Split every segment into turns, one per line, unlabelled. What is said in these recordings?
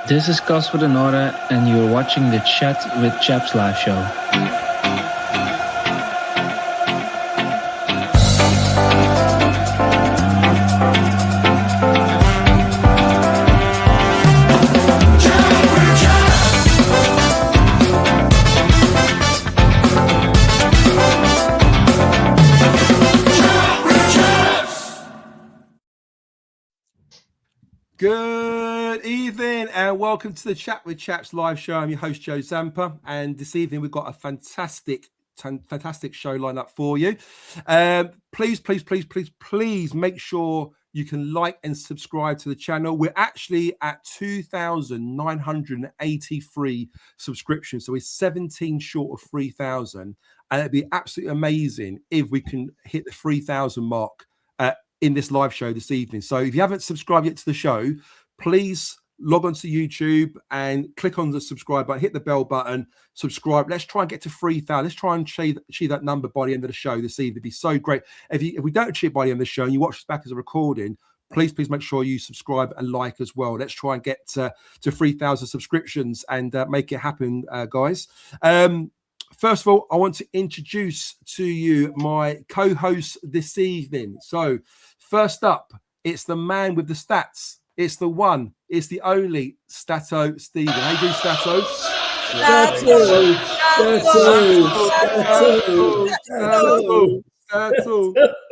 This is Casper de Nora, and you're watching the Chat with Chaps live show.
Good evening and welcome to the Chat with Chaps live show. I'm your host, Joe Zampa, and this evening we've got a fantastic show lined up for you. Please make sure you can like and subscribe to the channel. We're actually at 2,983 subscriptions, so we're 17 short of 3,000, and it'd be absolutely amazing if we can hit the 3,000 mark in this live show this evening. So if you haven't subscribed yet to the show, please log on to YouTube and click on the subscribe button, hit the bell button, subscribe. Let's try and get to 3,000. Let's try and achieve that number by the end of the show this evening. It'd be so great. If we don't achieve it by the end of the show and you watch this back as a recording, please make sure you subscribe and like as well. Let's try and get to 3,000 subscriptions and make it happen, guys. First of all, I want to introduce to you my co-host this evening. So first up, it's the man with the stats. It's the one, it's the only Stato Stephen. How you doing, Stato? Stato.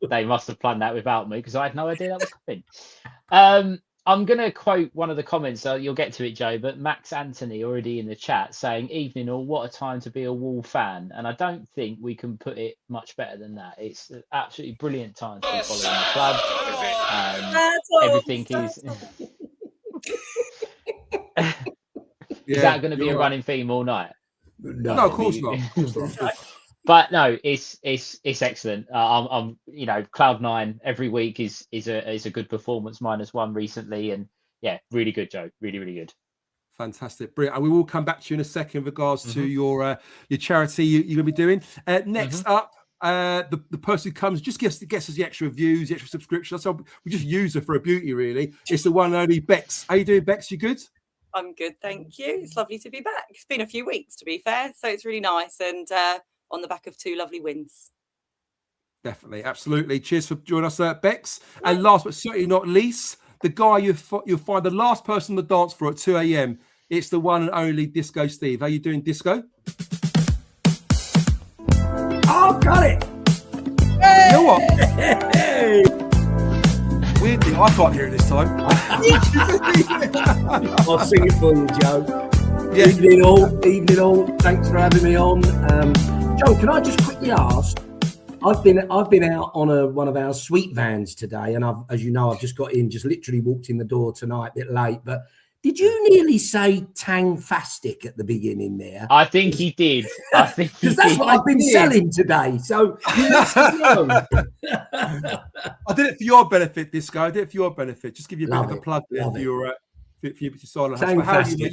They must have planned that without me because I had no idea that was coming. I'm going to quote one of the comments, so you'll get to it, Joe, but Max Anthony already in the chat saying, evening all, what a time to be a Wall fan. And I don't think we can put it much better than that. It's an absolutely brilliant time to be following the club. Everything is... Is that going to be a running theme all night?
No, of course not.
But no, it's excellent. I'm Cloud9 every week is a good performance, -1 recently, and yeah, really good, Joe. Really good.
Fantastic, brilliant. And we will come back to you in a second in regards to your charity you're going to be doing. Next up, the person who comes just gets us the extra views, the extra subscriptions. So we just use her for her beauty, really. It's the one and only Bex. How you doing, Bex? You good?
I'm good, thank you. It's lovely to be back. It's been a few weeks, to be fair, so it's really nice, and on the back of 2 lovely wins.
Definitely, absolutely. Cheers for joining us, Bex. And last but certainly not least, the guy you'll find the last person on the dance floor at 2 a.m. It's the one and only Disco Steve. How you doing, Disco?
Oh, got it!
Hey! You know what? Hey! Weirdly, I can't hear it this time.
I'll sing it for you, Joe.
Yeah.
Evening all. Thanks for having me on. Joe, can I just quickly ask? I've been out on one of our sweet vans today, and as you know, I've just got in, just literally walked in the door tonight, a bit late. But did you nearly say Tangfastic at the beginning there?
I think he did.
Because that's what I've been selling today. So you must know.
I did it for your benefit, Disco. I did it for your benefit. Just give you a bit of a plug there for your silent. How are you?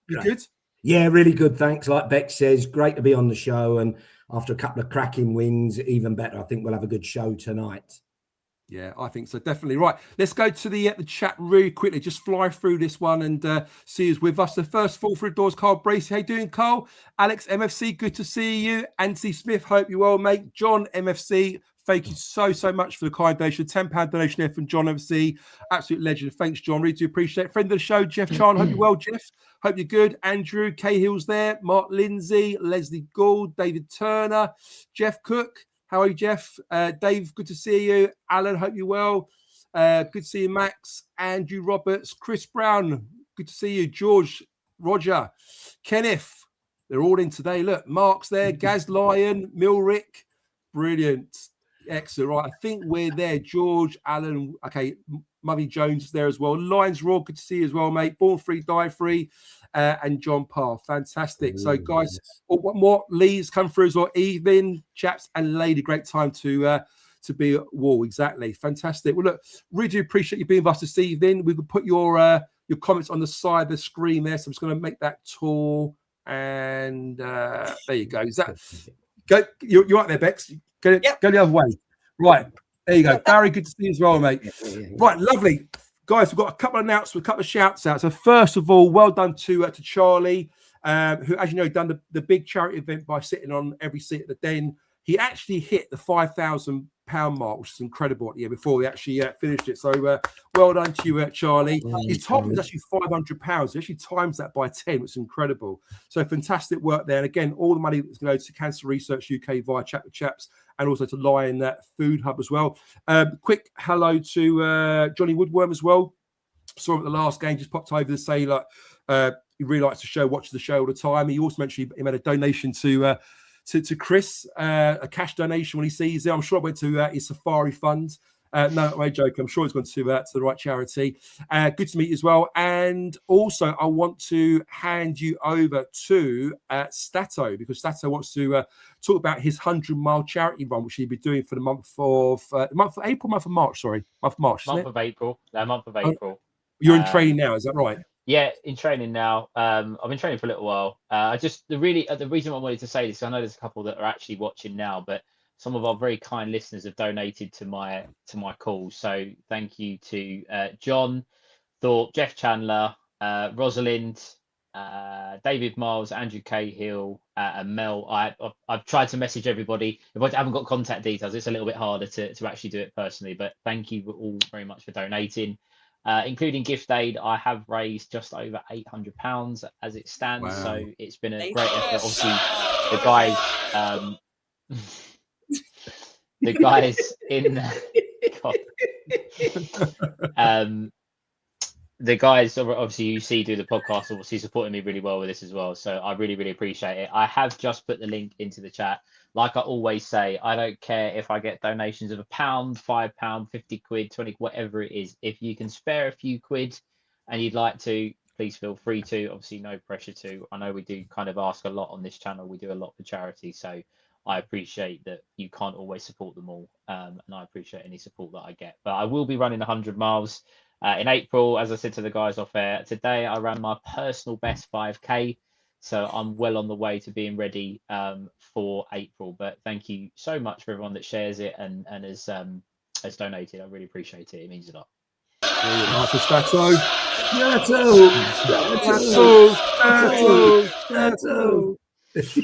You good?
Yeah, really good. Thanks. Like Beck says, great to be on the show. And after a couple of cracking wins, even better. I think we'll have a good show tonight.
Yeah, I think so. Definitely. Right. Let's go to the chat really quickly. Just fly through this one and see who's with us. The first fall through doors, Carl Bracey. How you doing, Carl? Alex MFC, good to see you. Anthony Smith, hope you're well, mate. John MFC, thank you so much for the kind donation. £10 donation there from John MFC. Absolute legend. Thanks, John. Really do appreciate it. Friend of the show, Jeff Chan. Hope you're well, Jeff. Hope you're good. Andrew Cahill's there. Mark Lindsay, Leslie Gould, David Turner, Jeff Cook. How are you, Jeff? Dave, good to see you. Alan, hope you're well. Good to see you, Max. Andrew Roberts, Chris Brown, good to see you. George, Roger, Kenneth, they're all in today. Look, Mark's there. Gaz Lyon, Milrick, brilliant. Excellent. Right, I think we're there. George, Alan, okay, Mummy Jones is there as well. Lions Raw, good to see you as well, mate. Born Free, Die Free, and John Parr. Fantastic. So, guys, what more? Lee's come through as well. Evening, chaps and lady. Great time to be at Wall. Exactly. Fantastic. Well, look, really do appreciate you being with us this evening. We could put your comments on the side of the screen there. So I'm just going to make that tall. And there you go. Is that go? You're right there, Bex. Go the other way. Right. There you go. Barry, good to see you as well, mate. Right, lovely. Guys, we've got a couple of announcements, a couple of shouts out. So first of all, well done to Charlie, who, as you know, done the big charity event by sitting on every seat at the Den. He actually hit the £5,000 mark, which is incredible at the year before we actually finished it. So well done to you, Charlie. His top is actually £500. He actually times that by 10, which is incredible. So fantastic work there. And again, all the money that's going to go to Cancer Research UK via Chat with Chaps and also to Lion Food Hub as well. Quick hello to Johnny Woodworm as well. Saw him at the last game, just popped over to say like he really likes the show, watches the show all the time. He also mentioned he made a donation to Chris, a cash donation when he sees it. I'm sure it went to his Safari fund. No, I'm joking. I'm sure it's gone to the right charity. Good to meet you as well. And also, I want to hand you over to Stato, because Stato wants to talk about his 100-mile charity run, which he'll be doing for the month of April, month of March. Sorry, month of March.
Month of April.
You're in training now, is that right?
Yeah, in training now. I've been training for a little while. The reason I wanted to say this, I know there's a couple that are actually watching now, but some of our very kind listeners have donated to my cause. So thank you to John Thorpe, Jeff Chandler, Rosalind, David Miles, Andrew Cahill, and Mel. I've tried to message everybody. If I haven't got contact details, it's a little bit harder to actually do it personally. But thank you all very much for donating. Including gift aid, I have raised just over £800 as it stands. Wow. So it's been a great effort. Obviously, the guys in the guys obviously you see do the podcast, obviously supporting me really well with this as well. So I really, really appreciate it. I have just put the link into the chat. Like I always say, I don't care if I get donations of £1, £5, 50 quid, 20, whatever it is. If you can spare a few quid and you'd like to, please feel free to. Obviously, no pressure to. I know we do kind of ask a lot on this channel. We do a lot for charity. So I appreciate that you can't always support them all. And I appreciate any support that I get. But I will be running 100 miles in April. As I said to the guys off air, today I ran my personal best 5K. So I'm well on the way to being ready for April. But thank you so much for everyone that shares it and has donated. I really appreciate it. It means a lot.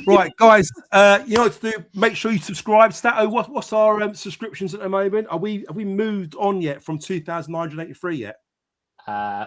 Right, guys, you know what to do. Make sure you subscribe. Stato, what's our subscriptions at the moment? Have we moved on yet from 2,983 yet?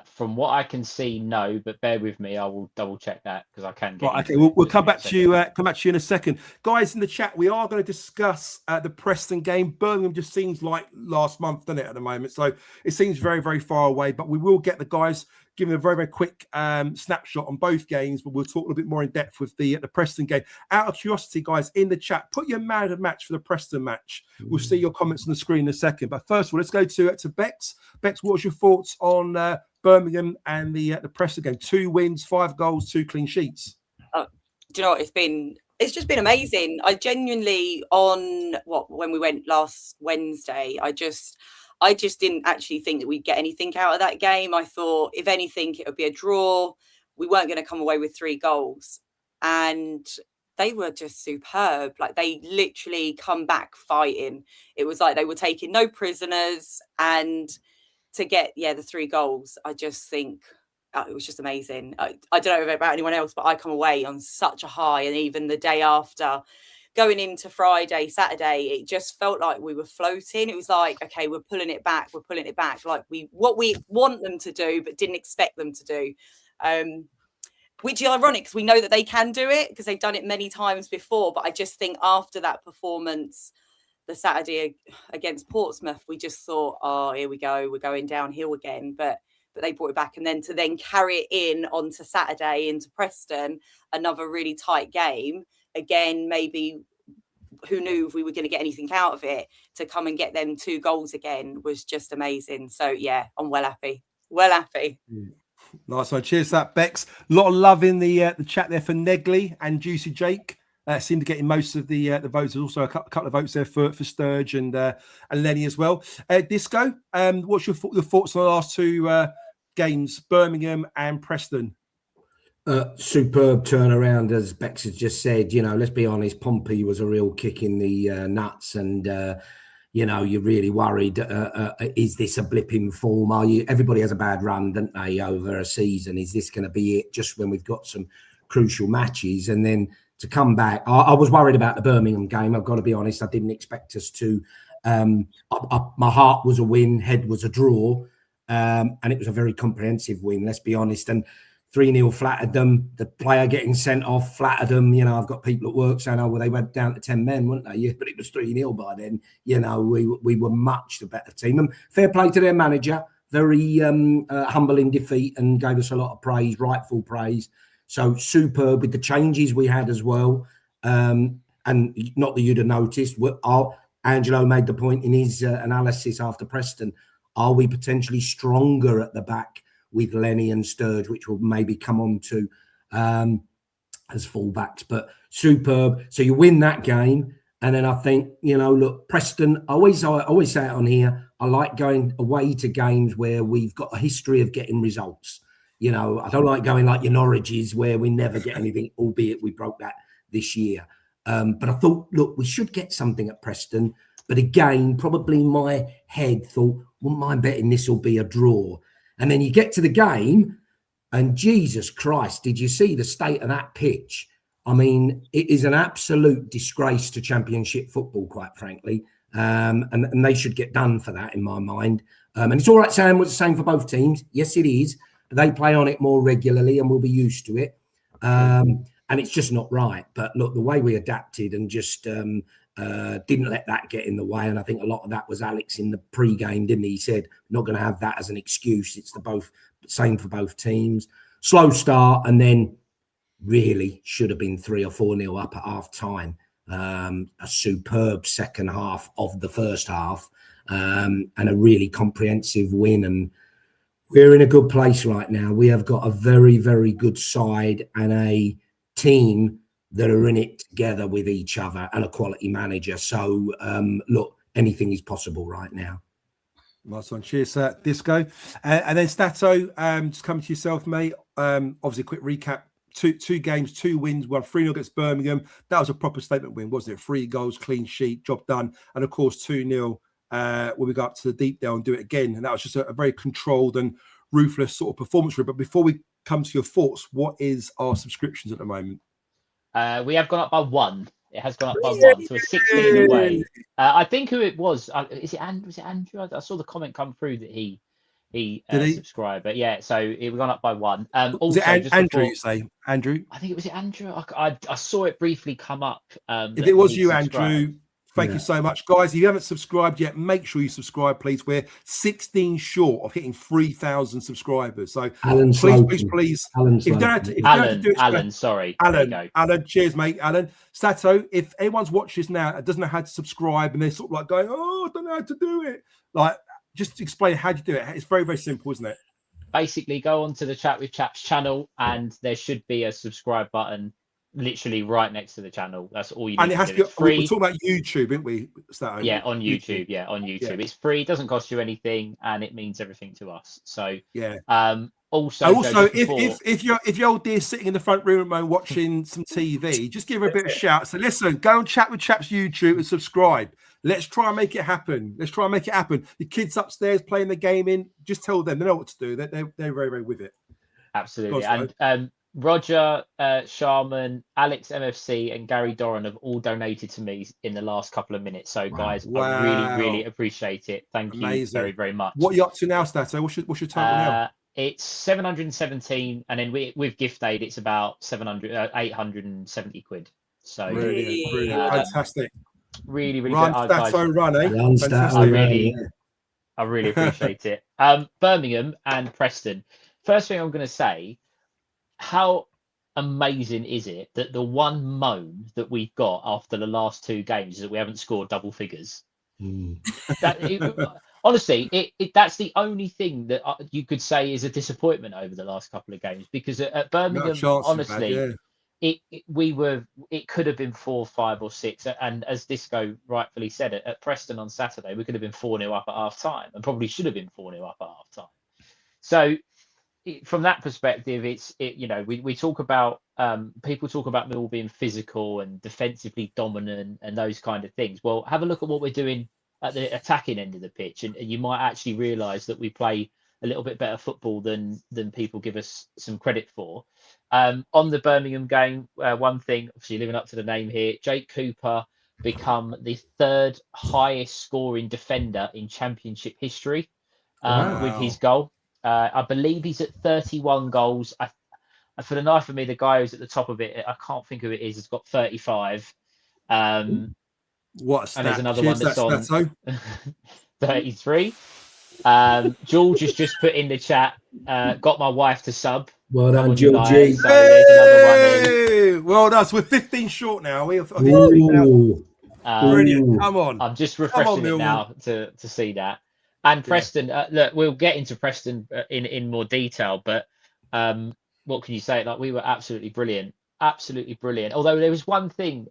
From what I can see, no, but bear with me. I will double check that because I can get.
Right, okay, we'll come back to you. Come back to you in a second, guys. In the chat, we are going to discuss the Preston game. Birmingham just seems like last month, doesn't it? At the moment, so it seems very, very far away. But we will get the guys giving a very, very quick snapshot on both games. But we'll talk a little bit more in depth with the Preston game. Out of curiosity, guys, in the chat, put your man of the match for the Preston match. We'll see your comments on the screen in a second. But first of all, let's go to Bex. Bex, what was your thoughts on Birmingham and the Preston game? 2 wins, 5 goals, 2 clean sheets.
Do you know what? It's just been amazing. I genuinely, when we went last Wednesday, I just didn't actually think that we'd get anything out of that game. I thought, if anything, it would be a draw. We weren't going to come away with 3 goals. And they were just superb. Like, they literally come back fighting. It was like they were taking no prisoners. And to get, the 3 goals, I just think it was just amazing. I don't know about anyone else, but I come away on such a high. And even the day after, going into Friday, Saturday, it just felt like we were floating. It was like, okay, we're pulling it back. Like what we want them to do, but didn't expect them to do. Which is ironic because we know that they can do it because they've done it many times before. But I just think after that performance, the Saturday against Portsmouth, we just thought, oh, here we go. We're going downhill again. But they brought it back. And then to then carry it in onto Saturday into Preston, another really tight game. Again, maybe who knew if we were going to get anything out of it, to come and get them 2 goals again was just amazing. So, yeah, I'm well happy.
Nice one. Cheers to that, Bex. A lot of love in the chat there for Negley and Juicy Jake. Seem to get in most of the votes. There's also a couple of votes there for Sturge and Lenny as well. Disco, what's your thoughts on the last 2 games, Birmingham and Preston?
Superb turnaround, as Bex has just said. You know, let's be honest, Pompey was a real kick in the nuts, and you're really worried. Is this a blip in form? Everybody has a bad run, don't they, over a season? Is this going to be it just when we've got some crucial matches? And then to come back, I was worried about the Birmingham game. I've got to be honest. I didn't expect us to. My heart was a win, head was a draw, and it was a very comprehensive win, let's be honest. And 3-0 flattered them. The player getting sent off flattered them. I've got people at work saying, "Oh, well, they went down to 10 men, weren't they?" Yeah, but it was 3-0 by then. We were much the better team. And fair play to their manager. Very humble in defeat and gave us a lot of praise, rightful praise. So superb with the changes we had as well. And not that you'd have noticed, Angelo made the point in his analysis after Preston. Are we potentially stronger at the back with Lenny and Sturge, which will maybe come on to as fullbacks? But superb. So you win that game. And then I think, look, Preston, I always say it on here, I like going away to games where we've got a history of getting results. I don't like going like your Norwiches where we never get anything, albeit we broke that this year. But I thought, look, we should get something at Preston. But again, probably my head thought, wouldn't mind betting this will be a draw. And then you get to the game and Jesus Christ, did you see the state of that pitch? I mean, it is an absolute disgrace to Championship football, quite frankly. And they should get done for that in my mind. And it's all right saying it's the same for both teams. Yes, it is. But they play on it more regularly and we'll be used to it. And it's just not right. But look, the way we adapted and just didn't let that get in the way. And I think a lot of that was Alex in the pre-game, didn't he? He said, not going to have that as an excuse. It's the same for both teams. Slow start and then really should have been 3 or 4-0 up at half time. A superb second half of the first half and a really comprehensive win. And we're in a good place right now. We have got a very, very good side and a team that are in it together with each other and a quality manager. So, look, anything is possible right now.
Nice one. Cheers, Disco. And then Stato, just coming to yourself, mate. Obviously, a quick recap. Two games, 2 wins, 3-0 against Birmingham. That was a proper statement win, wasn't it? 3 goals, clean sheet, job done. And, of course, 2-0 when we go up to the Deepdale and do it again. And that was just a very controlled and ruthless sort of performance. But before we come to your thoughts, what is our subscriptions at the moment?
We have gone up by 1. It has gone up by 1, so we're 16 away. I think who it was. Was it Andrew? I saw the comment come through that he subscribed. But yeah, so it gone up by 1.
Was it Andrew? You say Andrew?
I think it was Andrew. I saw it briefly come up.
If it was you, Andrew, thank you so much, guys. If you haven't subscribed yet, make sure you subscribe, please. We're 16 short of hitting 3,000 subscribers. So please. If you don't have to do it, Alan,
sorry,
Alan, cheers, mate. Alan, Sato, if anyone's watching this now and doesn't know how to subscribe and they're sort of like going, "Oh, I don't know how to do it," like just explain how you do it. It's very, very simple, isn't it?
Basically, go onto the Chat with Chaps channel and there should be a subscribe button literally right next to the channel. That's all you need. And it has to be free.
We're talking about YouTube, aren't we?
Yeah, on YouTube. Yeah, on YouTube. Yeah. It's free, doesn't cost you anything, and it means everything to us. So
yeah.
Also,
if your old dear sitting in the front room watching some TV, just give her a bit of a shout. So listen, go and Chat with Chaps YouTube and subscribe. Let's try and make it happen. The kids upstairs playing the game in, just tell them they know what to do. They're very, very with it.
Absolutely. And Roger, Sharman, Alex MFC, and Gary Doran have all donated to me in the last couple of minutes. So, guys, I really, really appreciate it. Thank you very, very much.
What are you up to now, Stato? What's your total now?
It's 717, and then with gift aid, it's about 870 quid. So,
brilliant. Fantastic.
Really, really
run,
good.
Stato, run, eh?
I really appreciate it. Birmingham and Preston. First thing I'm going to say, how amazing is it that the one moan that we've got after the last 2 games is that we haven't scored double figures? Honestly, that's the only thing that you could say is a disappointment over the last couple of games, because at Birmingham, honestly, it could have been 4, 5, or 6, and as Disco rightfully said, at Preston on Saturday, we could have been 4-0 up at half time, and probably should have been 4-0 up at half time. So, from that perspective, we talk about people talk about Mill being physical and defensively dominant and those kind of things. Well, have a look at what we're doing at the attacking end of the pitch, and you might actually realise that we play a little bit better football than people give us some credit for. On the Birmingham game, one thing, obviously living up to the name here, Jake Cooper become the 3rd highest scoring defender in Championship history with his goal. I believe he's at 31 goals. For the life of me, the guy who's at the top of it, I can't think who it is, has got 35.
What a stat.
And there's another
Cheers,
one that's on
so.
33. George has just put in the chat, got my wife to sub.
Well done, Georgie.
So there's another one in.
Well done. So we're 15 short now.
Ooh.
Brilliant. Come on.
I'm just refreshing it now to see that. And Preston, look, we'll get into Preston in more detail, but what can you say? Like, we were absolutely brilliant. Absolutely brilliant. Although there was one thing,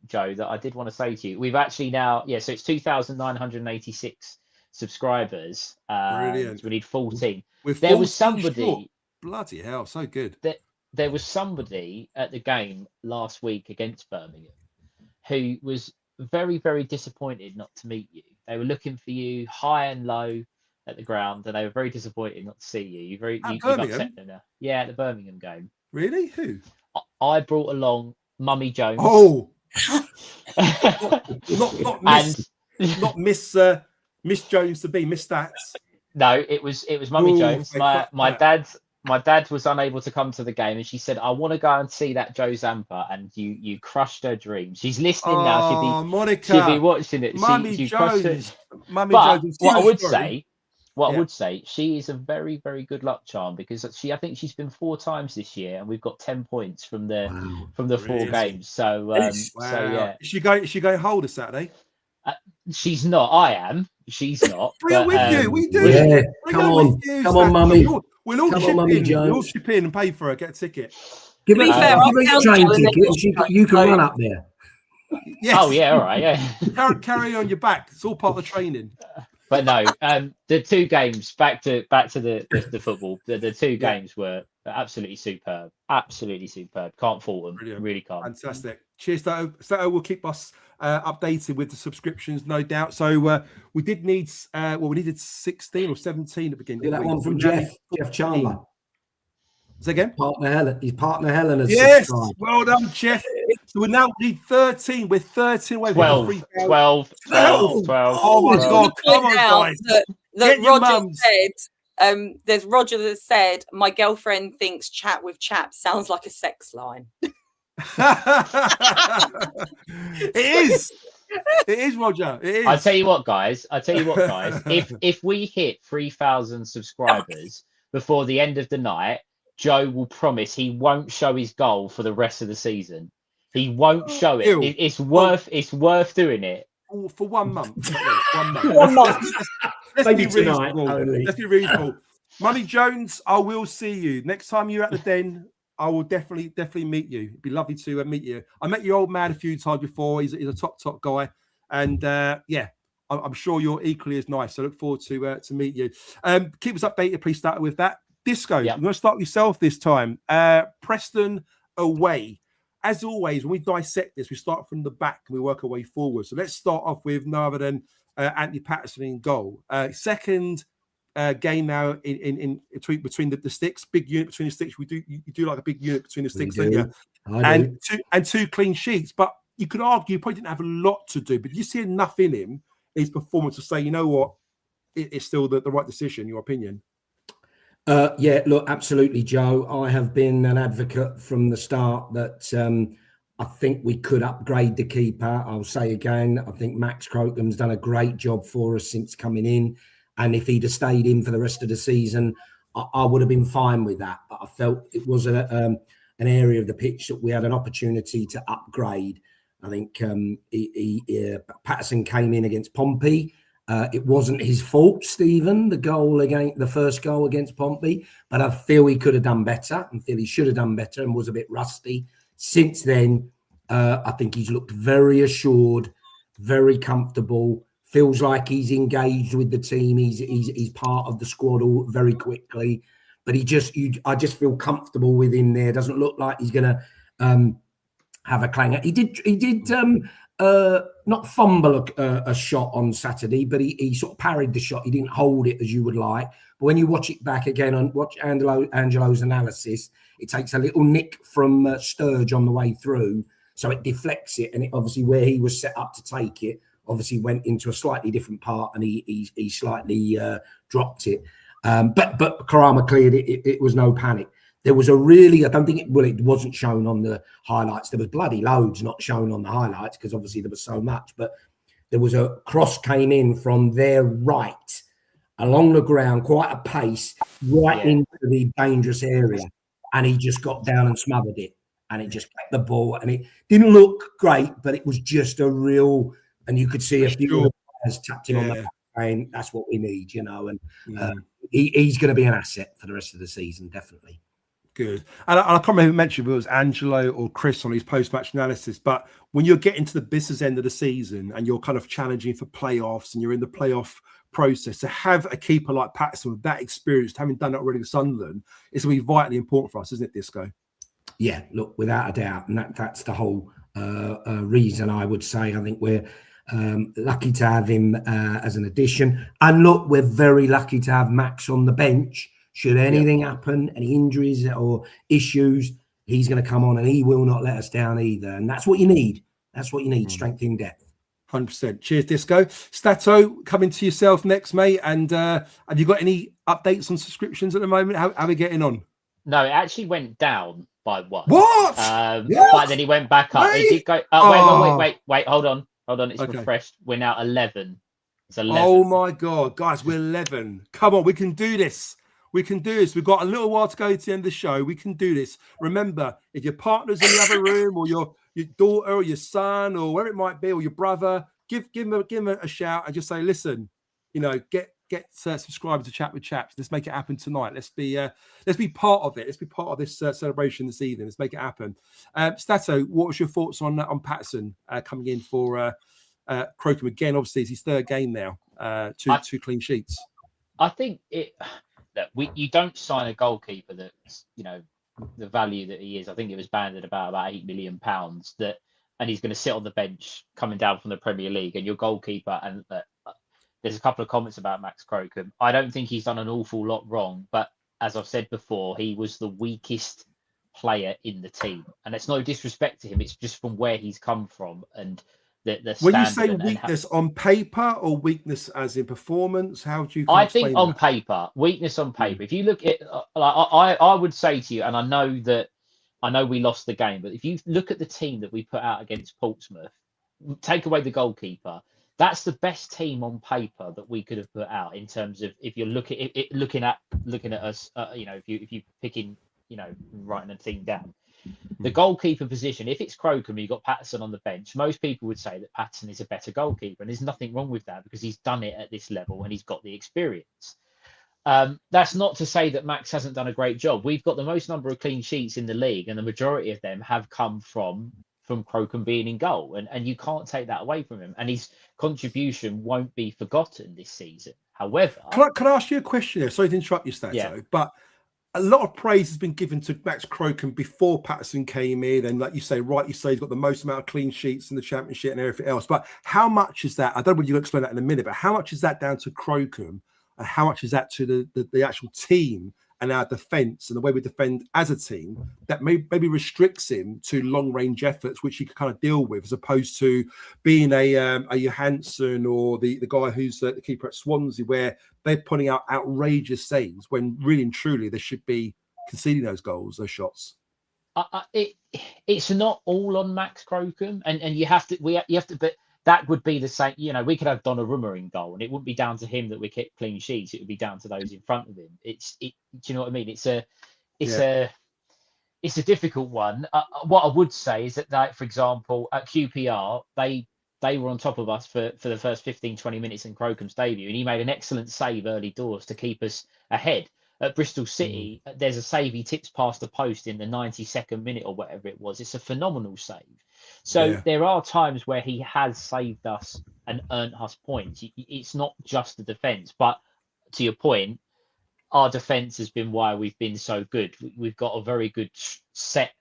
Joe, that I did want to say to you. We've actually now, so it's 2,986 subscribers.
Brilliant.
So we need 14.
There was somebody. Short. Bloody hell, so good.
There was somebody at the game last week against Birmingham who was very, very disappointed not to meet you. They were looking for you high and low at the ground, and they were very disappointed not to see you. You've upset them now. Yeah, at the Birmingham game.
Really? Who?
I brought along Mummy Jones.
Oh, not Miss Jones to be Miss Stats.
No, it was Mummy Jones. My dad was unable to come to the game, and she said, "I want to go and see that Joe Zampa." And you crushed her dreams. She's listening now.
Monica,
she'll be watching it.
Mummy Jones. Mummy Jones.
What I would say, she is a very, very good luck charm, because I think she's been 4 times this year, and we've got 10 points from the 4 games. So yeah. Is she going hold a Saturday? She's not. I am. She's not.
We're with you. We do.
Yeah. Come on, Mummy.
We'll all chip in and pay for her. Get a ticket.
Give her a train ticket. You can run up there.
Yes.
Oh yeah, all right. Yeah.
Carry on your back. It's all part of the training.
But no, the 2 games, back to the football. The 2 games were absolutely superb. Absolutely superb. Can't fault them.
Brilliant.
Really can't.
Fantastic. Cheers, Stato will keep us updated with the subscriptions, no doubt. So we did need, we needed 16 or 17 at the beginning.
That one from Jeff Chandler.
Say again?
His partner Helen has
subscribed. Well done, Jeff. So we now need 13. We're 13 away.
12.
Oh my God. Come on, guys.
That Roger said, there's Roger that said, my girlfriend thinks chat with chaps sounds like a sex line.
It is, Roger. It is.
I tell you what, guys. If we hit 3,000 subscribers before the end of the night, Joe will promise he won't show his goal for the rest of the season. He won't show it. It's worth doing it.
For 1 month. 1 month.
1 month.
Let's be reasonable. Let's be reasonable. Mummy Jones, I will see you. Next time you're at the Den, I will definitely meet you. It'd be lovely to meet you. I met your old man a few times before. He's a top guy. And I'm sure you're equally as nice. So I look forward to meet you. Keep us updated, please, start with that. Disco, You're going to start yourself this time. Preston away. As always, when we dissect this, we start from the back and we work our way forward. So let's start off with none other than Anthony Patterson in goal. Second game now in between the sticks, big unit between the sticks. You do like a big unit between the sticks, don't you? And 2 clean sheets. But you could argue he probably didn't have a lot to do. But you see enough in him, his performance, to say, you know what, it's still the right decision, in your opinion.
Look, absolutely, Joe. I have been an advocate from the start that I think we could upgrade the keeper. I'll say again, I think Max Crocombe's done a great job for us since coming in. And if he'd have stayed in for the rest of the season, I would have been fine with that. But I felt it was an area of the pitch that we had an opportunity to upgrade. I think Patterson came in against Pompey. It wasn't his fault, Stephen, the first goal against Pompey, but I feel he could have done better and feel he should have done better and was a bit rusty. Since then, I think he's looked very assured, very comfortable, feels like he's engaged with the team. He's part of the squad very quickly, but I just feel comfortable with him there. Doesn't look like he's going to have a clanger. He did not fumble a shot on Saturday, but he sort of parried the shot. He didn't hold it as you would like. But when you watch it back again and watch Angelo's analysis, it takes a little nick from Sturge on the way through, so it deflects it, and it obviously where he was set up to take it, obviously went into a slightly different part, and he slightly dropped it. But Karama cleared it. It was no panic. There was a really, I don't think it wasn't shown on the highlights. There was bloody loads not shown on the highlights because obviously there was so much. But there was a cross came in from their right along the ground, quite a pace, into the dangerous area. And he just got down and smothered it. And it just kept the ball. And it didn't look great, but it was just a real, and you could see a few of the players tapped him on the back saying, that's what we need, you know. And he's going to be an asset for the rest of the season, definitely.
Good. And I can't remember who mentioned if it was Angelo or Chris on his post-match analysis, but when you're getting to the business end of the season and you're kind of challenging for playoffs and you're in the playoff process, to have a keeper like Patterson with that experience, having done that already with Sunderland, is going to be vitally important for us, isn't it, Disco?
Yeah, look, without a doubt. And that's the whole reason, I would say. I think we're lucky to have him as an addition. And look, we're very lucky to have Max on the bench. Should anything happen, any injuries or issues, he's going to come on and he will not let us down either. And that's what you need. That's what you need, strength in depth.
100%. Cheers, Disco. Stato, coming to yourself next, mate. And have you got any updates on subscriptions at the moment? How are we getting on?
No, it actually went down by one.
What?
But then he went back up. It did go. Wait. Hold on. It's refreshed. We're now 11. It's 11.
Oh, my God. Guys, we're 11. Come on, we can do this. We can do this. We've got a little while to go to the end of the show. We can do this. Remember, if your partner's in the other room, or your daughter or your son or wherever it might be, or your brother, give him a shout and just say, listen, you know, get subscribed to Chat with Chaps. Let's make it happen tonight. Let's be part of it. Let's be part of this celebration this evening. Let's make it happen. Stato, what was your thoughts on Patterson coming in for Crocombe again? Obviously, it's his third game now. Two clean sheets.
I think you don't sign a goalkeeper that's, you know, the value that he is. I think it was banded about £8 million and he's going to sit on the bench coming down from the Premier League, and your goalkeeper. And there's a couple of comments about Max Crocombe. I don't think he's done an awful lot wrong, but as I've said before, he was the weakest player in the team, and it's no disrespect to him. It's just from where he's come from and the
when you say weakness on paper or weakness as in performance, how do you?
I think on paper, weakness on paper. If you look at, I would say to you, and I know we lost the game, but if you look at the team that we put out against Portsmouth, take away the goalkeeper, that's the best team on paper that we could have put out in terms of, if you're looking at us, you know, if you picking, you know, writing a team down. The goalkeeper position, if it's Crocombe, you've got Patterson on the bench, most people would say that Patterson is a better goalkeeper, and there's nothing wrong with that because he's done it at this level and he's got the experience. That's not to say that Max hasn't done a great job. We've got the most number of clean sheets in the league, and the majority of them have come from Crocombe being in goal, and you can't take that away from him, and his contribution won't be forgotten this season. However,
can I ask you a question here? Sorry to interrupt you, Stato, but a lot of praise has been given to Max Crocombe before Patterson came in, and like you say, he's got the most amount of clean sheets in the Championship and everything else. But how much is that? I don't know if you'll explain that in a minute, but how much is that down to Crocombe, and how much is that to the actual team and our defence and the way we defend as a team that maybe restricts him to long range efforts, which he can kind of deal with, as opposed to being a Johansson or the guy who's the keeper at Swansea, where they're putting out outrageous saves when really and truly they should be conceding those goals, those shots.
It's not all on Max Crocombe, and you have to, but that would be the same. You know, we could have Donnarumma in goal, and it wouldn't be down to him that we kept clean sheets. It would be down to those in front of him. Do you know what I mean? It's a difficult one. What I would say is that, like, for example, at QPR, they were on top of us for the first 15-20 minutes in Crocombe's debut, and he made an excellent save early doors to keep us ahead. At Bristol City, there's a save he tips past the post in the 92nd minute or whatever it was. It's a phenomenal save. So there are times where he has saved us and earned us points. It's not just the defence, but to your point, our defence has been why we've been so good. We've got a very good set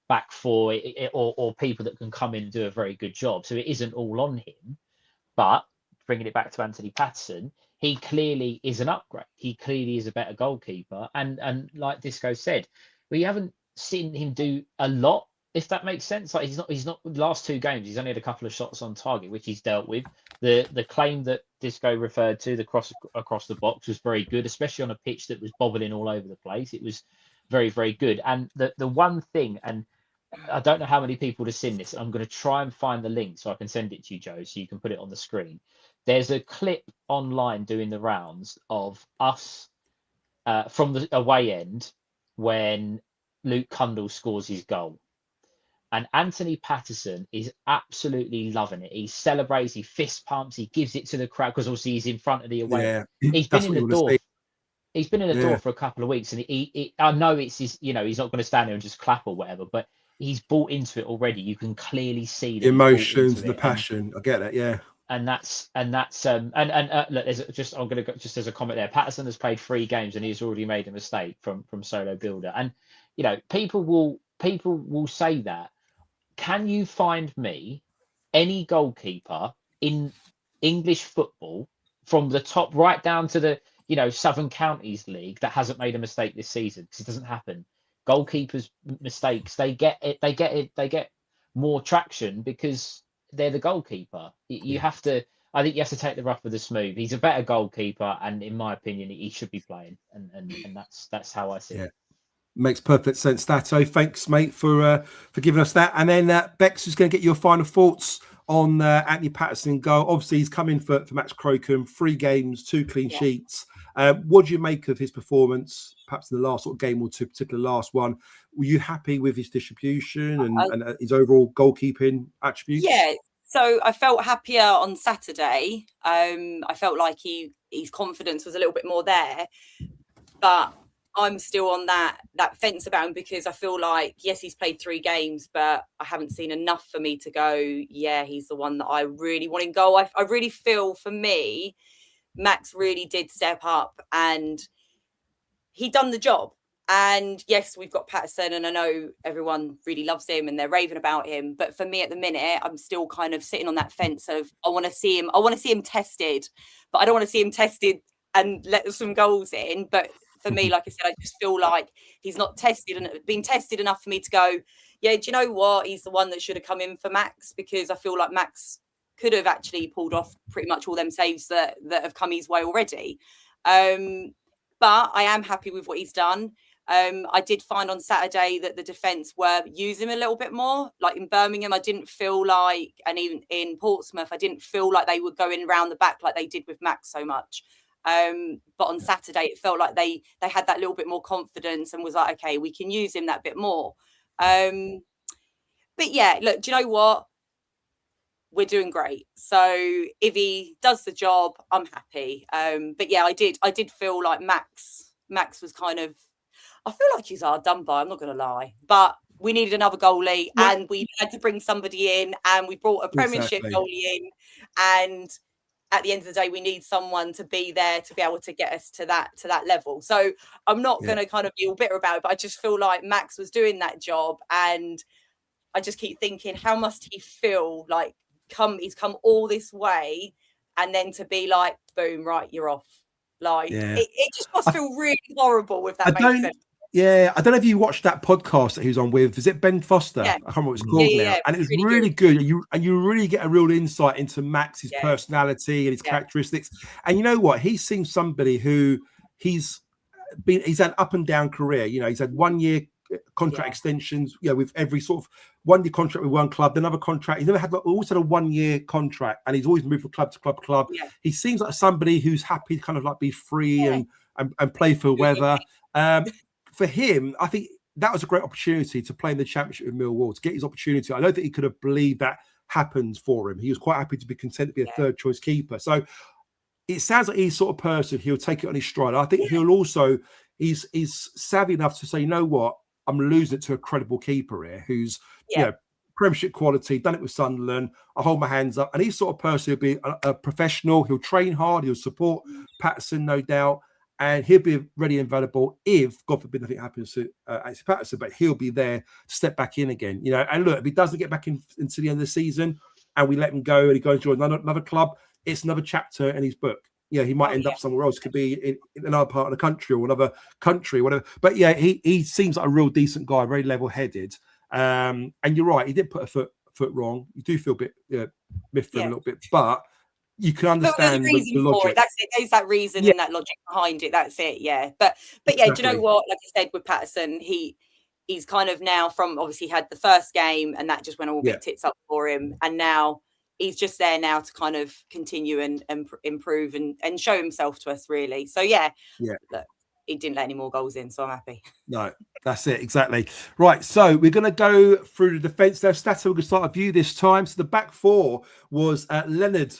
back four or people that can come in and do a very good job. So it isn't all on him. But bringing it back to Anthony Patterson, he clearly is an upgrade. He clearly is a better goalkeeper. And like Disco said, we haven't seen him do a lot, if that makes sense. Like he's not the last 2 games, he's only had a couple of shots on target, which he's dealt with. The claim that Disco referred to, the cross across the box, was very good, especially on a pitch that was bobbling all over the place. It was very, very good. And the one thing, and I don't know how many people have seen this, I'm going to try and find the link so I can send it to you, Joe, so you can put it on the screen. There's a clip online doing the rounds of us from the away end when Luke Cundle scores his goal. And Anthony Patterson is absolutely loving it. He celebrates, he fist pumps, he gives it to the crowd because obviously he's in front of the away.
Yeah,
He's been in the door. He's been in the door for a couple of weeks, and I know it's his, he's not going to stand there and just clap or whatever, but he's bought into it already. You can clearly see the
emotions, the passion. I get it. Yeah.
And that's look, there's just, I'm going to go just as a comment there. Patterson has played 3 games and he's already made a mistake from solo builder. And people will say that. Can you find me any goalkeeper in English football from the top right down to the Southern Counties League that hasn't made a mistake this season? Because it doesn't happen. Goalkeepers' mistakes, they get more traction because they're the goalkeeper. You have to. I think you have to take the rough with the smooth. He's a better goalkeeper, and in my opinion, he should be playing. And that's how I see it.
Makes perfect sense, Stato. Thanks, mate, for giving us that. And then Bex is going to get your final thoughts on Anthony Patterson in goal. Obviously, he's come in for Max Crocombe, 3 games, 2 clean sheets. What do you make of his performance, perhaps in the last sort of game or 2, particularly the last one? Were you happy with his distribution and his overall goalkeeping attributes?
Yeah, so I felt happier on Saturday. I felt like his confidence was a little bit more there, but I'm still on that fence about him because I feel like, yes, he's played 3 games, but I haven't seen enough for me to go, yeah, he's the one that I really want in goal. I really feel, for me, Max really did step up and he done the job. And yes, we've got Patterson, and I know everyone really loves him and they're raving about him. But for me at the minute, I'm still kind of sitting on that fence of I want to see him tested, but I don't want to see him tested and let some goals in. But for me, like I said, I just feel like he's not tested and been tested enough for me to go, yeah, do you know what? He's the one that should have come in for Max, because I feel like Max could have actually pulled off pretty much all them saves that have come his way already. But I am happy with what he's done. I did find on Saturday that the defence were using him a little bit more. Like in Birmingham, I didn't feel like, and even in Portsmouth, I didn't feel like they were going around the back like they did with Max so much. But on Saturday, it felt like they had that little bit more confidence and was like, okay, we can use him that bit more. But yeah, look, do you know what? We're doing great. So if he does the job, I'm happy. But yeah, I did feel like Max was kind of, I feel like he's hard done by, I'm not going to lie. But we needed another goalie and we had to bring somebody in, and we brought a Premiership goalie in. And at the end of the day, we need someone to be there to be able to get us to that level. So I'm not going to kind of be all bitter about it, but I just feel like Max was doing that job. And I just keep thinking, how must he feel like he's come all this way and then to be like, boom, right, you're off. Like it just must feel really horrible with that makes sense.
Yeah, I don't know if you watched that podcast that he was on with. Is it Ben Foster?
Yeah.
I can't remember what it's called now. And it was really good. And you really get a real insight into Max's personality and his characteristics. And you know what? He seems somebody who he's had up and down career. He's had 1 year contract extensions. With every sort of 1 year contract with one club, another contract. He's never had always had a 1 year contract, and he's always moved from club to club. Yeah. He seems like somebody who's happy to kind of like be free and play for weather. For him, I think that was a great opportunity to play in the Championship with Millwall, to get his opportunity. I don't think he could have believed that happened for him. He was quite happy to be content to be a third choice keeper. So it sounds like he's the sort of person he'll take it on his stride. I think he'll also, he's savvy enough to say, you know what, I'm losing it to a credible keeper here who's, Premiership quality, done it with Sunderland. I hold my hands up. And he's the sort of person who'll be a professional. He'll train hard. He'll support Patterson, no doubt. and he'll be ready and available if, God forbid, nothing happens to Alex Patterson, but he'll be there to step back in again. You know, and look, if he doesn't get back in until the end of the season and we let him go and he goes to another club, it's another chapter in his book. Yeah, he might end up somewhere else. Could be in another part of the country or another country, whatever. But yeah, he seems like a real decent guy, very level-headed. And you're right, he did put a foot wrong. You do feel a bit miffed for him a little bit, but you can understand the logic.
For it. That's it. There's that reason and that logic behind it. That's it. Yeah, but yeah, do you know what? Like I said with Patterson, he's kind of now from obviously had the first game and that just went all a bit tits up for him, and now he's just there now to kind of continue and improve and show himself to us, really. So look, he didn't let any more goals in, so I'm happy. No,
that's it, exactly. Right, so we're going to go through the defence now. Stato, we're going to start a view this time. So the back four was Leonard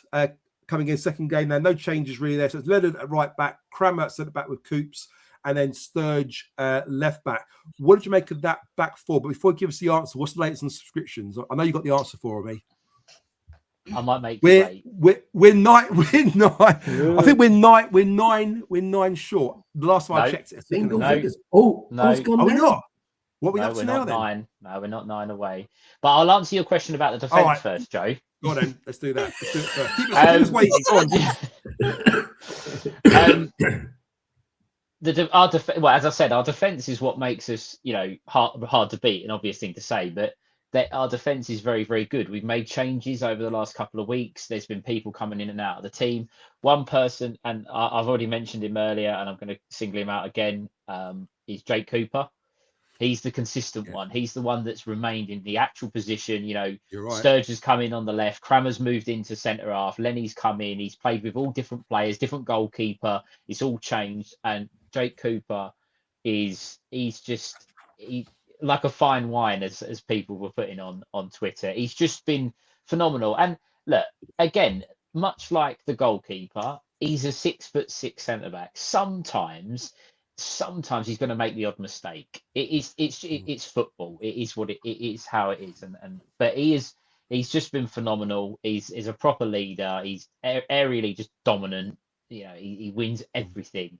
coming in second game. Now, no changes really there. So it's Leonard at right back, Crammer at centre back with Coops, and then Sturge left back. What did you make of that back four? But before you give us the answer, what's the latest on subscriptions? I know you got the answer for me.
I might make
we're nine. I think we're nine short. The last time I checked it.
Single figures.
Are we not? What are we up to now then?
9. No, we're not 9 away. But I'll answer your question about the defence first, Joe.
Go on then. Let's do that. Let's do it first. Keep us waiting. Go on.
As I said, our defence is what makes us, hard to beat. An obvious thing to say, but our defence is very, very good. We've made changes over the last couple of weeks. There's been people coming in and out of the team. One person, and I've already mentioned him earlier, and I'm going to single him out again, is Jake Cooper. He's the consistent one. He's the one that's remained in the actual position. You're right. Sturge has come in on the left. Crammer's moved into centre half. Lenny's come in. He's played with all different players, different goalkeeper. It's all changed. And Jake Cooper he's like a fine wine, as people were putting on Twitter. He's just been phenomenal. And look, again, much like the goalkeeper, he's a 6'6" centre back. Sometimes he's going to make the odd mistake. It's football. It is what it is, how it is. But he's just been phenomenal. He's a proper leader. He's aerially just dominant. He wins everything.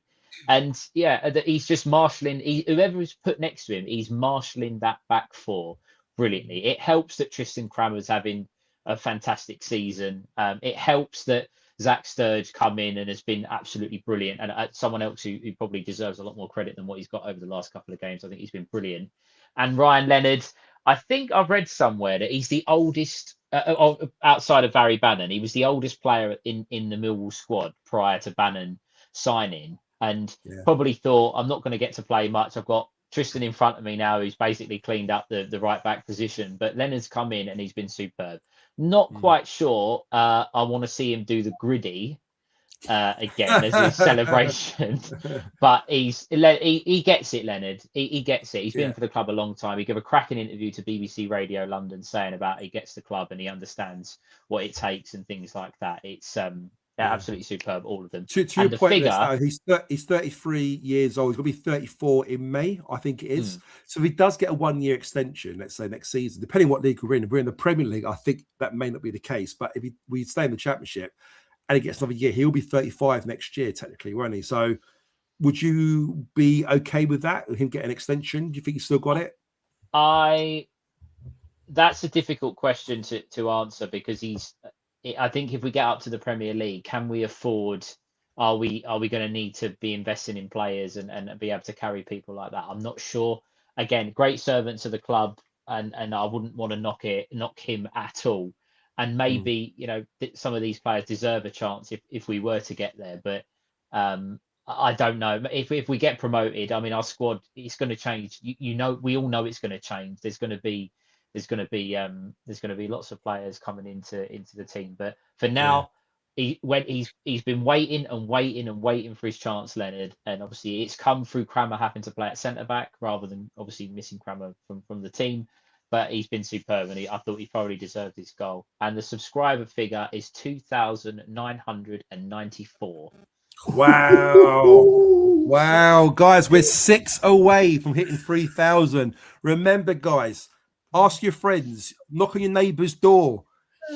And he's just marshalling. Whoever's put next to him, he's marshalling that back four brilliantly. It helps that Tristan Crammer's having a fantastic season. It helps that Zach Sturge come in and has been absolutely brilliant. And someone else who probably deserves a lot more credit than what he's got over the last couple of games. I think he's been brilliant. And Ryan Leonard, I think I've read somewhere that he's the oldest outside of Barry Bannon. He was the oldest player in the Millwall squad prior to Bannon signing. And probably thought, I'm not going to get to play much. I've got Tristan in front of me now, who's basically cleaned up the right back position. But Leonard's come in and he's been superb. Not quite sure. I want to see him do the griddy again as a celebration. But he gets it, Leonard. He gets it. He's been for the club a long time. He gave a cracking interview to BBC Radio London saying about he gets the club and he understands what it takes and things like that. It's absolutely superb, all of them.
To your point, he's 33 years old. He's going to be 34 in May, I think it is. So if he does get a 1-year extension, let's say next season, depending what league we're in, if we're in the Premier League, I think that may not be the case. But if we stay in the Championship and he gets another year, he'll be 35 next year, technically, won't he? So would you be okay with that, with him getting an extension? Do you think he's still got it?
That's a difficult question to answer because I think if we get up to the Premier League, can we afford? Are we going to need to be investing in players and be able to carry people like that? I'm not sure. Again, great servant to the club, and I wouldn't want to knock him at all. And maybe some of these players deserve a chance if we were to get there. But I don't know if we get promoted. I mean, our squad it's going to change. We all know it's going to change. There's going to be lots of players coming into the team, but for now, he's been waiting for his chance, Leonard, and obviously it's come through Crammer having to play at centre back rather than obviously missing Crammer from the team. But he's been superb, and I thought he probably deserved his goal. And the subscriber figure is 2,994.
Wow, guys, we're 6 away from hitting 3,000. Remember, guys. Ask your friends, knock on your neighbour's door,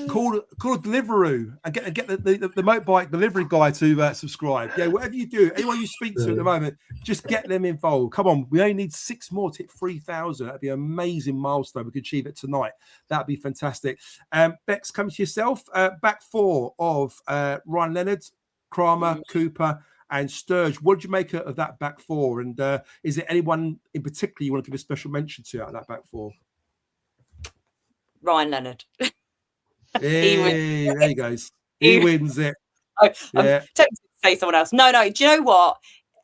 call a Deliveroo and get the motorbike delivery guy to subscribe. Yeah, whatever you do, anyone you speak to at the moment, just get them involved. Come on, we only need 6 more to hit 3,000. That'd be an amazing milestone. We could achieve it tonight. That'd be fantastic. Bex, coming to yourself. Back 4 of Ryan Leonard, Kramer, Cooper, and Sturge. What did you make of that back 4? And is there anyone in particular you want to give a special mention to out of that back 4?
Ryan Leonard.
Hey, there he goes. He wins it.
I'm tempted to say someone else. No. Do you know what?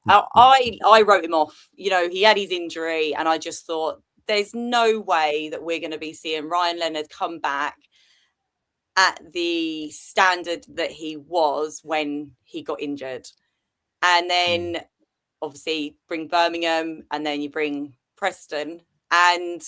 I wrote him off. You know, he had his injury, and I just thought there's no way that we're going to be seeing Ryan Leonard come back at the standard that he was when he got injured. And then obviously bring Birmingham, and then you bring Preston, and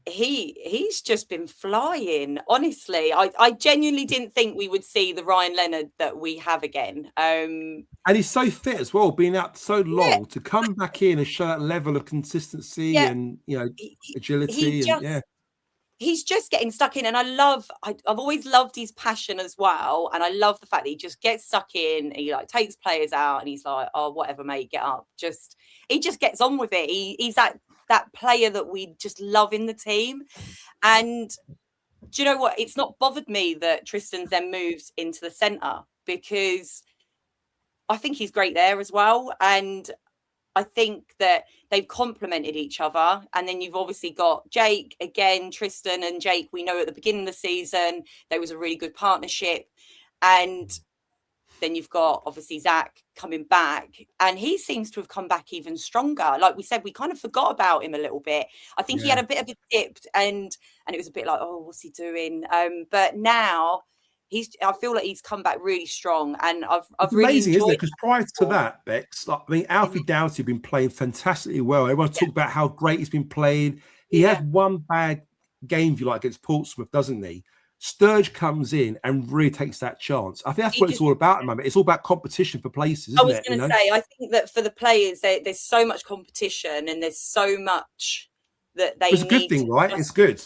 he's just been flying. Honestly, I genuinely didn't think we would see the Ryan Leonard that we have again.
And he's so fit as well, being out so long, to come back in and show that level of consistency and, you know, agility.
He's just getting stuck in, and I've always loved his passion as well, and I love the fact that he just gets stuck in. He like takes players out, and he's like, "Oh, whatever, mate, get up." He just gets on with it. He's that player that we just love in the team. And do you know what? It's not bothered me that Tristan's then moved into the centre, because I think he's great there as well, and I think that they've complemented each other. And then you've obviously got Jake again. Tristan and Jake, we know at the beginning of the season there was a really good partnership, and then you've got obviously Zach coming back, and he seems to have come back even stronger. Like we said, we kind of forgot about him a little bit. I think he had a bit of a dip, and it was a bit like, oh, what's he doing? But now I feel like he's come back really strong, and I've really
amazing, isn't it?
enjoyed
Because prior to that, Bex, I mean, Alfie Doughty had been playing fantastically well. Everyone talked about how great he's been playing. He had one bad game, if you like, against Portsmouth, doesn't he? Sturge comes in and really takes that chance. I think that's what it's all about at the moment. It's all about competition for places, isn't it?
I was going to say, I think that for the players, there's so much competition, and there's so much that they
It's a good thing, right? It's good.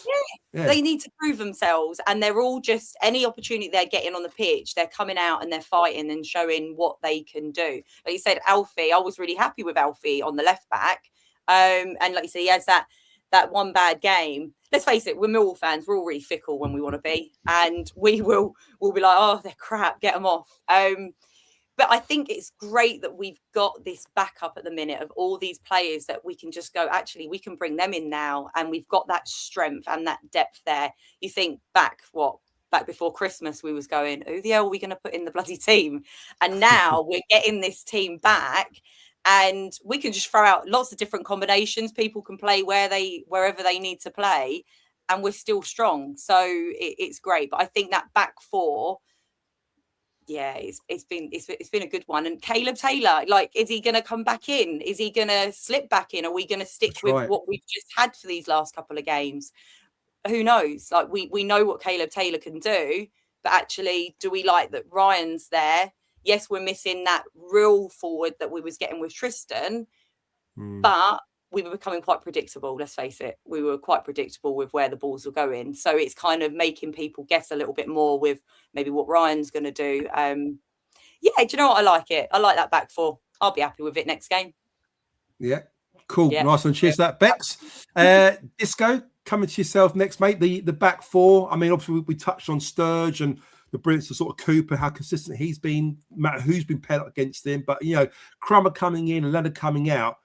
Yeah. They need to prove themselves, and they're all just any opportunity they're getting on the pitch, they're coming out and they're fighting and showing what they can do. Like you said, Alfie, I was really happy with Alfie on the left back. And like you said, he has that one bad game. Let's face it, we're Millwall fans. We're all really fickle when we want to be, and we'll be like, oh, they're crap, get them off. But I think it's great that we've got this backup at the minute of all these players that we can just go, actually, we can bring them in now. And we've got that strength and that depth there. You think back before Christmas, we was going, who the hell are we going to put in the bloody team? And now we're getting this team back, and we can just throw out lots of different combinations. People can play wherever they need to play, and we're still strong. So it's great. But I think that back 4, it's been a good one. And Caleb Taylor, like, is he going to come back in? Is he going to slip back in? Are we going to stick with what we've just had for these last couple of games? Who knows? Like, we know what Caleb Taylor can do, but actually, do we like that Ryan's there? Yes, we're missing that real forward that we was getting with Tristan, but we were becoming quite predictable. Let's face it. We were quite predictable with where the balls were going. So it's kind of making people guess a little bit more with maybe what Ryan's going to do. Do you know what? I like it. I like that back 4. I'll be happy with it next game. Yeah.
Cool. Yeah. Nice one. Cheers to that, Bex. Disco, coming to yourself next, mate. The back 4. I mean, obviously, we touched on Sturge and the brilliance of sort of Cooper, how consistent he's been, no matter who's been paired up against him. But, you know, Crummer coming in and Leonard coming out,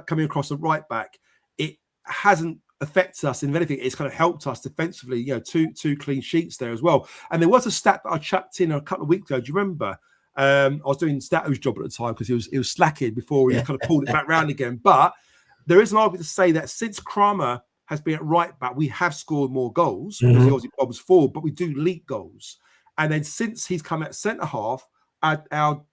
coming across the right back, it hasn't affected us. And if anything, it's kind of helped us defensively. You know, two clean sheets there as well. And there was a stat that I chucked in a couple of weeks ago. Do you remember? I was doing Stato's job at the time because he was slacking before he kind of pulled it back round again. But there is an argument to say that since Kramer has been at right back, we have scored more goals because he obviously bobs forward, but we do leak goals. And then since he's come at centre half, our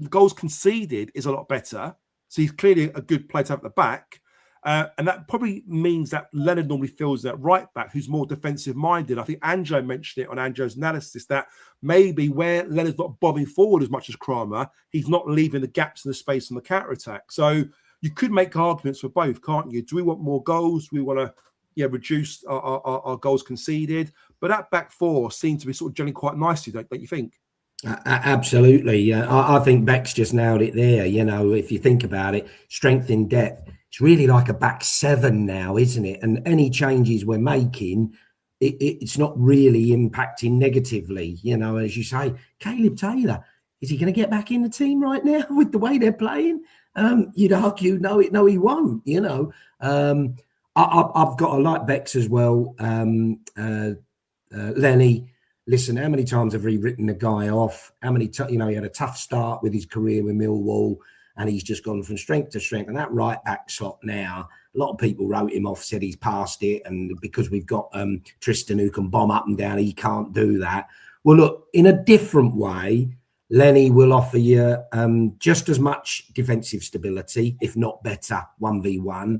goals conceded is a lot better. So he's clearly a good player to have at the back. And that probably means that Leonard normally fills that right back who's more defensive minded. I think Anjo mentioned it on Anjo's analysis that maybe where Leonard's not bobbing forward as much as Kramer, he's not leaving the gaps in the space on the counter attack. So you could make arguments for both, can't you? Do we want more goals? Do we want to reduce our goals conceded? But that back four seemed to be sort of gelling quite nicely, don't you think?
Absolutely. I think Beck's just nailed it there. You know, if you think about it, strength in depth, it's really like a back seven now, isn't it? And any changes we're making, it's not really impacting negatively. You know, as you say, Caleb Taylor, is he going to get back in the team right now with the way they're playing? You'd argue, no, he won't. You know, I've got a like Beck's as well. Lenny. Listen, how many times have we written the guy off? How many, he had a tough start with his career with Millwall, and he's just gone from strength to strength. And that right back slot now, a lot of people wrote him off, said he's past it, and because we've got Tristan who can bomb up and down, he can't do that. Well, look, in a different way, Lenny will offer you just as much defensive stability, if not better, 1v1.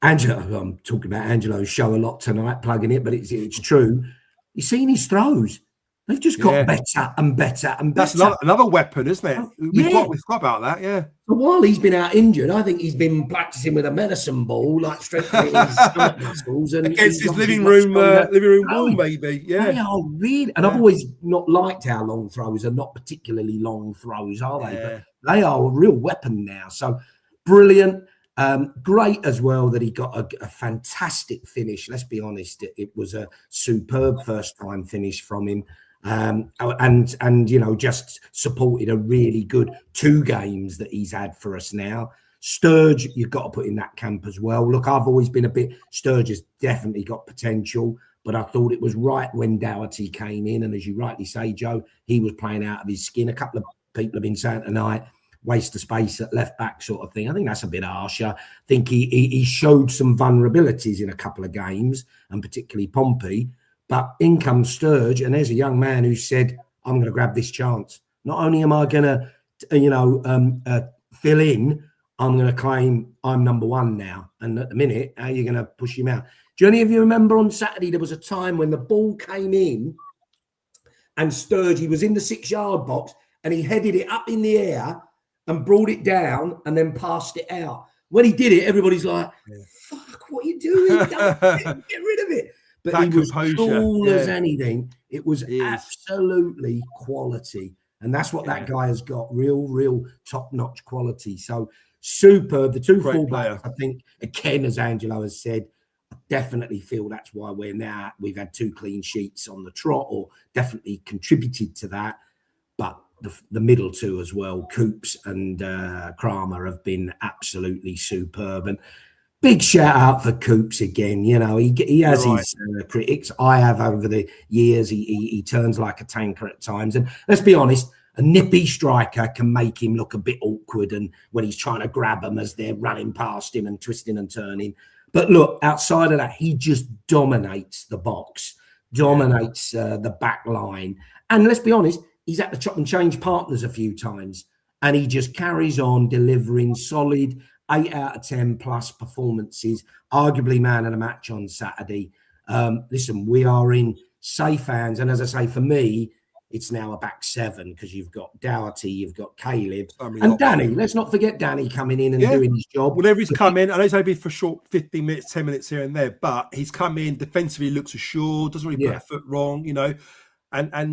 Angelo, I'm talking about Angelo's show a lot tonight, plugging it, but it's true. You've seen his throws. They've just got better and better and better.
That's another weapon, isn't it? We've got about that, yeah.
But while he's been out injured, I think he's been practicing with a medicine ball, like strengthening his stomach muscles. And
against his living room wall, maybe, yeah.
They are really, and I've always not liked how long throws are not particularly long throws, are they?
Yeah.
But they are a real weapon now. So brilliant. Great as well that he got a fantastic finish. Let's be honest, it was a superb first-time finish from him, and just supported a really good 2 games that he's had for us now. Sturge, you've got to put in that camp as well. Look, I've always been Sturge has definitely got potential, but I thought it was right when Doherty came in, and as you rightly say, Joe, he was playing out of his skin. A couple of people have been saying tonight, waste of space at left back sort of thing. I think that's a bit harsh. I think he showed some vulnerabilities in a couple of games, and particularly Pompey. But in comes Sturge, and there's a young man who said, I'm going to grab this chance. Not only am I going to, fill in, I'm going to claim I'm number one now. And at the minute, how are you going to push him out? Do any of you remember on Saturday, there was a time when the ball came in and Sturge, he was in the 6-yard box and he headed it up in the air and brought it down and then passed it out. When he did it, everybody's like, fuck, what are you doing? Get rid of it. But
that
he was
composure,
cool as anything. It was absolutely quality. And that's what that guy has got, real top-notch quality. So superb. The 2 fullbacks, I think, again, as Angelo has said, I definitely feel that's why we've had 2 clean sheets on the trot, or definitely contributed to that. But the middle 2 as well, Coops and Kramer, have been absolutely superb. And big shout out for Coops again. You know, he has his critics. I have over the years. He turns like a tanker at times. And let's be honest, a nippy striker can make him look a bit awkward, and when he's trying to grab them as they're running past him and twisting and turning. But look, outside of that, he just dominates the box, dominates the back line. And let's be honest, he's had to chop and change partners a few times, and he just carries on delivering solid 8 out of 10 plus performances, arguably man of the match on Saturday. Listen, we are in safe hands. And as I say, for me, it's now a back 7 because you've got Doherty, you've got Caleb, and Danny. Let's not forget Danny coming in and doing his job.
Whenever he's come in, I know it's only for short 15 minutes, 10 minutes here and there, but he's come in defensively, looks assured, doesn't really put a foot wrong, you know. And I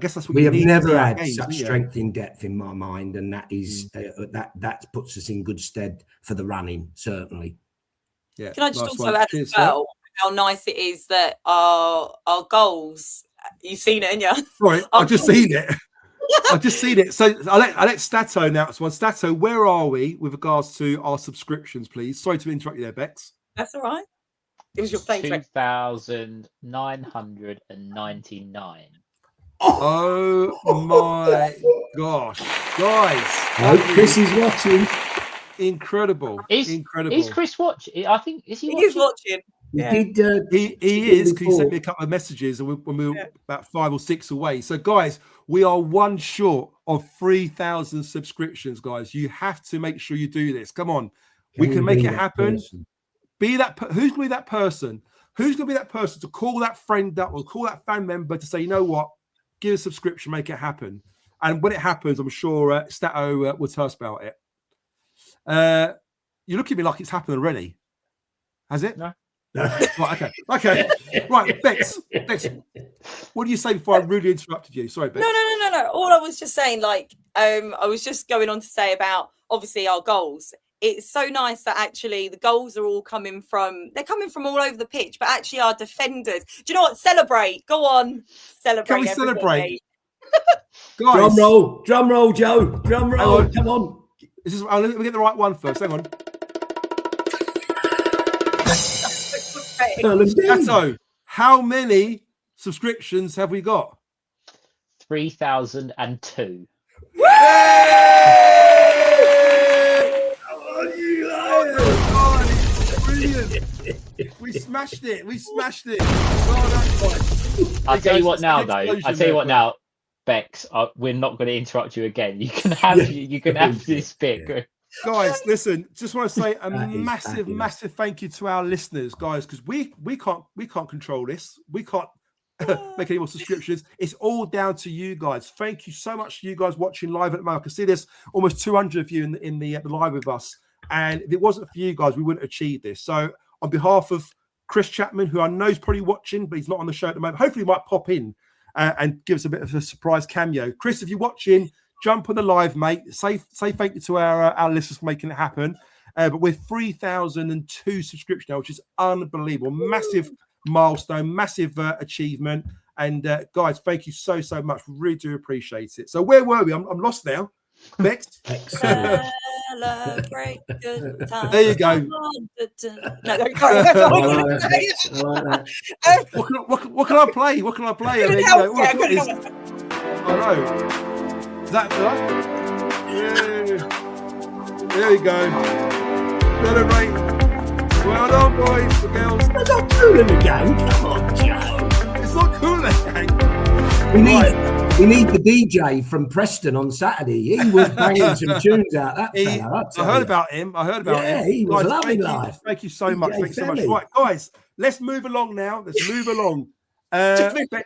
guess that's what
we
you
have
need
never had such strength in depth in my mind, and that is that puts us in good stead for the running, certainly.
Yeah. Can I just also add as well how nice it is that our goals, you've seen it, haven't you?
Right, I've just seen it. I've just seen it. So I'll let Stato announce one. Stato, where are we with regards to our subscriptions, please? Sorry to interrupt you there, Bex.
That's all right. It was your favourite.
2,999.
Oh my gosh, guys!
Chris is watching.
Incredible, incredible.
Is Chris watching? I think he
is watching.
Yeah. He is, because he sent me a couple of messages when we were about 5 or 6 away. So, guys, we are 1 short of 3,000 subscriptions, guys. You have to make sure you do this. Come on, we can make it happen. Be that who's going to be that person? Who's going to be that person to call that friend up or call that fan member to say, you know what, give a subscription, make it happen. And when it happens, I'm sure Stato will tell us about it. You look at me like it's happened already. Has it?
No.
Right, okay. Right, Bex, what do you say before I rudely interrupted you? Sorry, Bex.
No. All I was just saying, I was just going on to say about obviously our goals. It's so nice that actually the goals are all coming from all over the pitch, but actually our defenders. Do you know what? Celebrate. Go on. Celebrate.
Can we
everybody.
celebrate? Guys.
Drum roll, Joe. Drum roll. Come on.
Let me get the right one first. Hang on. Gato, how many subscriptions have we got?
3,002.
Brilliant. We smashed it. Well done, guys.
I'll tell you what now, though. Bex, we're not going to interrupt you again. You can have this bit.
Guys, listen, just want to say a massive thank you to our listeners, guys, because we can't control this. We can't make any more subscriptions. It's all down to you guys. Thank you so much to you guys watching live at the moment. I can see there's almost 200 of you in the live with us. And if it wasn't for you guys, we wouldn't achieve this. So on behalf of Chris Chapman, who I know is probably watching, but he's not on the show at the moment, hopefully he might pop in and give us a bit of a surprise cameo. Chris, if you're watching, jump on the live, mate. Say thank you to our listeners for making it happen. But we're 3,002 subscriptions now, which is unbelievable. Massive milestone, massive achievement. And guys, thank you so much. Really do appreciate it. So where were we? I'm lost now. Bex.
Celebrate good times.
There you go. What can I play? What can I play? There you go. I know. Is that right? Yeah. There we go. Celebrate. Well done, boys and girls.
It's not cool in the game. Come on, Joe.
It's not cool in the game.
We need the DJ from Preston on Saturday. He was banging some tunes out. That fella,
I heard about him.
Yeah, he was loving life.
Thank you so much. Thanks so much. Right, guys, let's move along now. Bex, we're going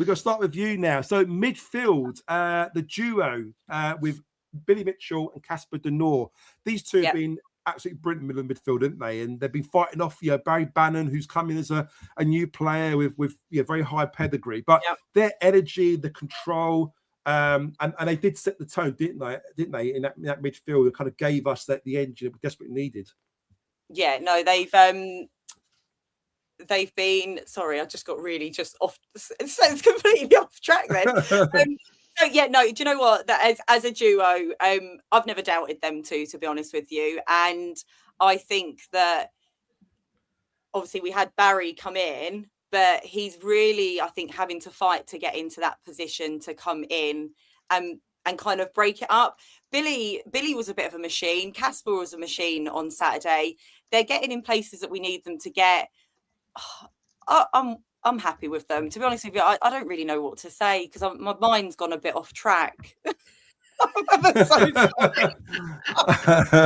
to start with you now. So midfield, the duo with Billy Mitchell and Casper De Noor. These two have been absolutely brilliant in the middle of midfield, haven't they? And they've been fighting off, Barry Bannon, who's come in as a new player with very high pedigree. But their energy, the control, and they did set the tone, didn't they? In that midfield, it kind of gave us the engine that we desperately needed.
Yeah, no, they've been. Sorry, I just got really just off. It's completely off track then. Do you know what? That as a duo, I've never doubted them to be honest with you. And I think that obviously we had Barry come in, but he's really, I think, having to fight to get into that position to come in and kind of break it up. Billy was a bit of a machine. Casper was a machine on Saturday. They're getting in places that we need them to get. I'm happy with them. To be honest with you, I don't really know what to say because my mind's gone a bit off track.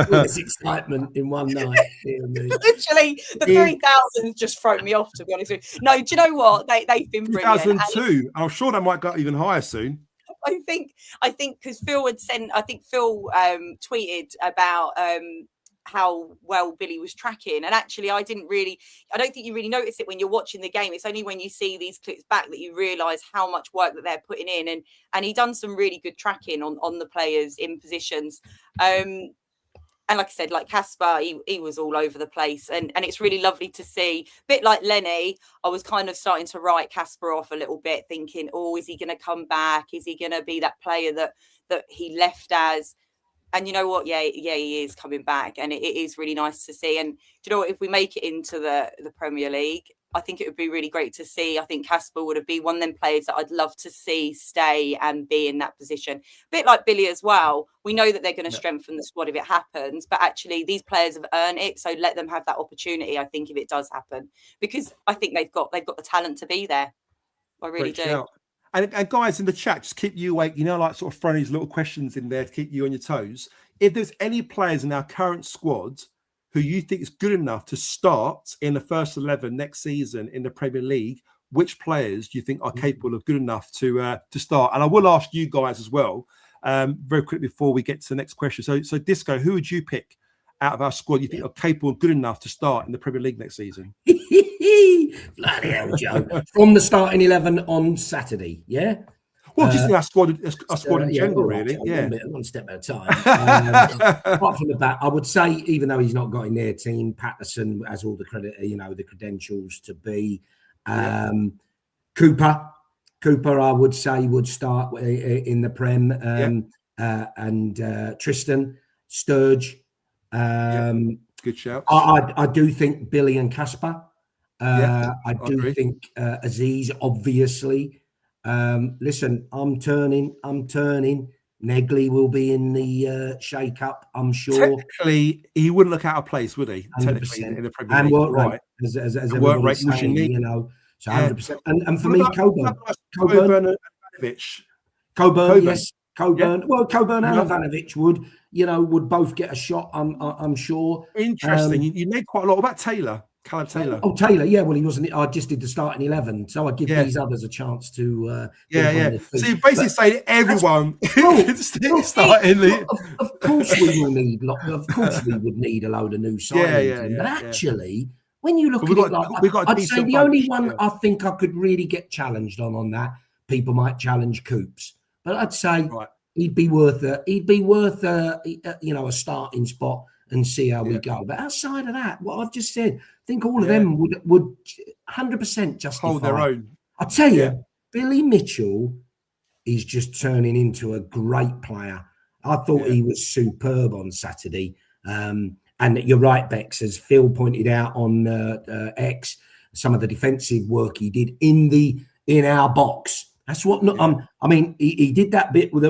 There's excitement in one night.
Literally, the 3,000 just thrown me off, to be honest with you. No, do you know what? They've been brilliant.
2002. I'm sure they might go even higher soon.
I think because Phil had sent, tweeted about how well Billy was tracking, and actually I don't think you really notice it when you're watching the game. It's only when you see these clips back that you realise how much work that they're putting in, and he done some really good tracking on the players in positions, and like I said, like Casper, he was all over the place, and it's really lovely to see. A bit like Lenny, I was kind of starting to write Casper off a little bit, thinking, oh, is he going to come back? Is he going to be that player that he left as? And you know what? Yeah, he is coming back, and it is really nice to see. And do you know what? If we make it into the Premier League, I think it would be really great to see. I think Casper would have been one of them players that I'd love to see stay and be in that position. A bit like Billy as well. We know that they're going to strengthen the squad if it happens, but actually these players have earned it. So let them have that opportunity. I think if it does happen, because I think they've got the talent to be there. I really do.
Shout. And guys in the chat, just keep you awake, like sort of throwing these little questions in there to keep you on your toes. If there's any players in our current squad who you think is good enough to start in the first 11 next season in the Premier League, which players do you think are capable of good enough to start? And I will ask you guys as well, very quickly before we get to the next question. So Disco, who would you pick out of our squad you think are capable and good enough to start in the Premier League next season?
Bloody hell, Joe. From the starting 11 on Saturday, yeah?
Well, just in our squad in
yeah,
general,
all right,
really.
so
Yeah.
one step at a time. Apart from the back, I would say, even though he's not got in their team, Patterson has all the credit, the credentials to be. Cooper, I would say, would start in the Prem, and Tristan, Sturge.
Good shouts.
I do think Billy and Casper. I do
agree.
think Aziz, obviously. Listen, I'm turning. Negley will be in the shake-up, I'm sure.
Technically, he wouldn't look out of place, would he?
100%.
Technically, in the Premier
And
League,
work
right?
rate, as
work
everybody's
rate, which you
saying,
need.
you know. So
Yeah.
100%. And for
What
me,
about
Coburn.
and Ivanovic?
Coburn, yes. Coburn.
Yeah.
Well, Coburn and
Yeah.
Ivanovic would both get a shot, I'm sure.
Interesting. You need quite a lot. What about Taylor? Callum Taylor.
Oh, Taylor, yeah. Well, he wasn't. I just did the starting 11, so I give these others a chance to.
So you're basically saying everyone can start in the.
Of course, we will need. Of course, we would need a load of new signings. But actually, when you look at it, I'd say the only one I think I could really get challenged on that. People might challenge Coops, but I'd say he'd be worth a a starting spot and see how we go. But outside of that, what I've just said, I think all of them would 100% justify.
Hold their own.
I tell you, Billy Mitchell is just turning into a great player. I thought he was superb on Saturday. And you're right, Bex, as Phil pointed out on X, some of the defensive work he did in our box. That's what. I mean, he did that bit with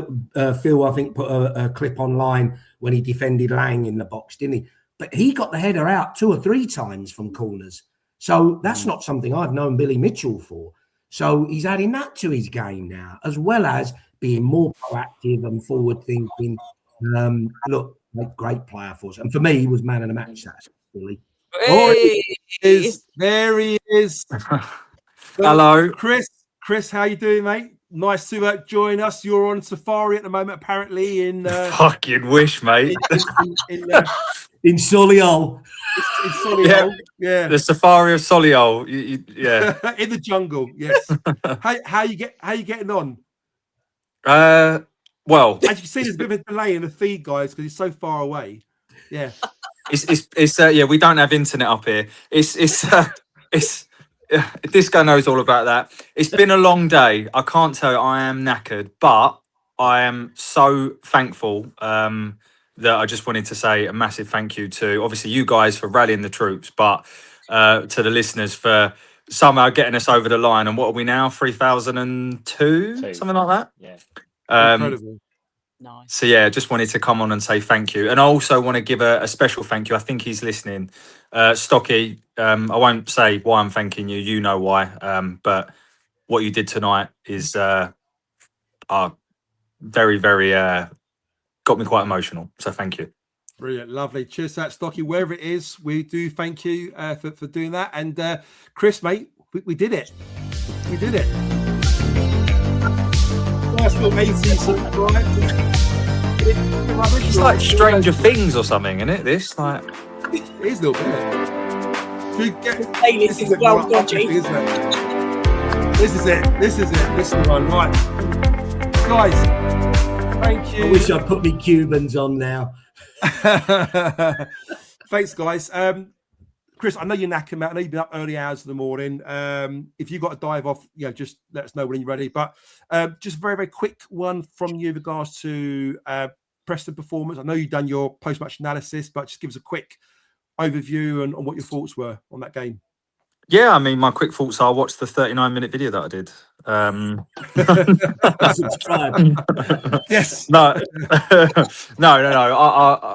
Phil. I think put a clip online when he defended Lang in the box, didn't he? But he got the header out 2 or 3 times from corners. So that's not something I've known Billy Mitchell for. So he's adding that to his game now, as well as being more proactive and forward thinking. Look, great player for us. And for me, he was man of the match. That's Billy.
Hey.
There he is.
Hello,
Chris, how you doing, mate? Nice to join us. You're on safari at the moment, apparently in
fucking wish, mate.
In Solihull.
In Solihull, yeah.
The safari of Solihull. Yeah.
In the jungle, yes. How you getting on?
Well,
as you can see, there's a bit of a delay in the feed, guys, because it's so far away. Yeah.
It's we don't have internet up here. It's Disco knows all about that. It's been a long day. I can't tell you, I am knackered, but I am so thankful that I just wanted to say a massive thank you to obviously you guys for rallying the troops, but to the listeners for somehow getting us over the line. And what are we now? 3,002, something like that.
Yeah.
Incredible.
Nice.
So yeah, just wanted to come on and say thank you, and I also want to give a special thank you. I think he's listening, Stocky. I won't say why I'm thanking you. You know why. But what you did tonight is very, very got me quite emotional. So thank you.
Brilliant, lovely. Cheers to that, Stocky. Wherever it is, we do thank you for doing that. And Chris, mate, we did it. We did it. First little 80 subscribers.
It's like Stranger Things or something, isn't it? This like
it is a little bit.
Playlist is well dodgy.
This is it. This is the one, right? Guys, thank you.
I wish I'd put me Cubans on now.
Thanks, guys. Chris, I know you're knackered, Matt. I know you've been up early hours of the morning. If you've got to dive off, just let us know when you're ready. But just a very, very quick one from you with regards to Preston performance. I know you've done your post-match analysis, but just give us a quick overview on what your thoughts were on that game.
Yeah, I mean, my quick thoughts are watch the 39-minute video that I did.
Yes.
No.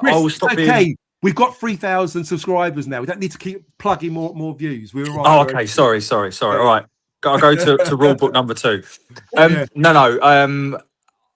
I will stop being...
We've got 3,000 subscribers now. We don't need to keep plugging more views. We were right.
Oh, okay. Sorry. All right. I'll go to rule book number 2. No.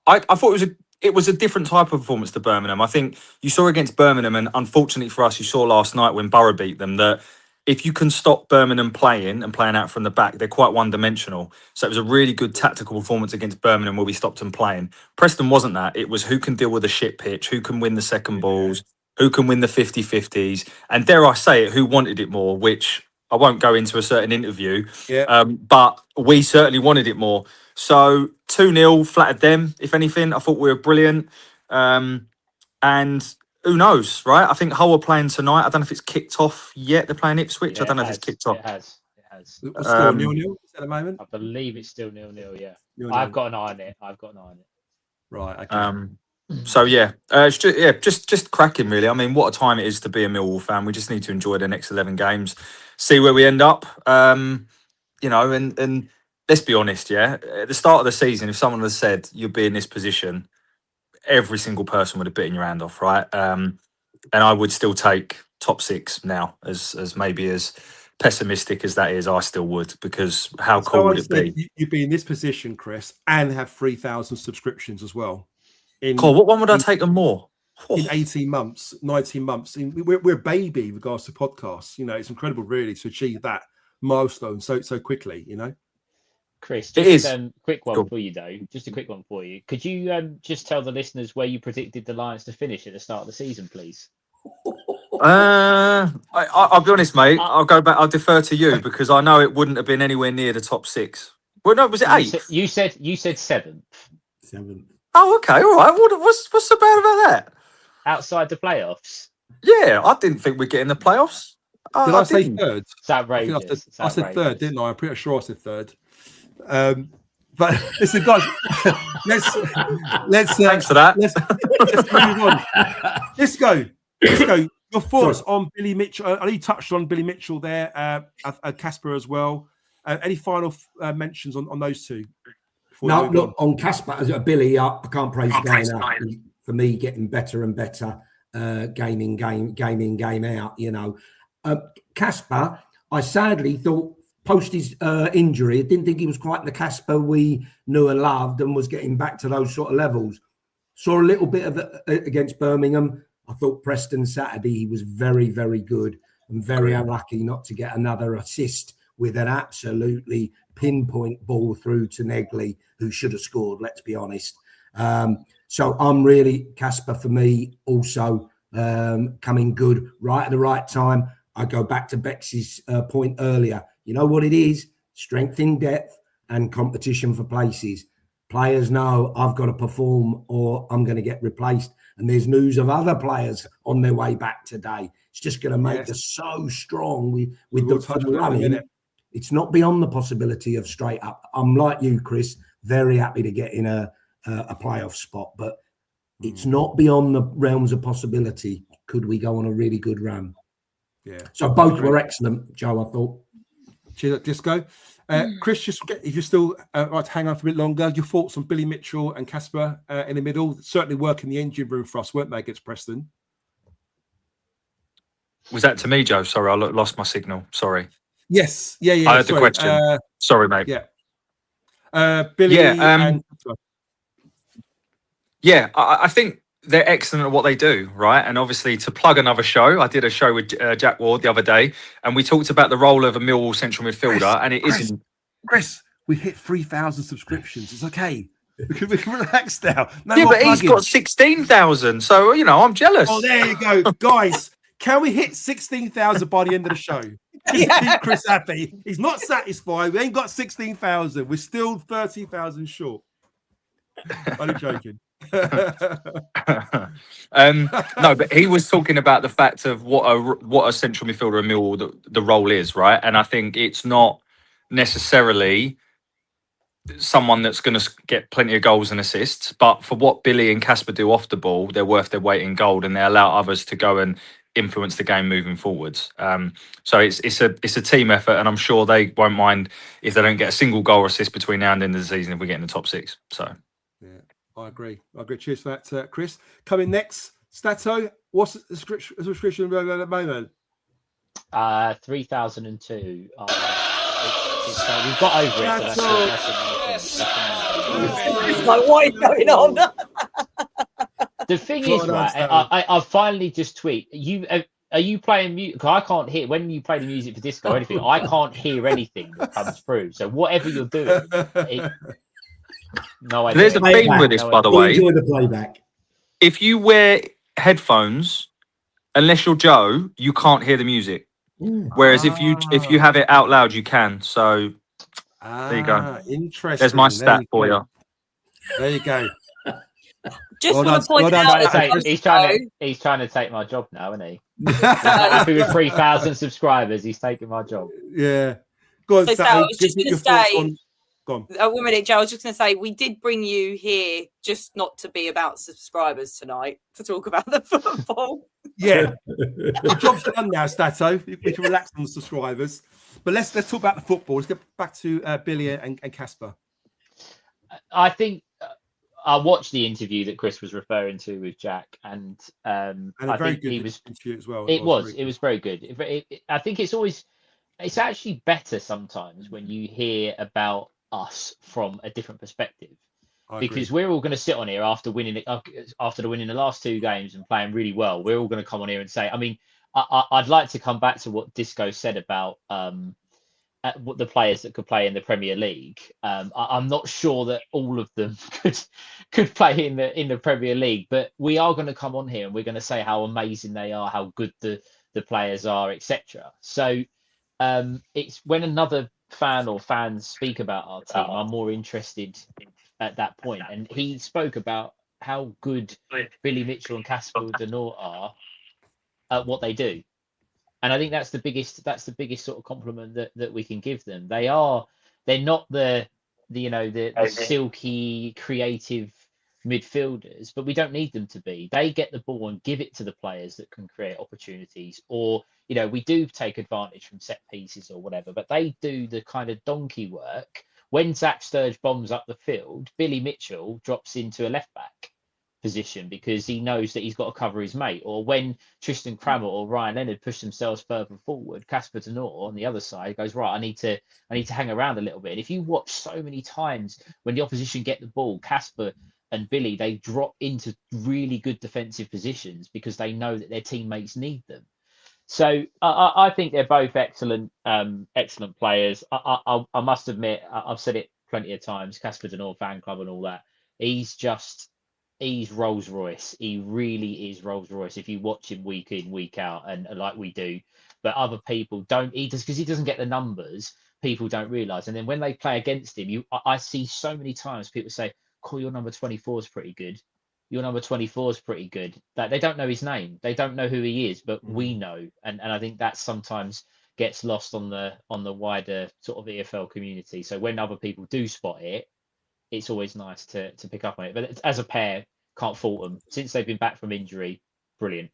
I thought it was a different type of performance to Birmingham. I think you saw against Birmingham, and unfortunately for us, you saw last night when Borough beat them, that if you can stop Birmingham playing out from the back, they're quite one-dimensional. So it was a really good tactical performance against Birmingham where we stopped them playing. Preston wasn't that. It was who can deal with a shit pitch, who can win the second balls, who can win the 50-50s, and dare I say it, who wanted it more, which I won't go into a certain interview, but we certainly wanted it more. So 2-0 flattered them, if anything. I thought we were brilliant. And who knows, right? I think Hull are playing tonight. I don't know if it's kicked off yet. They're playing Ipswich. I don't know if it's kicked off.
It has.
What's still 0-0 at the moment?
I believe it's still 0-0, yeah.
0-0.
I've got an eye on it.
Right, okay.
So it's just cracking, really. I mean, what a time it is to be a Millwall fan. We just need to enjoy the next 11 games, see where we end up. And let's be honest, at the start of the season, if someone had said you'll be in this position, every single person would have bitten your hand off, right? And I would still take top 6 now, as maybe as pessimistic as that is, I still would, because how cool would it be?
You'd be in this position, Chris, and have 3,000 subscriptions as well.
What one would I take them more?
In 18 months, 19 months. We're a baby in regards to podcasts. It's incredible, really, to achieve that milestone so quickly,
Chris, just a quick one for you, though. Just a quick one for you. Could you just tell the listeners where you predicted the Lions to finish at the start of the season, please?
I'll be honest, mate. I'll go back. I'll defer to you because I know it wouldn't have been anywhere near the top 6. Well, no, was it 8th?
You said 7th.
7th.
Oh, okay, all right. What's so bad about that?
Outside the playoffs.
Yeah, I didn't think we'd get in the playoffs.
Did I say 3rd?
It's outrageous.
I said 3rd, didn't I? I'm pretty sure I said 3rd. But listen, guys, let's
thanks for that.
Let's move on. Let's go. Your thoughts on Billy Mitchell? I know you touched on Billy Mitchell there, Casper as well. Any final mentions on those two?
No, look, on Casper, Billy, I can't praise the guy enough. For me, getting better and better, game in, game out. Casper, I sadly thought post his injury, I didn't think he was quite the Casper we knew and loved, and was getting back to those sort of levels. Saw a little bit of it against Birmingham. I thought Preston Saturday he was very, very good and very unlucky not to get another assist with an absolutely pinpoint ball through to Negley, who should have scored, let's be honest. So I'm really, Casper for me, also coming good right at the right time. I go back to Bex's point earlier. You know what it is? Strength in depth and competition for places. Players know I've got to perform or I'm going to get replaced. And there's news of other players on their way back today. It's just going to make us so strong with the running. It's not beyond the possibility of straight up. I'm like you, Chris, very happy to get in a playoff spot, but it's not beyond the realms of possibility. Could we go on a really good run?
Yeah. So
both were excellent, Joe, I thought.
Cheers, Disco. Chris, just if you're still like to hang on for a bit longer, your thoughts on Billy Mitchell and Casper in the middle, certainly working the engine room for us, weren't they, against Preston?
Was that to me, Joe? Sorry, I lost my signal. Sorry.
Yes. Yeah.
I heard the question. Sorry, mate.
Yeah. Billy and
I think they're excellent at what they do, right? And obviously, to plug another show, I did a show with Jack Ward the other day, and we talked about the role of a Millwall central midfielder, and it isn't.
Chris, we hit 3,000 subscriptions. It's okay. We can relax now.
But he's got 16,000, so I'm jealous.
Oh, there you go, guys. Can we hit 16,000 by the end of the show? Just to keep Chris happy. He's not satisfied. We ain't got 16,000. We're still 30,000 short. I'm joking.
No, but he was talking about the fact of what a central midfielder in Millwall the role is, right? And I think it's not necessarily someone that's going to get plenty of goals and assists, but for what Billy and Casper do off the ball, they're worth their weight in gold, and they allow others to go and influence the game moving forwards. So it's a team effort, and I'm sure they won't mind if they don't get a single goal or assist between now and the end of the season if we get in the top 6. So
yeah, I agree. Cheers for that, Chris. Coming next, Stato, what's the subscription at the moment?
3,002. We've got over it. So
it's like, what is going on?
The thing is, right, I finally just tweet. Are you playing music? I can't hear when you play the music for disco or anything. I can't hear anything that comes through. So whatever you're doing, no idea.
There's a theme with this, by the way.
Enjoy the playback.
If you wear headphones unless you're Joe, you can't hear the music. Whereas if you have it out loud, you can. So there you go.
Interesting.
There's my stat for you.
There you go.
Just
Well
want to point
done,
out,
Stato.
He's trying to take my job now, isn't he? If we were 3,000 subscribers, he's taking my job.
Yeah. Go on,
So,
Stato,
Sal, I was
give
just
me
gonna
your thoughts
say-
on. Go on.
a minute, Joe. I was just going to say we did bring you here just not to be about subscribers tonight, to talk about the football.
Yeah, the job's done now, Stato. We can relax on the subscribers. But let's talk about the football. Let's get back to Billy and Casper.
I think I watched the interview that Chris was referring to with Jack, and
And a
I
very
think
good
he was.
interview as well.
It was very good. I think it's actually better sometimes when you hear about us from a different perspective, because we're all going to sit on here after winning the last two games and playing really well. We're all going to come on here and say, I mean, I'd like to come back to what Disco said about what the players that could play in the Premier League. I'm not sure that all of them could play in the Premier League, but we are going to come on here and we're going to say how amazing they are, how good the players are, etc. So it's when another fan or fans speak about our team, I'm more interested at that point. And he spoke about how good Billy Mitchell and Casper De North are at what they do. And I think that's the biggest sort of compliment that we can give them. They're not the silky creative midfielders, but we don't need them to be. They get the ball and give it to the players that can create opportunities, or we do take advantage from set pieces or whatever, but they do the kind of donkey work. When Zach Sturge bombs up the field, Billy Mitchell drops into a left back position because he knows that he's got to cover his mate. Or when Tristan Crammer or Ryan Leonard push themselves further forward, Casper De North on the other side goes, right, I need to hang around a little bit. And if you watch so many times when the opposition get the ball, Casper and Billy, they drop into really good defensive positions because they know that their teammates need them. So I think they're both excellent players. I must admit, I've said it plenty of times, Casper De North fan club and all that. He's Rolls Royce. He really is Rolls Royce. If you watch him week in, week out, and like we do, but other people don't. Because he doesn't get the numbers. People don't realise. And then when they play against him, I see so many times people say, "Cool, your number 24 is pretty good. Your number 24 is pretty good." That they don't know his name. They don't know who he is, but we know. And I think that sometimes gets lost on the wider sort of EFL community. So when other people do spot it, it's always nice to pick up on it. But as a pair, can't fault them. Since they've been back from injury, brilliant.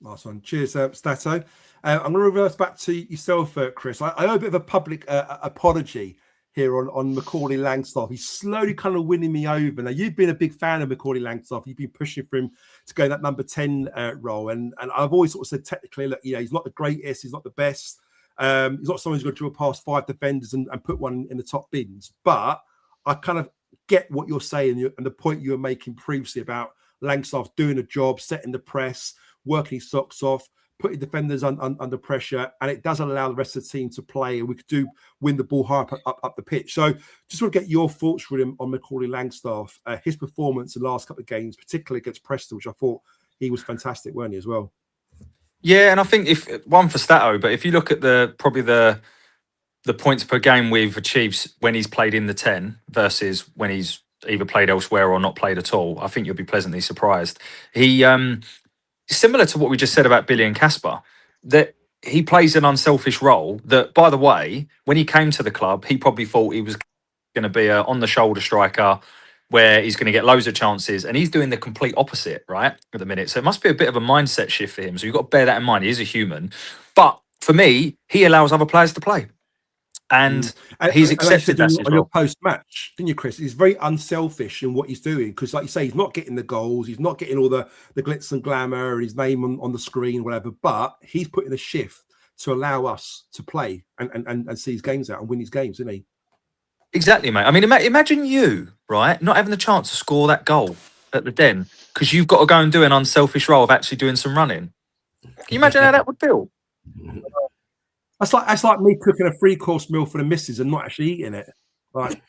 Nice one. Cheers, Stato. I'm going to reverse back to yourself, Chris. I owe a bit of a public apology here on Macaulay Langstaff. He's slowly kind of winning me over. Now, you've been a big fan of Macaulay Langstaff. You've been pushing for him to go in that number 10 role. And I've always sort of said technically, look, he's not the greatest. He's not the best. He's not someone who's going to drill past 5 defenders and put one in the top bins. But I kind of get what you're saying and the point you were making previously about Langstaff doing a job, setting the press, working his socks off, putting defenders under pressure, and it does allow the rest of the team to play, and we could win the ball high up the pitch. So just want to get your thoughts really on Macaulay Langstaff, his performance in the last couple of games, particularly against Preston, which I thought he was fantastic, weren't he, as well?
Yeah, and I think if one for Stato, but if you look at probably the points per game we've achieved when he's played in the 10 versus when he's either played elsewhere or not played at all, I think you'll be pleasantly surprised. He similar to what we just said about Billy and Casper, that he plays an unselfish role that, by the way, when he came to the club, he probably thought he was going to be a on-the-shoulder striker where he's going to get loads of chances, and he's doing the complete opposite, right, at the minute. So it must be a bit of a mindset shift for him. So you've got to bear that in mind. He is a human. But for me, he allows other players to play. And he's accepted that as well.
On your post-match, didn't you, Chris? He's very unselfish in what he's doing because, like you say, he's not getting the goals, he's not getting all the glitz and glamour and his name on the screen, whatever. But he's putting a shift to allow us to play and see his games out and win his games, isn't he?
Exactly, mate. I mean, imagine you, right, not having the chance to score that goal at the Den because you've got to go and do an unselfish role of actually doing some running. Can you imagine how that would feel?
That's like me cooking a 3-course meal for the missus and not actually eating it. Like,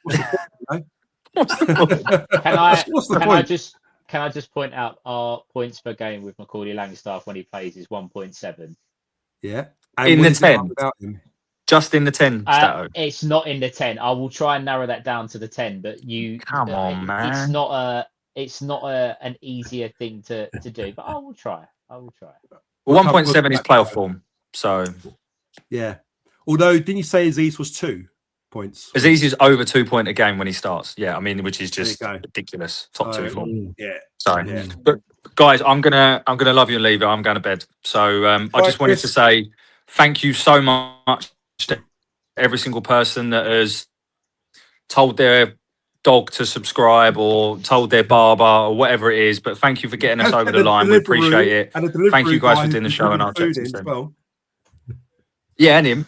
what's the point, you know?
Can can I just point out our points per game with Macaulay Langstaff when he plays is 1.7.
Yeah.
In
what
the
is it like
10?
without him?
Just in the 10, Stato.
It's not in the 10. I will try and narrow that down to the 10, but
Come on, man.
It's not an easier thing to do, but I will try.
Well, 1.7 is playoff form, so
yeah. Although, didn't you say Aziz was 2 points?
Aziz is over 2 point a game when he starts. Yeah, I mean, which is just ridiculous. Top 2 form.
Yeah.
Sorry,
Yeah.
but guys, I'm gonna love you and leave it. I'm going to bed. So I just wanted to say thank you so much to every single person that has told their dog to subscribe or told their barber or whatever it is. But thank you for getting us over the line. We appreciate it. Thank you guys for doing the show and our chats as
well.
Yeah, and him.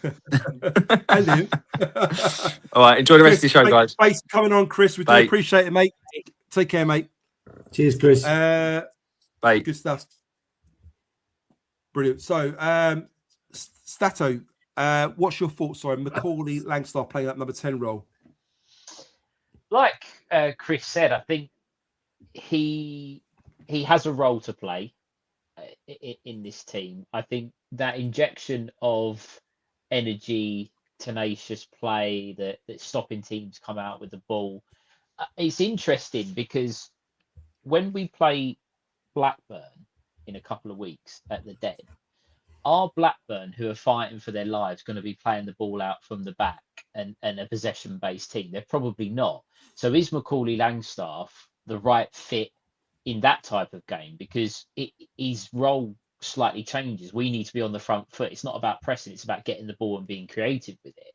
And him.
All right, enjoy the rest of the show, guys.
Thanks for coming on, Chris. We do appreciate it, mate. Take care, mate.
Cheers, Chris.
Bye.
Good stuff. Brilliant. So, Stato, what's your thoughts on Macaulay Langstaff playing that number 10 role?
Like Chris said, I think he has a role to play in this team. I think that injection of energy, tenacious play, that stopping teams come out with the ball. It's interesting because when we play Blackburn in a couple of weeks at the Den, are Blackburn, who are fighting for their lives, going to be playing the ball out from the back and a possession-based team? They're probably not. So is Macaulay Langstaff the right fit in that type of game? Because his role slightly changes. We need to be on the front foot. It's not about pressing. It's about getting the ball and being creative with it.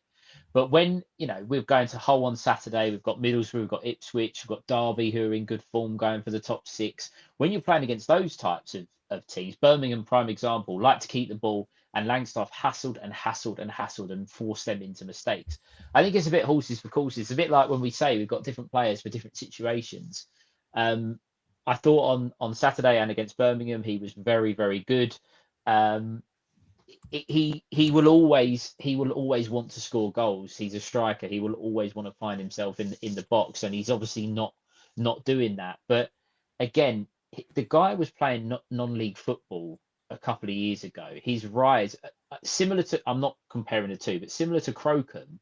But when, we're going to Hull on Saturday, we've got Middlesbrough, we've got Ipswich, we've got Derby, who are in good form going for the top 6. When you're playing against those types of teams, Birmingham, prime example, like to keep the ball, and Langstaff hassled and forced them into mistakes. I think it's a bit horses for courses. It's a bit like when we say we've got different players for different situations. I thought on Saturday and against Birmingham, he was very, very good. He will always want to score goals. He's a striker. He will always want to find himself in the box, and he's obviously not doing that. But again, the guy was playing non-league football a couple of years ago. His rise, similar to, I'm not comparing the two, but similar to Crocombe,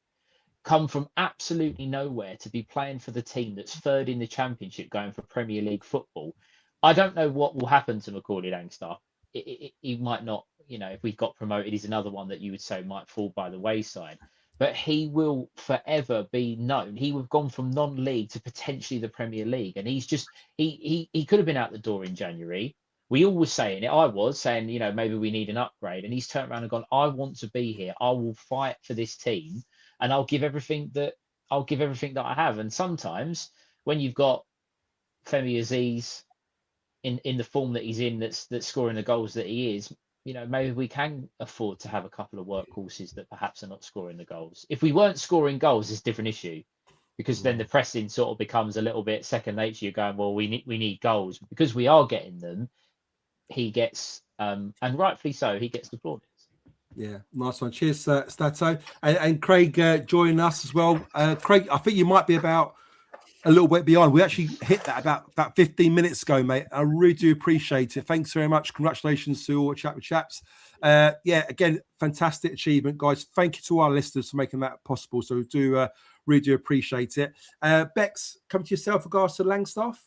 come from absolutely nowhere to be playing for the team that's third in the Championship, going for Premier League football. I don't know what will happen to Macaulay Langstaff. He might not, if we got promoted, he's another one that you would say might fall by the wayside. But he will forever be known. He would have gone from non-league to potentially the Premier League. And he's just, he could have been out the door in January. We all were saying it. I was saying, maybe we need an upgrade. And he's turned around and gone, I want to be here. I will fight for this team. And I'll give everything that I have. And sometimes when you've got Femi Aziz in the form that he's in, that's scoring the goals that he is, maybe we can afford to have a couple of workhorses that perhaps are not scoring the goals. If we weren't scoring goals, it's a different issue, because then the pressing sort of becomes a little bit second nature. You're going, well, we need goals. Because we are getting them, he gets, and rightfully so, he gets the plaudits.
Yeah, nice one. Cheers, Stato. And Craig joining us as well. Craig, I think you might be about a little bit behind. We actually hit that about 15 minutes ago, mate. I really do appreciate it. Thanks very much. Congratulations to all Chat with Chaps. Again, fantastic achievement, guys. Thank you to our listeners for making that possible. So we do really do appreciate it. Bex, come to yourself regards to Langstaff.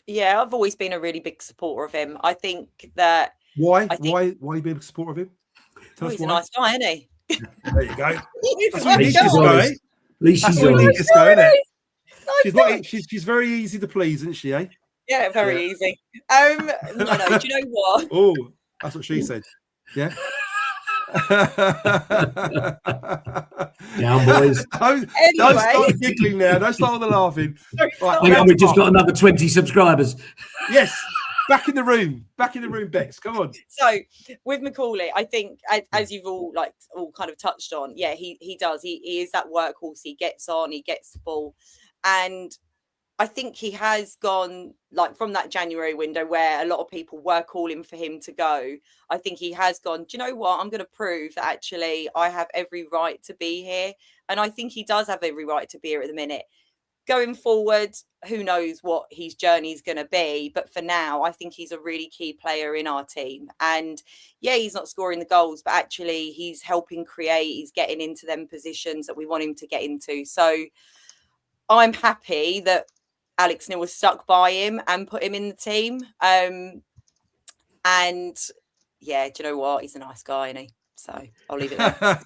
Yeah, I've always been a really big supporter of him. I think that...
Why you being a supporter of him?
He's a nice guy, isn't he?
There you go. That's
what we need this guy. At least she's honest.
She's very easy to please, isn't she, eh?
Yeah, very easy. No, do you know what?
Oh, that's what she said. Yeah.
Down, boys.
Don't start giggling now. Don't start the laughing.
Right, we've just got another 20 subscribers.
Yes. Back in the room, Bex. Come on.
So with Macaulay, I think as you've all kind of touched on, he does. He is that workhorse. He gets on, he gets the ball, and I think he has gone from that January window where a lot of people were calling for him to go. I think he has gone, do you know what? I'm going to prove that actually I have every right to be here, and I think he does have every right to be here at the minute. going forward, who knows what his journey is going to be. But for now, I think he's a really key player in our team. And yeah, he's not scoring the goals, but actually he's helping create. He's getting into them positions that we want him to get into. So I'm happy that Alex Neil was stuck by him and put him in the team. And yeah, do you know what? He's a nice guy, isn't he? So I'll leave it there.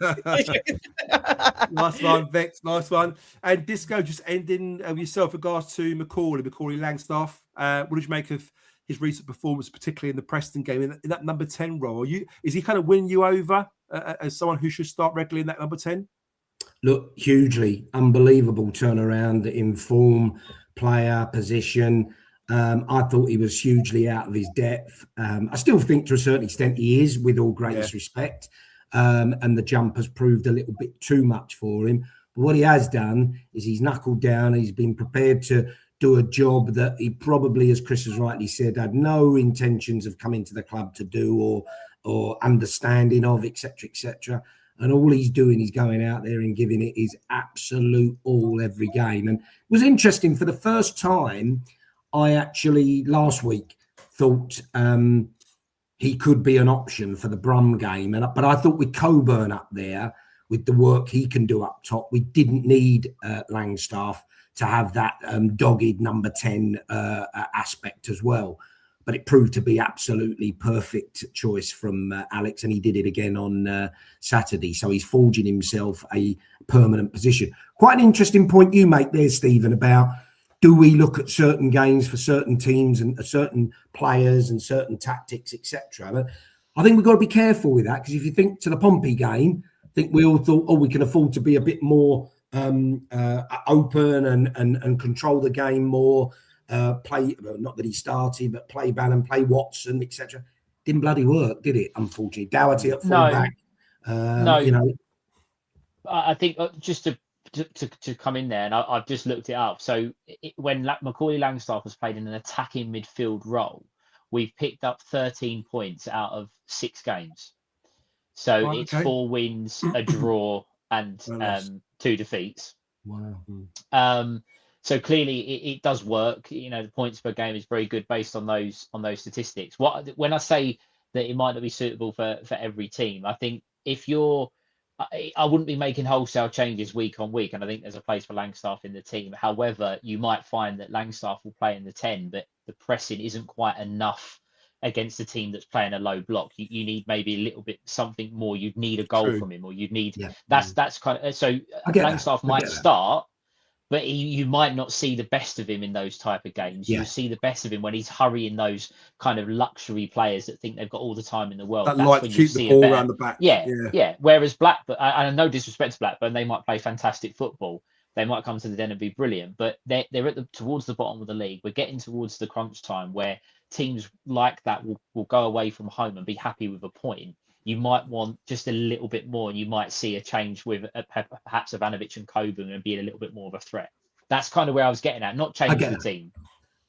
Nice one, Vex. Nice one. And Disco, just ending with yourself regards to Macaulay Langstaff. What did you make of his recent performance, particularly in the Preston game, in that number 10 role? Is he kind of winning you over as someone who should start regularly in that number 10?
Look, hugely unbelievable turnaround in form, player, position. I thought he was hugely out of his depth. I still think to a certain extent he is, with all greatest respect. And the jump has proved a little bit too much for him. But what he has done is he's knuckled down. He's been prepared to do a job that he probably, as Chris has rightly said, had no intentions of coming to the club to do or understanding of, etc., etc. And all he's doing is going out there and giving it his absolute all every game. And it was interesting, for the first time, I actually last week thought he could be an option for the Brum game. But I thought with Coburn up there, with the work he can do up top, we didn't need Langstaff to have that dogged number 10 aspect as well. But it proved to be absolutely perfect choice from Alex, and he did it again on Saturday. So he's forging himself a permanent position. Quite an interesting point you make there, Stephen, about do we look at certain games for certain teams and certain players and certain tactics, etc. But I think we've got to be careful with that, because if you think to the Pompey game, I think we all thought, oh, we can afford to be a bit more open and control the game more. Play, not that he started, but play Bannon, play Watson, etc. Didn't bloody work, did it? Unfortunately, Doherty at full back.
No,
you know,
I think just to come in there, and I've just looked it up. So when Macaulay Langstaff was played in an attacking midfield role, we've picked up 13 points out of 6 games. So it's 4 wins, a draw, and 2 defeats.
Wow.
So clearly it does work. You know, the points per game is very good based on those statistics. When I say that it might not be suitable for every team, I think if you're, I wouldn't be making wholesale changes week on week, and I think there's a place for Langstaff in the team. However, you might find that Langstaff will play in the 10, but the pressing isn't quite enough against a team that's playing a low block. You need maybe a little bit something more. You'd need a goal from him, or you'd need that's kind of so. Langstaff might start, but you might not see the best of him in those type of games. You see the best of him when he's hurrying those kind of luxury players that think they've got all the time in the world.
That's
like
when
you
keep
see
the ball
better.
around the back.
Yeah. Whereas Blackburn, and no disrespect to Blackburn, they might play fantastic football. They might come to the Den and be brilliant, but they're at towards the bottom of the league. We're getting towards the crunch time where teams like that will go away from home and be happy with a point. You might want just a little bit more, and you might see a change with perhaps Ivanovic and Coburn and being a little bit more of a threat. That's kind of where I was getting at, not changing the team.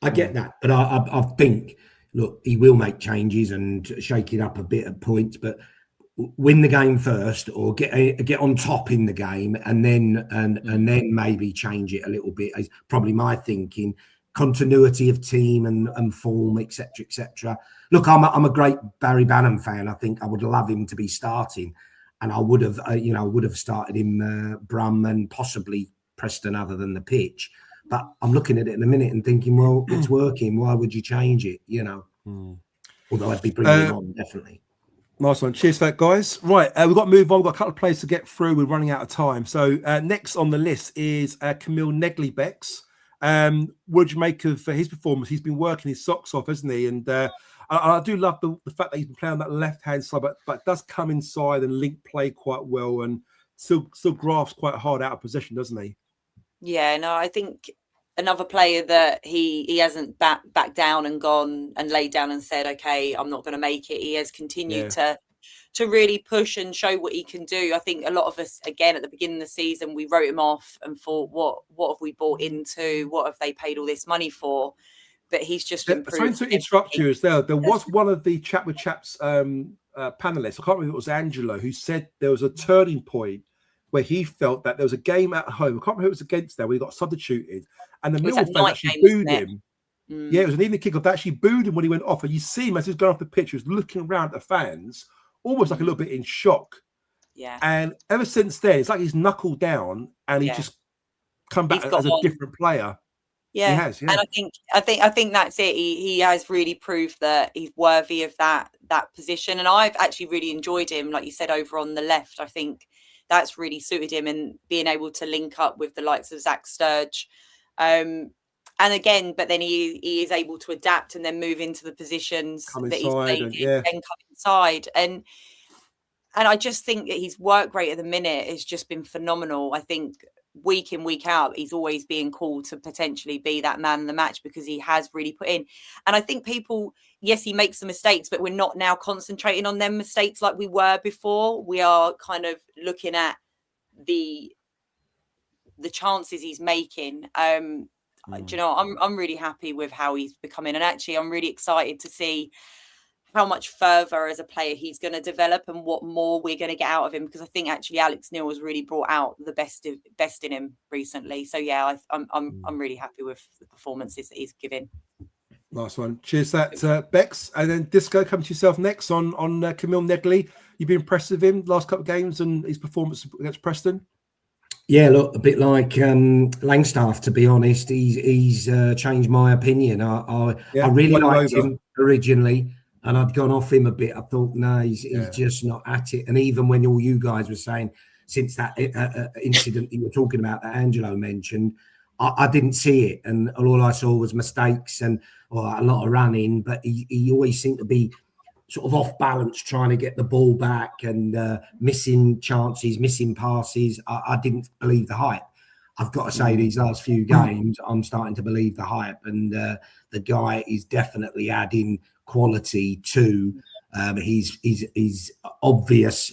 I get that, but I think, look, he will make changes and shake it up a bit at points, but win the game first, or get on top in the game, and then maybe change it a little bit. Is probably my thinking. Continuity of team and form, etc., etc. Look, I'm a great Barry Bannon fan. I think I would love him to be starting, and I would have started him Brum and possibly Preston other than the pitch. But I'm looking at it in a minute and thinking, well, it's working. Why would you change it? You know, although I'd be bringing him on, definitely.
Nice one. Cheers for that, guys. Right, we've got to move on. We've got a couple of players to get through. We're running out of time. So next on the list is Camille Negley-Bex. What did you make of his performance? He's been working his socks off, hasn't he? And I do love the fact that he's been playing on that left-hand side, but does come inside and link play quite well, and still grafts quite hard out of possession, doesn't he?
Yeah, no, I think another player that he hasn't backed down and gone and laid down and said, okay, I'm not going to make it. He has continued to really push and show what he can do. I think a lot of us, again, at the beginning of the season, we wrote him off and thought, what have we bought into? What have they paid all this money for? But he's just improved.
Sorry to interrupt you as there was one of the Chat with Chaps panelists, I can't remember if it was Angela, who said there was a turning point where he felt that there was a game at home. I can't remember who it was against now, where he got substituted, and the
It was
Mill
that
fans
night
actually
game, wasn't
booed
it?
him. Yeah, it was an evening kickoff. They actually booed him when he went off, and you see him as he's going off the pitch. He was looking around at the fans, almost like a little bit in shock.
Yeah.
And ever since then, it's like he's knuckled down, and he just come back as a different player.
Yeah,
he has. Yeah.
And I think that's it. He has really proved that he's worthy of that position. And I've actually really enjoyed him, like you said, over on the left. I think that's really suited him, and being able to link up with the likes of Zach Sturge. And again, but then he is able to adapt and then move into the positions that he's played and come inside. And I just think that his work rate at the minute has just been phenomenal. I think week in, week out, he's always being called to potentially be that man of the match because he has really put in. And I think people, yes, he makes the mistakes, but we're not now concentrating on them mistakes like we were before. We are kind of looking at the chances he's making. Do you know, I'm really happy with how he's becoming. And actually, I'm really excited to see how much further as a player he's going to develop and what more we're going to get out of him, because I think actually Alex Neil has really brought out the best in him recently. So yeah, I'm really happy with the performances that he's given.
Nice one. Cheers, that Bex. And then Disco, come to yourself next on Camille Nedley. You've been impressed with him last couple of games and his performance against Preston.
Yeah, look, a bit like Langstaff, to be honest. He's changed my opinion. I really liked him originally. And I'd gone off him a bit. I thought, no, he's just not at it. And even when all you guys were saying, since that incident you were talking about that Angelo mentioned, I didn't see it. And all I saw was mistakes and a lot of running. But he always seemed to be sort of off balance, trying to get the ball back and missing chances, missing passes. I didn't believe the hype. I've got to say, these last few games, I'm starting to believe the hype. And the guy is definitely adding quality to his obvious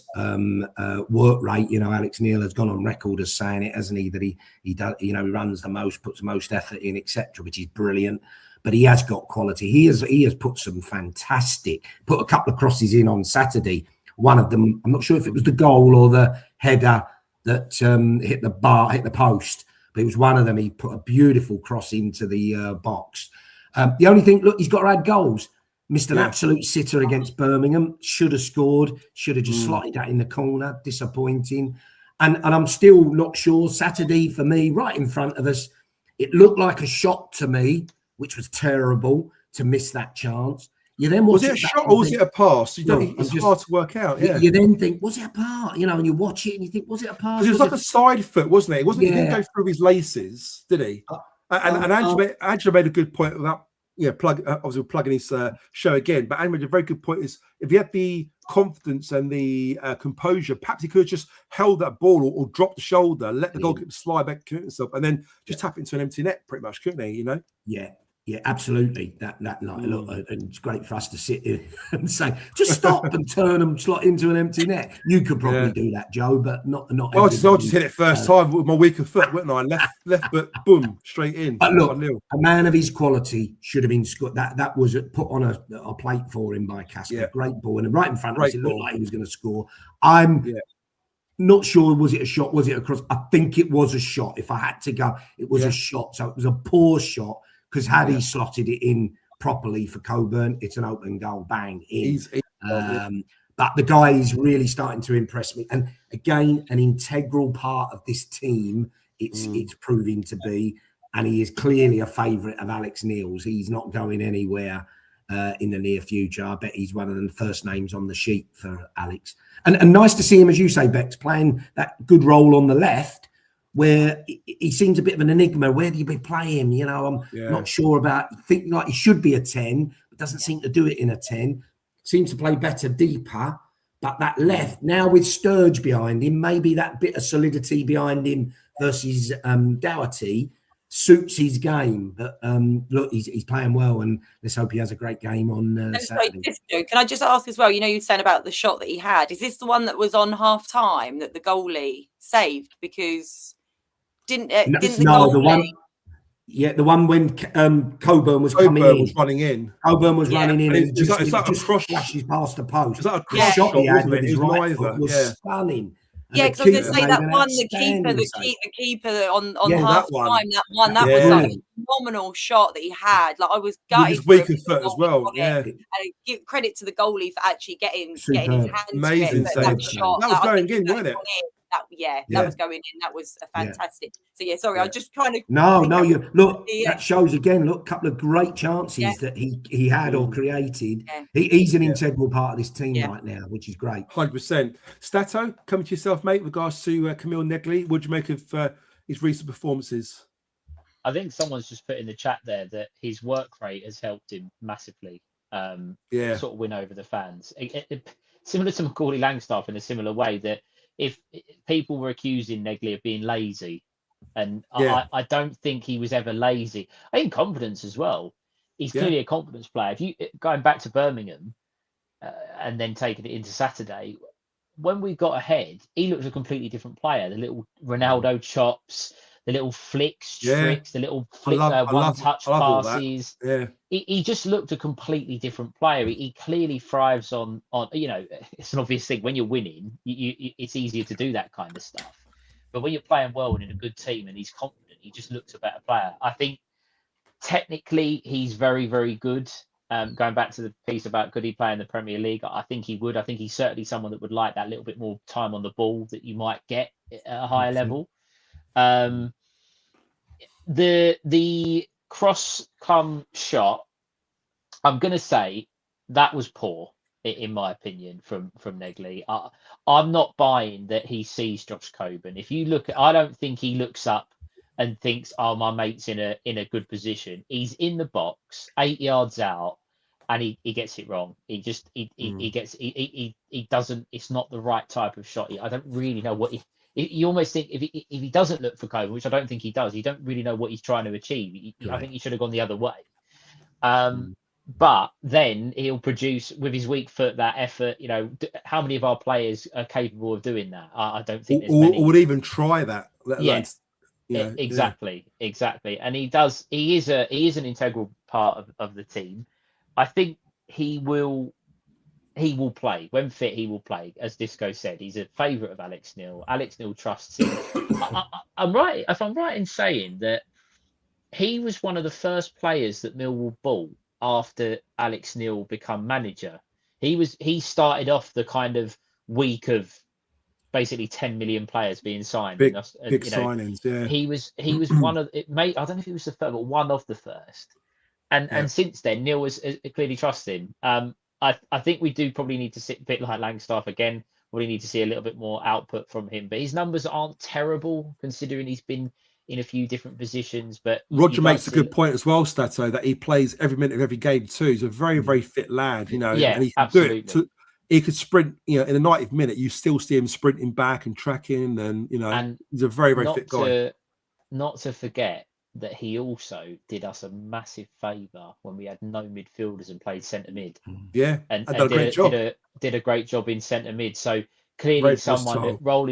work rate. You know, Alex Neil has gone on record as saying it, hasn't he? That he does, you know, he runs the most, puts the most effort in, etc., which is brilliant. But he has got quality. He has put some put a couple of crosses in on Saturday. One of them, I'm not sure if it was the goal or the header that hit the post, but it was one of them. He put a beautiful cross into the box. The only thing, look, he's got to add goals. Missed an absolute sitter against Birmingham. Should have scored. Should have just slotted that in the corner. Disappointing. And I'm still not sure. Saturday, for me, right in front of us, it looked like a shot to me, which was terrible to miss that chance. You then
was it a shot or was it a pass? It's hard to work out. Yeah.
You then think, was it a pass? You know, and you watch it and you think, was it a pass?
It was like a side foot, wasn't it? It wasn't. He didn't go through his laces, did he? And Angela made a good point about obviously plugging his show again. But Angela made a very good point: is if he had the confidence and the composure, perhaps he could have just held that ball or dropped the shoulder, let the goalkeeper slide back to himself, and then just tap into an empty net, pretty much, couldn't he? You know?
Yeah, absolutely. That night, look, and it's great for us to sit here and say, just stop and turn them slot into an empty net. You could probably do that, Joe, but not.
I'll just hit it first time with my weaker foot, wouldn't I? Left foot, boom, straight in.
But look, a man of his quality should have been scored. That was put on a plate for him by Casper. Yeah. Great ball, and right in front of us, it looked like he was going to score. I'm not sure. Was it a shot? Was it a cross? I think it was a shot. If I had to go, it was a shot. So it was a poor shot. Because had he slotted it in properly for Coburn, it's an open goal, bang, in. But the guy is really starting to impress me. And again, an integral part of this team, it's proving to be. And he is clearly a favourite of Alex Neil's. He's not going anywhere in the near future. I bet he's one of the first names on the sheet for Alex. And nice to see him, as you say, Bex, playing that good role on the left, where he seems a bit of an enigma. Where do you be playing? You know, I'm not sure about. Thinking like he should be a 10, but doesn't seem to do it in a 10. Seems to play better deeper. But that left, now with Sturge behind him, maybe that bit of solidity behind him versus Doherty suits his game. But look, he's playing well, and let's hope he has a great game on Saturday.
Can I just ask as well, you know, you were saying about the shot that he had. Is this the one that was on half-time that the goalie saved? Because... Didn't the one? Yeah, the one when Coburn was coming in.
Was running in.
Coburn was running in, and
it's like a cross
flashes past the post.
It's like a cross shot
he had with
his
his right foot was stunning. And
Yeah,
the
because I was going to
keeper
say
made
that
an
one,
outstanding save.
the keeper on
Yeah,
half
that one.
time, that was
Yeah.
like a phenomenal shot that he had. Like I was
With
gutted
his
for him
weaker foot as
before he
well.
got
Yeah.
it. And give credit to the goalie for actually getting his
Superb.
hand to it.
Amazing
But
save.
that shot,
That was
I
going
think
in,
that
wasn't it?
got in. That
Yeah.
was going in. That was a
Yeah.
fantastic. So yeah, sorry,
Yeah.
I was just trying to.
No,
think
no,
that
you look.
Yeah.
That shows again. Look, a couple of great chances that he had or created.
Yeah.
He's an integral part of this team
Yeah.
right now, which is great.
100%. Stato, coming to yourself, mate, with regards to Camille Negley. What do you make of his recent performances?
I think someone's just put in the chat there that his work rate has helped him massively.
Yeah.
Sort of win over the fans. Similar to Macaulay Langstaff in a similar way, that if people were accusing Negley of being lazy, and
Yeah.
I don't think he was ever lazy. I think confidence as well. He's clearly a confidence player. If you going back to Birmingham and then taking it into Saturday, when we got ahead, he looked a completely different player. The little Ronaldo chops, the little flicks, tricks, the little one-touch passes.
Yeah.
He just looked a completely different player. He clearly thrives on it's an obvious thing. When you're winning, it's easier to do that kind of stuff. But when you're playing well and in a good team and he's confident, he just looks a better player. I think technically he's very, very good. Going back to the piece about could he play in the Premier League, I think he would. I think he's certainly someone that would like that little bit more time on the ball that you might get at a higher level. The cross come shot, I'm going to say that was poor, in my opinion, from Negley. I'm not buying that he sees Josh Coburn. If you look at, I don't think he looks up and thinks, "Oh, my mate's in a good position." He's in the box, 8 yards out, and he gets it wrong. He doesn't. It's not the right type of shot. I don't really know what you almost think if he doesn't look for Coburn, which I don't think he does. You don't really know what he's trying to achieve. I think he should have gone the other way. But then he'll produce with his weak foot that effort. How many of our players are capable of doing that? I don't think there's many.
Or would even try that. Let alone,
Exactly. And he does. He is an integral part of the team. I think he will play when fit. He will play, as Disco said. He's a favourite of Alex Neil. Alex Neil trusts him. I'm right if I'm right in saying that he was one of the first players that Millwall bought after Alex Neil become manager. He started off the kind of week of basically 10 million players being signed.
Big signings, yeah.
He was one of it. I don't know if he was the first, but one of the first. And since then, Neil was clearly trusting. I think we do probably need to sit a bit like Langstaff again. We need to see a little bit more output from him. But his numbers aren't terrible considering he's been in a few different positions. But
Roger makes a good point as well, Stato, that he plays every minute of every game too. He's a very, very fit lad,
Yeah,
and he can
absolutely.
do it. He could sprint, in the 90th minute, you still see him sprinting back and tracking, and he's a very, very fit guy.
Not to forget that he also did us a massive favour when we had no midfielders and played centre mid.
Yeah,
and
did a great job.
Did a great job in centre mid. So clearly, someone that roll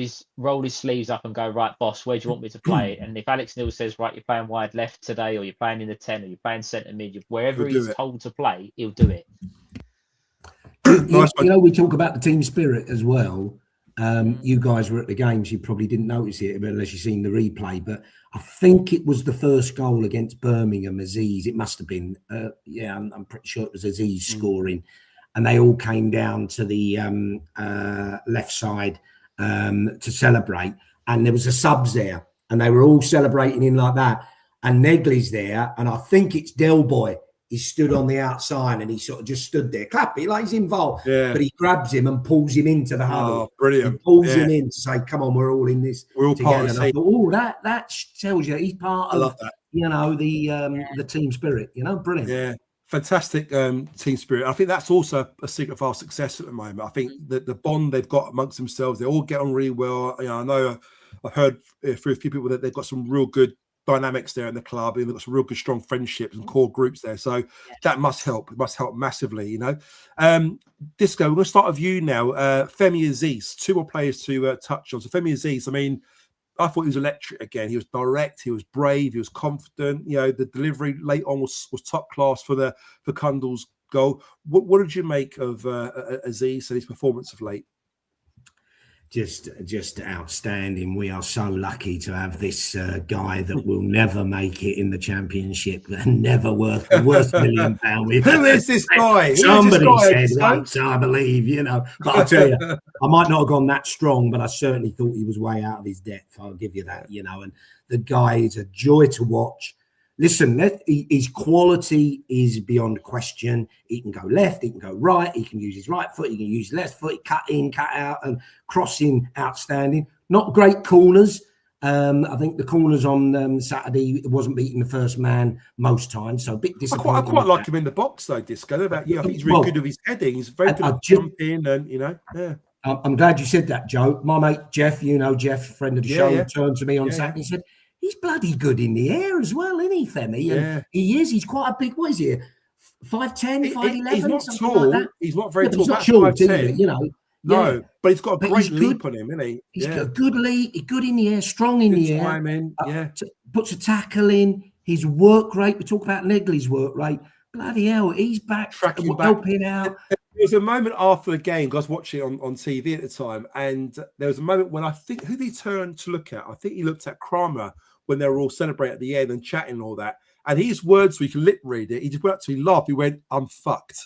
his sleeves up and go, right, boss, where do you want me to play? And if Alex Neil says, right, you're playing wide left today, or you're playing in the 10, or you're playing centre mid, wherever he's told to play, he'll do it.
We talk about the team spirit as well. You guys were at the games, you probably didn't notice it unless you've seen the replay, but I think it was the first goal against Birmingham, Aziz. It must have been, I'm pretty sure it was Aziz scoring, and they all came down to the left side to celebrate, and there was a subs there, and they were all celebrating in like that, and Negley's there, and I think it's Del Boy. He stood on the outside and he sort of just stood there, clapping like he's involved. Yeah. But he grabs him and pulls him into the huddle.
Oh, brilliant!
He pulls him in to say, "Come on, we're all in this.
We're all
together."
part of the
team." Oh, that tells you he's part of.
I love that.
The team spirit. Brilliant.
Yeah, fantastic team spirit. I think that's also a secret of our success at the moment. I think that the bond they've got amongst themselves, they all get on really well. I know I've heard through a few people that they've got some real good dynamics there in the club, and they've got some real good strong friendships and core groups there, so that must help. It must help massively. Disco, we're going to start with you now. Femi Aziz, two more players to touch on. So Femi Aziz, I thought he was electric again. He was direct, he was brave, he was confident. The delivery late on was top class for Kundal's goal. What did you make of Aziz and his performance of late?
just outstanding. We are so lucky to have this guy that will never make it in the Championship and never worth £1 million.
Who is this guy?
Somebody said once, I believe, But I'll tell you, I might not have gone that strong, but I certainly thought he was way out of his depth. I'll give you that, And the guy is a joy to watch. Listen, his quality is beyond question. He can go left, he can go right, he can use his right foot, he can use his left foot, cut in, cut out, and crossing outstanding. Not great corners. I think the corners on Saturday wasn't beating the first man most times, so a bit disappointing.
I quite like him in the box though, Disco. I think he's really good with his heading. He's very good at jumping, and yeah.
I'm glad you said that, Joe. My mate Jeff, Jeff, friend of the show, turned to me on Saturday and said, he's bloody good in the air as well, isn't he, Femi? And he is. He's quite a big. What is he? 5'10", 5'11".
He's not tall.
Like
he's not very tall.
He's not short, is he?
No, but he's got a great leap on him, isn't he?
He's got a good leap. He's good in the air, strong in the air.
Timing,
puts a tackle in. His work rate. We talk about Negley's work rate. Bloody hell, he's back, helping out.
There was a moment after the game, I was watching it on TV at the time, and there was a moment when I think, who did he turn to look at? I think he looked at Kramer when they were all celebrating at the end and chatting and all that. And his words, so he can lip read it, he just went up to me, laughed. He went, "I'm fucked."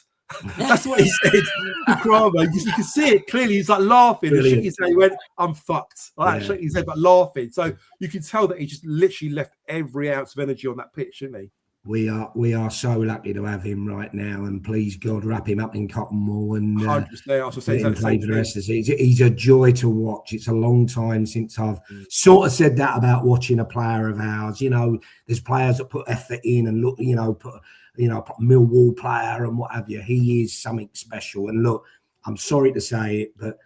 That's what he said to Kramer. You can see it clearly. He's like laughing. And he went, "I'm fucked." Actually, he said, but laughing. So you can tell that he just literally left every ounce of energy on that pitch, didn't he?
We are so lucky to have him right now, and please God, wrap him up in cotton wool and
play for
the rest of the season. He's a joy to watch. It's a long time since I've sort of said that about watching a player of ours. There's players that put effort in and look, put Millwall player and what have you. He is something special. And look, I'm sorry to say it, but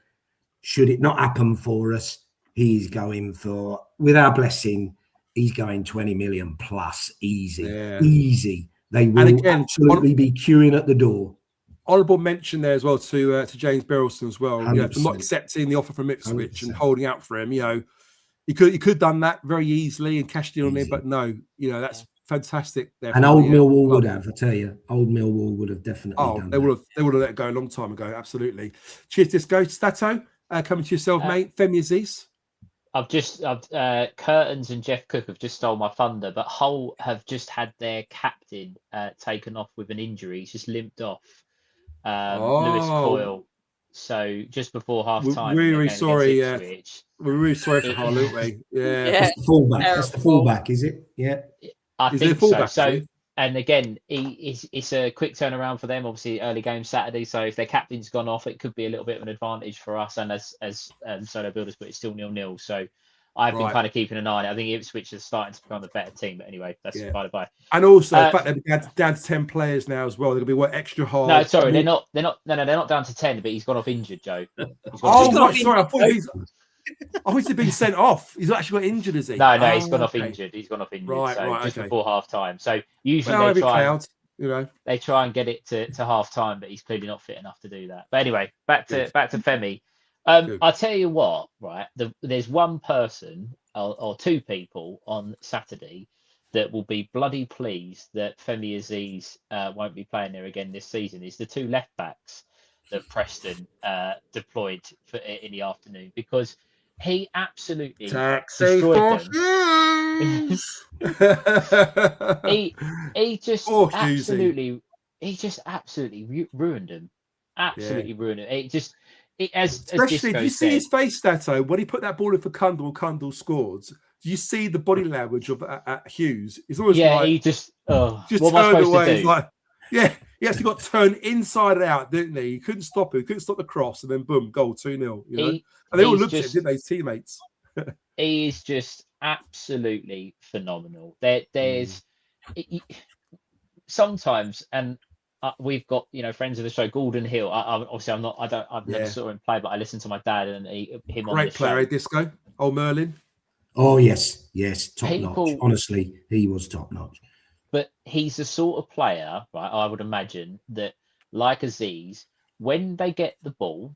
should it not happen for us, he's going for, with our blessing, he's going 20 million plus, easy. They will absolutely be queuing at the door.
Honourable mention there as well to James Berylson as well. For not accepting the offer from Ipswich 100%. And holding out for him. He could have done that very easily and cashed in on him, but no, that's fantastic. There
and old Millwall would have, I tell you, old Millwall would have definitely done
they would have let it go a long time ago. Absolutely. Cheers, Disco. Stato, coming to yourself, mate. Femi Aziz.
I've Curtains and Jeff Cook have just stole my thunder, but Hull have just had their captain taken off with an injury. He's just limped off. Lewis Coyle. So just before half time,
we're really sorry. We're really sorry for Hull, aren't we? Yeah.
That's the fullback. That's the fullback, is it? Yeah.
I think so. So, and again, it's a quick turnaround for them. Obviously, early game Saturday. So if their captain's gone off, it could be a little bit of an advantage for us. And as Solo Builders, but it's still 0-0. So I've been kind of keeping an eye on it. I think Ipswich is starting to become the better team. But anyway, that's by the by.
And also, the fact that they're down to 10 players now as well. They're going to be extra hard.
No, sorry, they're not. They're not down to 10. But he's gone off injured, Joe.
Sorry. I thought he's been sent off. He's actually got injured, is he?
No, he's gone off injured. He's gone off injured. Just before half time. So usually they try and get it to half time, but he's clearly not fit enough to do that. But anyway, back to Femi. I'll tell you what, right? There's one person or two people on Saturday that will be bloody pleased that Femi Aziz won't be playing there again this season. Is the two left backs that Preston deployed in the afternoon, because he absolutely destroyed them. he just absolutely ruined them. Ruined them.
Especially, do you see his face, Stato, when he put that ball in for Cundall? Cundall scored. Do you see the body language of Hughes? It's always
he just
what turned away. He's like, he actually got turned inside out, didn't he? He couldn't stop it. He couldn't stop the cross, and then boom, goal 2-0. And they all looked at him, didn't they, his teammates?
He is just absolutely phenomenal. There's sometimes, and we've got friends of the show, Gordon Hill. I've never saw him play, but I listen to my dad and him on the show.
Great player, Disco. Old Merlin.
Oh yes, top notch. Honestly, he was top notch.
But he's the sort of player, right? I would imagine that, like Aziz, when they get the ball,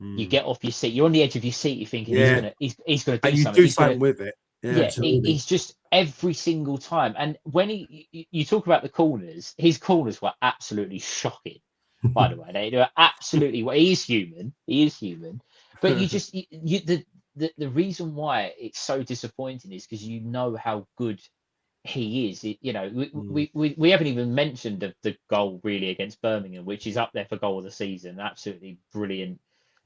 you get off your seat. You're on the edge of your seat. You're thinking he's going to do something.
You do something with it.
He's just every single time. And when you talk about the corners, his corners were absolutely shocking. By the way, they were absolutely. He is human. But you just the reason why it's so disappointing is because you know how good he is. We haven't even mentioned the goal really against Birmingham, which is up there for goal of the season. Absolutely brilliant.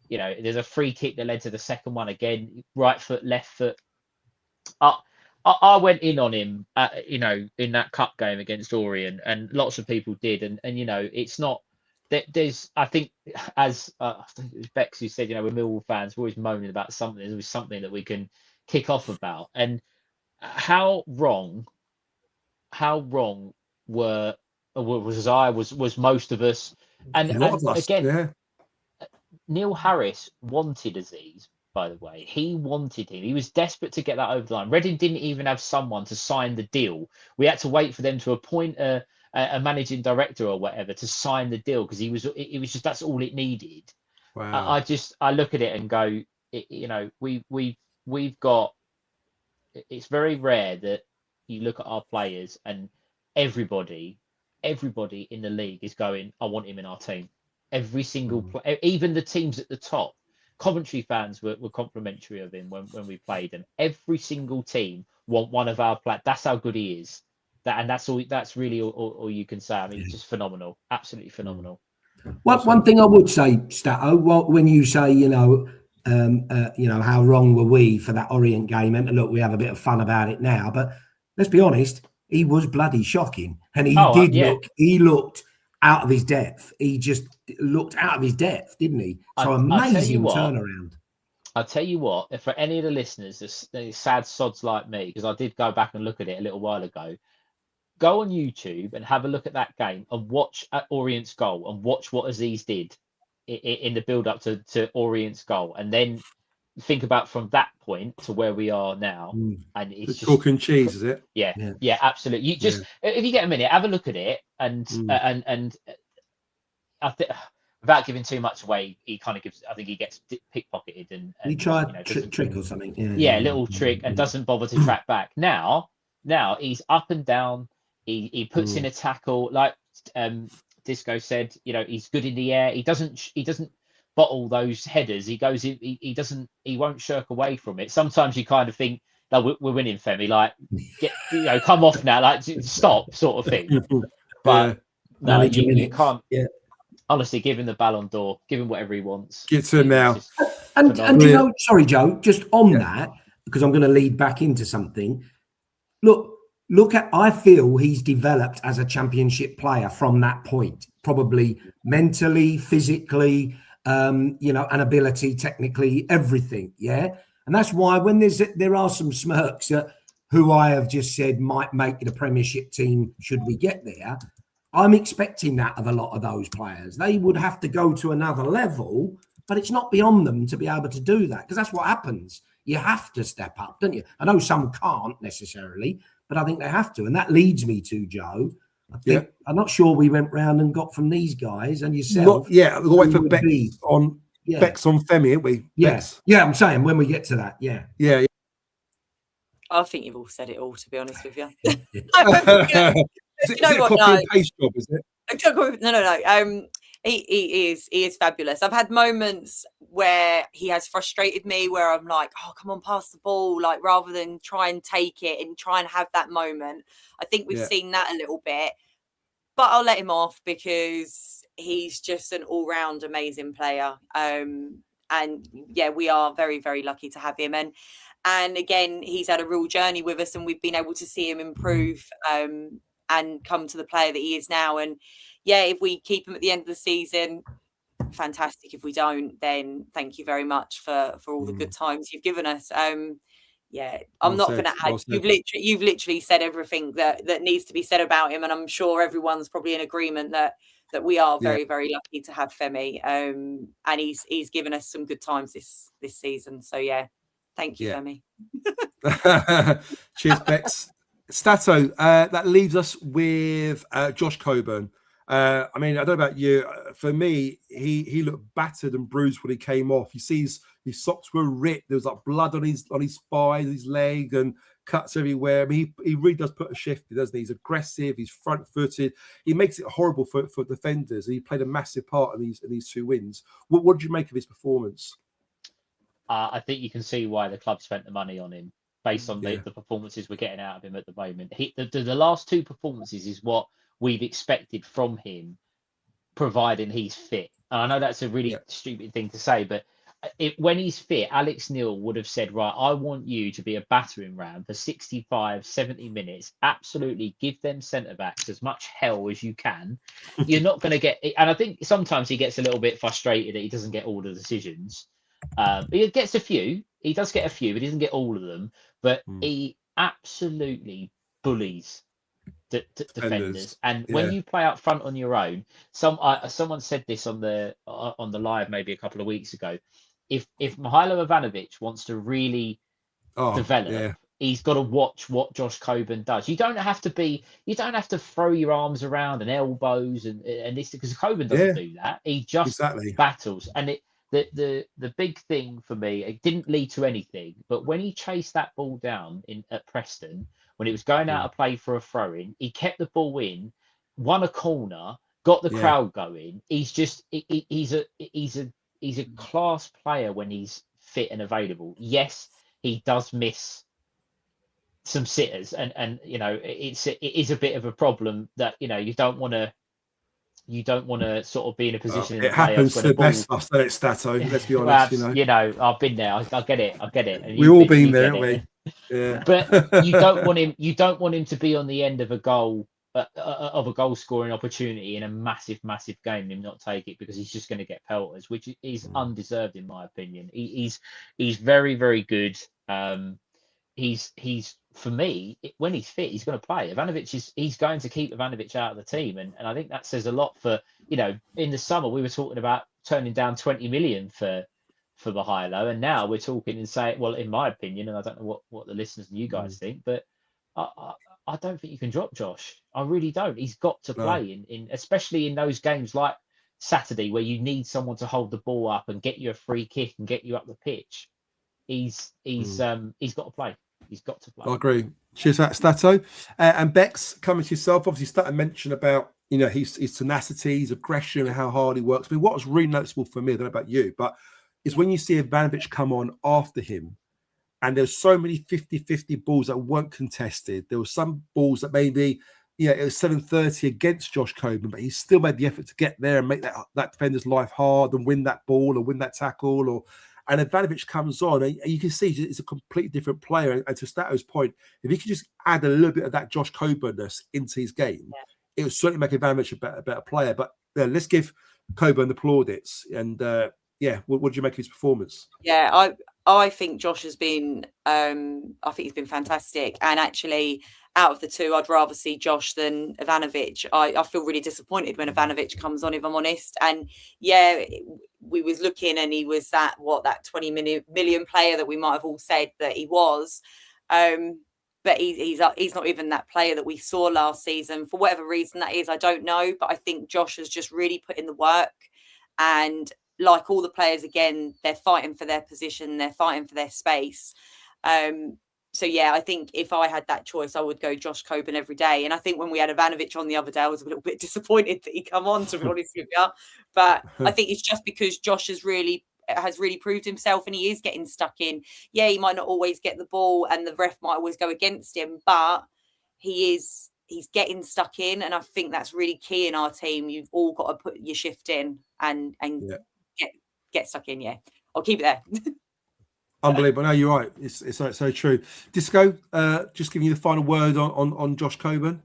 There's a free kick that led to the second one again. Right foot, left foot. I went in on him, in that cup game against Orient, and lots of people did. And it's not that there's. I think as I think it was Bex who said, we're Millwall fans, we're always moaning about something. There's always something that we can kick off about. And how wrong was most of us. And again, Neil Harris wanted Aziz. By the way, he wanted him. He was desperate to get that over the line. Reading didn't even have someone to sign the deal. We had to wait for them to appoint a managing director or whatever to sign the deal because it was just that's all it needed.
Wow.
I look at it and go, we've got. It's very rare that you look at our players and everybody in the league is going, I want him in our team. Every single player, even the teams at the top. Coventry fans were complimentary of him when we played, and every single team want one of our players. That's how good he is. That's all. That's really all you can say. I mean, just phenomenal, absolutely phenomenal.
One thing I would say, Stato, when you say how wrong were we for that Orient game, and look, we have a bit of fun about it now, but let's be honest, he was bloody shocking, and he looked out of his depth. He just looked out of his depth, didn't he? So amazing turnaround.
I'll tell you what, if for any of the listeners, the sad sods like me, because I did go back and look at it a little while ago, go on YouTube and have a look at that game and watch at Orient's goal and watch what Aziz did in the build-up to Orient's goal. And then think about from that point to where we are now. And it's just
chalk and cheese, is it?
Yeah, absolutely. You just if you get a minute, have a look at it and I think without giving too much away, he kind of gives. I think he gets pickpocketed and
he tried trick or something.
Yeah, little trick and doesn't bother to track back. Now he's up and down. He puts in a tackle like Disco said. He's good in the air. He doesn't bottle those headers. He goes in. He won't shirk away from it. Sometimes you kind of think, "No, we're winning, Femi. Like, come off now. Like, stop," sort of thing. But no, you can't. Yeah. Honestly, give him the Ballon d'Or. Give him whatever he wants.
Get to him now.
And sorry, Joe, just on that, because I'm going to lead back into something. Look at, I feel he's developed as a championship player from that point, probably mentally, physically, an ability, technically, everything. Yeah. And that's why when there are some smirks at who I have just said might make the Premiership team, should we get there, I'm expecting that of a lot of those players. They would have to go to another level, but it's not beyond them to be able to do that because that's what happens. You have to step up, don't you? I know some can't necessarily, but I think they have to. And that leads me to, Joe, I think, I'm not sure we went round and got from these guys and yourself.
The way for Bex on Femi, aren't we?
Yes. Yeah, I'm saying when we get to that,
Yeah.
I think you've all said it all, to be honest with you.
Is it a copy and paste job, is it?
No. He is fabulous. I've had moments where he has frustrated me, where I'm like, oh, come on, pass the ball, like rather than try and take it and try and have that moment. I think we've seen that a little bit, but I'll let him off because he's just an all-round amazing player. We are very, very lucky to have him. And again, he's had a real journey with us, and we've been able to see him improve and come to the player that he is now. And if we keep him at the end of the season, fantastic. If we don't, then thank you very much for all the good times you've given us. I'm not going to add. You've literally said everything that needs to be said about him, and I'm sure everyone's probably in agreement that we are very, very lucky to have Femi. And he's given us some good times this season. So thank you, Femi.
Cheers, Bex. Stato, that leaves us with Josh Coburn. I mean, I don't know about you. For me, he looked battered and bruised when he came off. You see his socks were ripped. There was like blood on his thighs, his leg, and cuts everywhere. I mean, he really does put a shift in, doesn't he? He's aggressive. He's front-footed. He makes it horrible for defenders. He played a massive part in these 2 wins. What did you make of his performance?
I think you can see why the club spent the money on him based on the performances we're getting out of him at the moment. The last 2 performances is what we've expected from him, providing he's fit. And I know that's a really stupid thing to say, but when he's fit, Alex Neil would have said, right, I want you to be a battering ram for 65, 70 minutes. Absolutely give them centre-backs as much hell as you can. You're not going to get... And I think sometimes he gets a little bit frustrated that he doesn't get all the decisions. He gets a few. He does get a few, but he doesn't get all of them. But he absolutely bullies the defenders. And when you play up front on your own, someone said this on the live maybe a couple of weeks ago. If Mihailo Ivanovic wants to really develop, he's got to watch what Josh Coburn does. You don't have to throw your arms around and elbows and this, because Coburn doesn't do that. He just battles. And the big thing for me, it didn't lead to anything, but when he chased that ball down at Preston, when it was going out of play for a throw-in, he kept the ball in, won a corner, got the crowd going. He's just he's a class player when he's fit and available. Yes, he does miss some sitters, and you know it is a bit of a problem that you don't want to sort of be in a position. In
it happens to the best of us, don't it, Stato? Let's be honest.
I've been there. I get it. And
we've all been there, haven't we? Yeah.
But you don't want him to be on the end of a goal scoring opportunity in a massive game and him not take it, because he's just going to get pelters, which is undeserved in my opinion. He's very, very good. He's for me, when he's fit, he's going to play. He's going to keep Ivanovic out of the team, and I think that says a lot for, in the summer we were talking about turning down 20 million for Mihailo, and now we're talking and saying, well, in my opinion, and I don't know what the listeners and you guys think, but I don't think you can drop Josh. I really don't. He's got to play in especially in those games like Saturday where you need someone to hold the ball up and get you a free kick and get you up the pitch. He's got to play. He's got to play.
I agree. Cheers for that, Stato. And Bex, coming to yourself, obviously Stato mentioned about his tenacity, his aggression, and how hard he works. I mean, what was really noticeable for me, I don't know about you, but is when you see Ivanovic come on after him, and there's so many 50-50 balls that weren't contested. There were some balls that maybe, it was 7-30 against Josh Coburn, but he still made the effort to get there and make that defender's life hard and win that ball or win that tackle. And Ivanovic comes on, and you can see he's a completely different player. And to Stato's point, if he could just add a little bit of that Josh Coburn-ness into his game, it would certainly make Ivanovic a better player. But let's give Coburn the plaudits. And what did you make of his performance?
Yeah, I think Josh has been, I think he's been fantastic. And actually, out of the two, I'd rather see Josh than Ivanovic. I feel really disappointed when Ivanovic comes on, if I'm honest. And we was looking, and he was that 20 million player that we might have all said that he was. But he's not even that player that we saw last season. For whatever reason that is, I don't know. But I think Josh has just really put in the work. And like all the players, again, they're fighting for their position. They're fighting for their space. So, I think if I had that choice, I would go Josh Coburn every day. And I think when we had Ivanovic on the other day, I was a little bit disappointed that he come on, to be honest with you. But I think it's just because Josh has really proved himself, and he is getting stuck in. Yeah, he might not always get the ball and the ref might always go against him, but he's getting stuck in. And I think that's really key in our team. You've all got to put your shift in and get stuck in. Yeah, I'll keep it there.
Unbelievable. No, you're right. It's so true. Disco, just giving you the final word on Josh Coburn.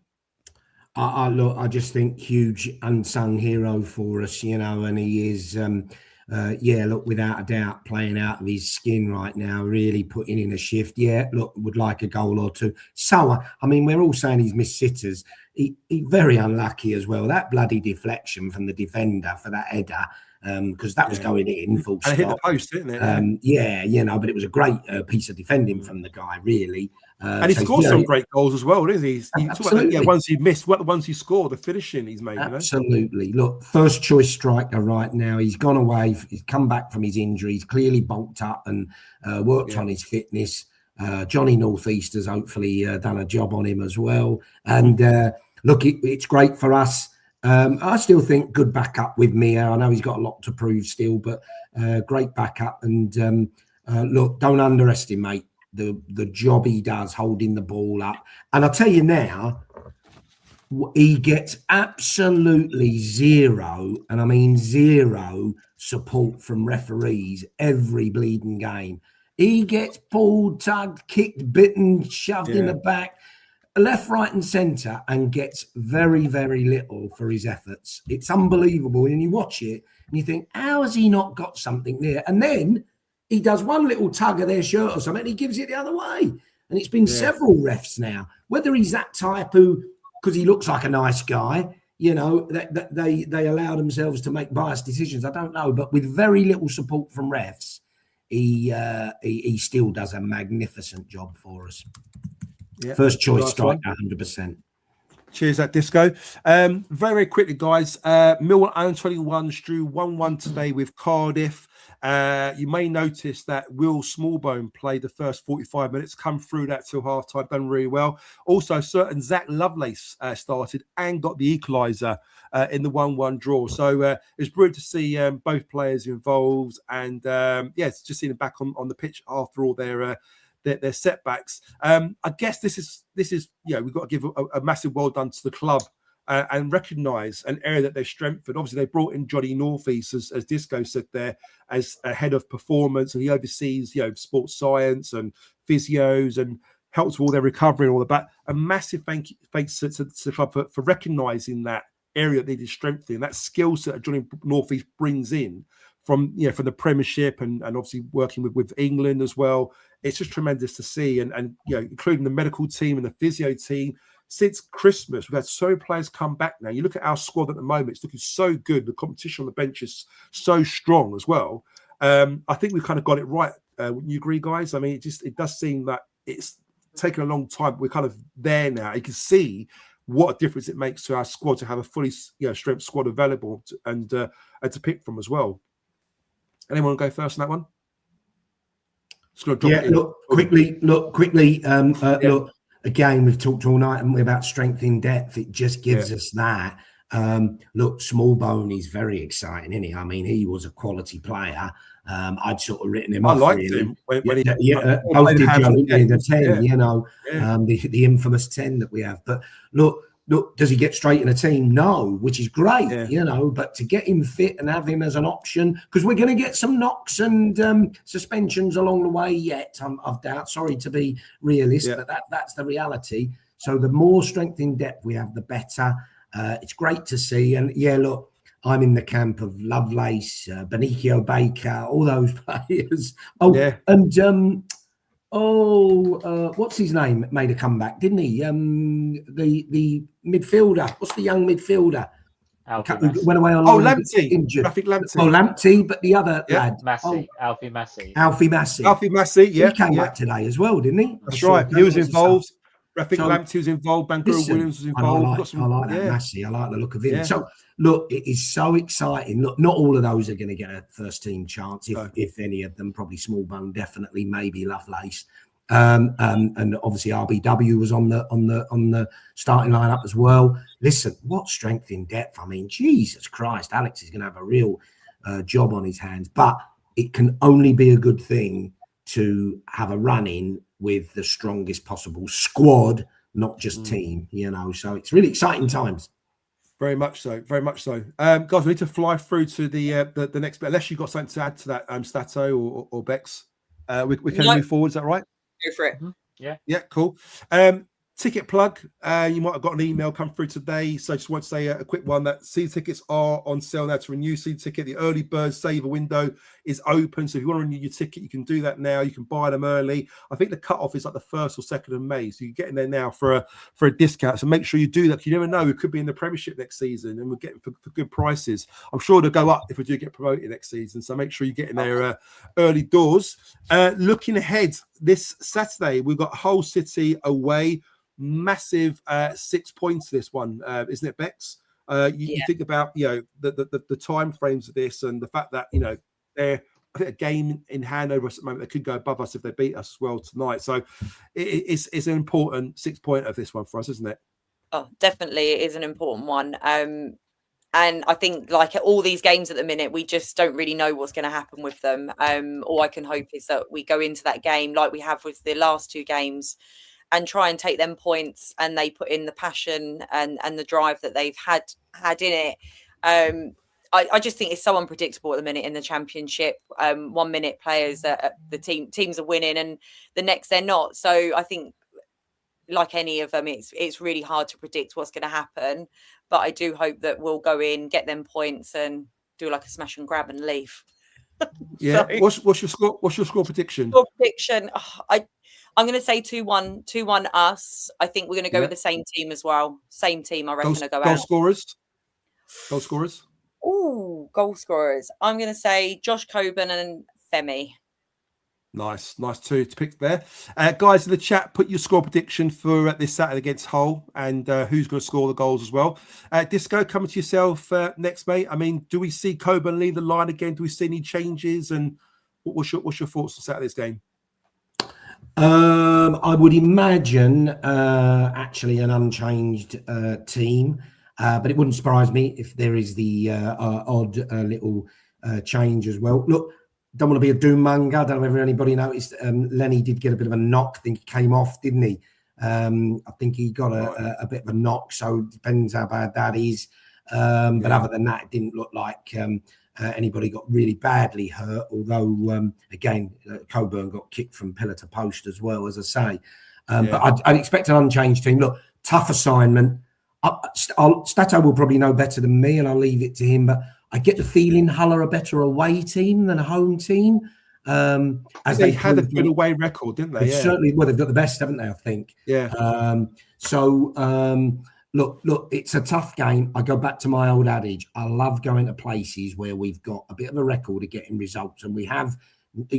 Look, I just think huge unsung hero for us, and he is, look, without a doubt, playing out of his skin right now, really putting in a shift. Yeah, look, would like a goal or two. So, I mean, we're all saying he's missed sitters. He very unlucky as well. That bloody deflection from the defender for that header, because that was going in full stop.
And it hit the post, didn't it?
But it was a great piece of defending from the guy, really.
And he scored some great goals as well, didn't he? Absolutely. Ones he missed, the ones he scored, the finishing he's made.
Absolutely. Look, first choice striker right now. He's gone away. He's come back from his injury. He's clearly bulked up and worked on his fitness. Johnny Northeast has hopefully done a job on him as well. And look, it's great for us. I still think good backup with Mia. I know he's got a lot to prove still, but great backup. And look, don't underestimate the job he does holding the ball up. And I'll tell you now, he gets absolutely zero, and I mean zero, support from referees every bleeding game. He gets pulled, tugged, kicked, bitten, shoved in the back, left, right, and centre, and gets very, very little for his efforts. It's unbelievable. And you watch it and you think, how has he not got something there? And then he does one little tug of their shirt or something, and he gives it the other way. And it's been several refs now. Whether he's that type who, because he looks like a nice guy, you know, that they allow themselves to make biased decisions, I don't know. But with very little support from refs, he still does a magnificent job for us. Yeah, first choice striker, 100%.
Cheers, that Disco. Very, very quickly, guys. Millwall under-21s drew 1-1 today with Cardiff. You may notice that Will Smallbone played the first 45 minutes, come through that till half-time, done really well. Also, certain Zach Lovelace started and got the equaliser in the 1-1 draw. So it was brilliant to see both players involved. And, it's just seeing them back on the pitch after all their setbacks. I guess this is we've got to give a massive well done to the club and recognise an area that they've strengthened. Obviously, they brought in Johnny Northeast, as Disco said there, as a head of performance, and he oversees sports science and physios and helps with all their recovery and all of that. A massive thanks to the club for recognising that area that they did strengthening, that skill set that Johnny Northeast brings in from the Premiership and obviously working with England as well. It's just tremendous to see, and including the medical team and the physio team. Since Christmas, we've had so many players come back now. You look at our squad at the moment; it's looking so good. The competition on the bench is so strong as well. I think we've kind of got it right. Wouldn't you agree, guys? I mean, it does seem that it's taken a long time, but we're kind of there now. You can see what a difference it makes to our squad to have a fully strength squad available and to pick from as well. Anyone want to go first on that one?
Look quickly. Look, again, we've talked all night about strength in depth. It just gives us that. Look, Smallbone is very exciting, isn't he? I mean, he was a quality player. I'd sort of written him off. I liked him when he both did the 10, the infamous 10 that we have. But look, does he get straight in a team? No, which is great, but to get him fit and have him as an option, because we're going to get some knocks and suspensions along the way yet, I've doubt. Sorry to be realist, but that's the reality. So the more strength in depth we have, the better. It's great to see. And look, I'm in the camp of Lovelace, Benicio Baker, all those players. What's his name? Made a comeback, didn't he? The midfielder. What's the young midfielder? Went away on
Lamptey.
Traffic Lamptey. Lamptey, but the other lad.
Alfie Massey.
Alfie Massey,
yeah.
He came back today as well, didn't he?
That's right. He was involved. I think Lamptey was involved. Bankroll Williams was involved.
I like that Massey. I like the look of him. Yeah. So, look, it is so exciting. Look, not all of those are going to get a first team chance, if any of them. Probably Smallbone, definitely, maybe Lovelace. And obviously RBW was on the starting lineup as well. Listen, what strength in depth. I mean, Jesus Christ, Alex is going to have a real job on his hands. But it can only be a good thing to have a run in with the strongest possible squad, not just team, so it's really exciting times.
Very much so. Guys, we need to fly through to the next bit, unless you've got something to add to that, Stato or Bex. We can move forward, is that right?
Go for it.
Mm-hmm.
Yeah, cool. Ticket plug. You might have got an email come through today, so I just want to say a quick one that season tickets are on sale now. To renew season ticket, the early bird saver window is open, so if you want to renew your ticket, you can do that now. You can buy them early. I think the cut-off is like the 1st or 2nd of May, so you get in there now for a discount. So make sure you do that. You never know, we could be in the Premiership next season, and we're getting for good prices. I'm sure they'll go up if we do get promoted next season. So make sure you get in there early doors. Looking ahead, this Saturday we've got Hull City away. Massive 6 points this one, isn't it, Bex? You think about the time frames of this and the fact that they're, I think, a game in hand over us at the moment. They could go above us if they beat us as well tonight. So it's an important 6 point of this one for us, isn't it?
Oh, definitely, it is an important one. And And I think, like all these games at the minute, we just don't really know what's going to happen with them. All I can hope is that we go into that game like we have with the last 2 games and try and take them points, and they put in the passion and the drive that they've had in it. I just think it's so unpredictable at the minute in the Championship. 1 minute players, the teams are winning, and the next they're not. So I think, like any of them, it's really hard to predict what's going to happen. But I do hope that we'll go in, get them points, and do like a smash and grab and leave.
Yeah.
So,
What's your score? What's your score prediction?
score prediction. I'm going to say 2-1 us. I think we're going to go with the same team as well. Same team, I reckon.
Goal scorers. Goal scorers.
Oh, goal scorers. I'm going to say Josh Coburn and Femi.
Nice two to pick there. Guys in the chat, put your score prediction for this Saturday against Hull, and who's going to score the goals as well. Disco, coming to yourself next, mate. I mean, do we see Coburn lead the line again? Do we see any changes? And what's your thoughts on Saturday's game?
I would imagine actually an unchanged team, but it wouldn't surprise me if there is the odd little change as well. Look, don't want to be a doom monger. I don't know if anybody noticed. Lenny did get a bit of a knock. I think he came off, didn't he? I think he got a bit of a knock. So it depends how bad that is. But other than that, it didn't look like anybody got really badly hurt. Although, again, Coburn got kicked from pillar to post as well, as I say. But I'd expect an unchanged team. Look, tough assignment. Stato will probably know better than me, and I'll leave it to him. But I get the feeling Hull are a better away team than a home team. As
they had a good away record, didn't they? Yeah.
Certainly, well, they've got the best, haven't they? I think.
Yeah.
Look, it's a tough game. I go back to my old adage. I love going to places where we've got a bit of a record of getting results, and we have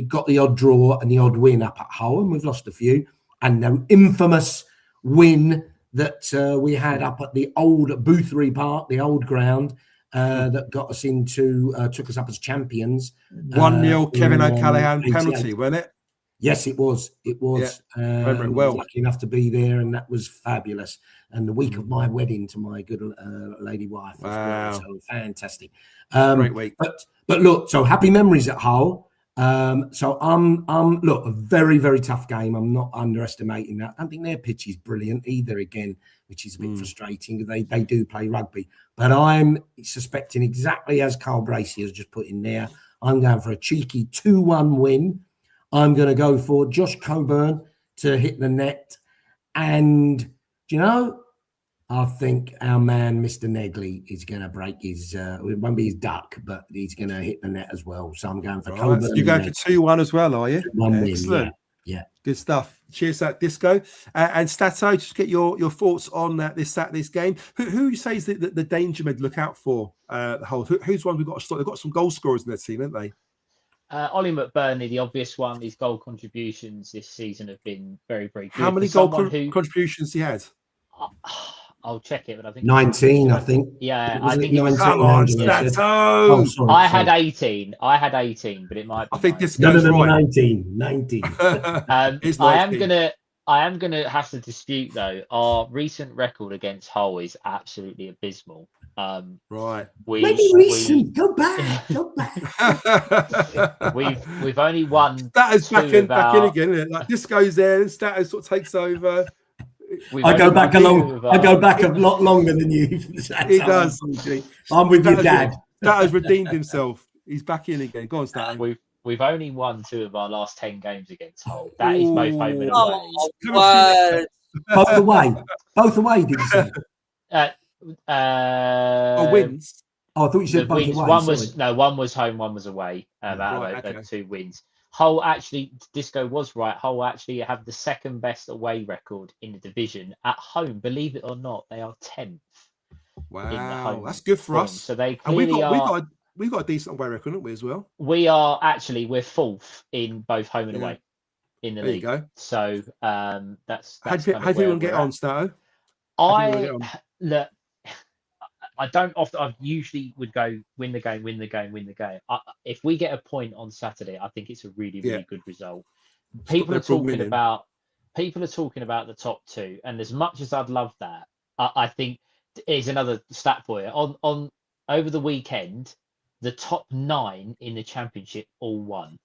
got the odd draw and the odd win up at Hull, and we've lost a few. And the infamous win that we had up at the old Boothery Park, the old ground. That got us took us up as champions.
1-0 Kevin O'Callaghan penalty, wasn't it?
Yes, it was. It was.
Remember it well.
Lucky enough to be there, and that was fabulous. And the week of my wedding to my good lady wife.
Wow.
So fantastic.
Great week.
But look, so happy memories at Hull. So I'm look, a very, very tough game. I'm not underestimating that. I don't think their pitch is brilliant either, again, which is a bit frustrating. They do play rugby. But I'm suspecting, exactly as Carl Bracey has just put in there, I'm going for a cheeky 2-1 win. I'm going to go for Josh Coburn to hit the net. And, do you know, I think our man, Mr. Negley, is going to break his, it won't be his duck, but he's going to hit the net as well. So I'm going for Coburn.
So you're going for 2-1 as well, are you?
1
Excellent.
Win, yeah.
Good stuff. Cheers, that Disco. And Stato, just get your thoughts on this Saturday's game. Who you say is the danger men to look out for? The whole who's one we've got to stop? They've got some goal scorers in their team, haven't they?
Ollie McBurney, the obvious one. His goal contributions this season have been very, very good.
How many goal contributions he had?
I'll check it, but I think
19. I think.
Yeah,
I think
19.
Come on, Stato.
I had 18. I had 18, but it might be.
I think
19.
this goes right.
19.
I am gonna have to dispute though. Our recent record against Hull is absolutely abysmal.
Right.
Maybe recent. Go back.
We've only won.
Status back in again, isn't it? Like this goes there, and Status sort of takes over.
I go back a lot longer than you.
He does.
I'm with your dad.
Status redeemed himself. He's back in again. Go on, Status.
We've only won 2 of our last 10 games against Hull. That is both home and away.
Oh,
Both away, did you say?
Wins.
Oh, I thought you said both
wins.
away.
One was home, one was away. Out of 2 wins. Hull actually, Disco was right. Hull actually have the second best away record in the division at home. Believe it or not, they are 10th.
Wow, that's good for us.
So they clearly are.
We've got a decent away record, haven't we, as well?
We're 4th in both home and away in the league.
There you go.
So that's
how do you want to get on, Stato?
I don't often. I usually would go win the game. If we get a point on Saturday, I think it's a really, really good result. People are talking about the top 2, and as much as I'd love that, I think is another stat for you on over the weekend, the top 9 in the championship all won.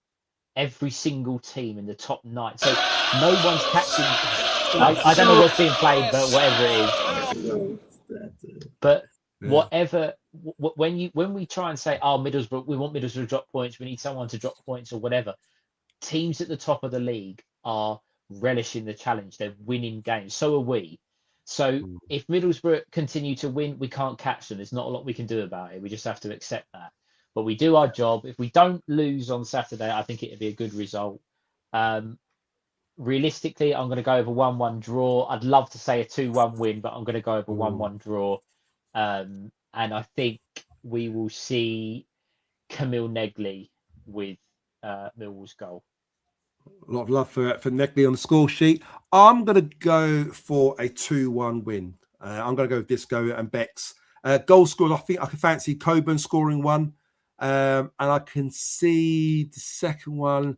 Every single team in the top 9. So no one's catching. I don't know what's being played, but whatever it is. But whatever, when we try and say, oh, Middlesbrough, we want Middlesbrough to drop points, we need someone to drop points or whatever. Teams at the top of the league are relishing the challenge. They're winning games. So are we. So if Middlesbrough continue to win, we can't catch them. There's not a lot we can do about it. We just have to accept that. But we do our job. If we don't lose on Saturday, I think it'd be a good result. Realistically, I'm going to go over 1-1 draw. I'd love to say a 2-1 win, but I'm going to go over 1-1 draw. And I think we will see Camille Negley with Millwall's goal.
A lot of love for Negley on the score sheet. I'm going to go for a 2-1 win. I'm going to go with Disco and Bex. Goal scorers, I think I can fancy Coburn scoring one. And I can see the second one.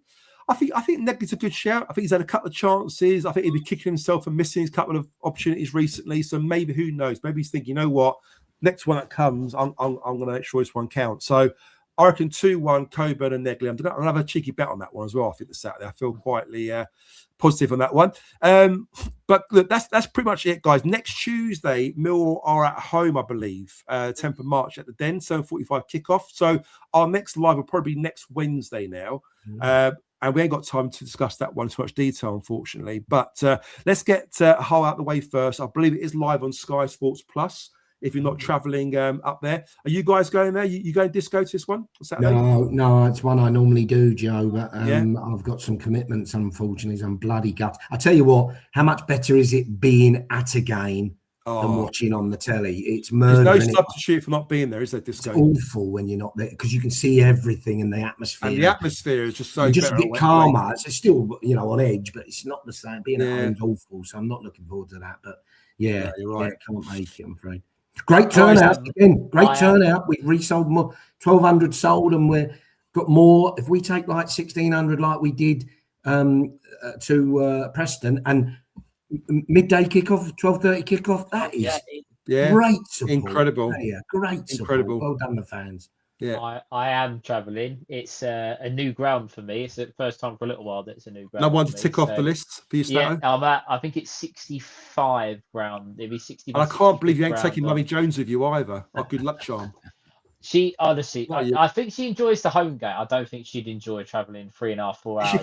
I think Negley's a good shout. I think he's had a couple of chances. I think he'll be kicking himself and missing his couple of opportunities recently. So maybe, who knows? Maybe he's thinking, you know what? Next one that comes, I'm going to make sure this one counts. So I reckon 2-1 Coburn and Negley. I'm going to have a cheeky bet on that one as well. I think the Saturday. I feel quietly positive on that one. But look, that's pretty much it, guys. Next Tuesday, Millwall are at home, I believe, 10th of March at the Den, 7:45 kickoff. So our next live will probably be next Wednesday now. And we ain't got time to discuss that one in too much detail, unfortunately. But let's get Hull out the way first. I believe it is live on Sky Sports Plus. If you're not travelling up there, are you guys going there? You going Disco to this one? Saturday?
No, it's one I normally do, Joe. But I've got some commitments, unfortunately. I'm bloody gut. I tell you what, how much better is it being at a game than watching on the telly? It's murder.
There's no substitute for not being there, is there, Disco?
It's awful when you're not there because you can see everything in the atmosphere.
And the atmosphere is just so
just a bit calmer. It's still, on edge, but it's not the same. Being at home is awful, so I'm not looking forward to that. But you're right. Can't make it, I'm afraid. Great turnout again. Great turnout. We've resold more, 1,200 sold, and we've got more. If we take like 1,600, like we did to Preston, and midday kickoff, 12:30 kickoff, that is great support.
Incredible.
Great support. Incredible. Well done, the fans.
Yeah, I am travelling. It's a new ground for me. It's the first time for a little while that it's a new ground.
No one to tick off the list for you, Stato?
Yeah, I think it's 65 ground. It'll be 60.
And I can't believe you ain't taking Mummy Jones with you either. Oh, good luck, charm.
She honestly, I think she enjoys the home game. I don't think she'd enjoy travelling 3.5, 4 hours.
She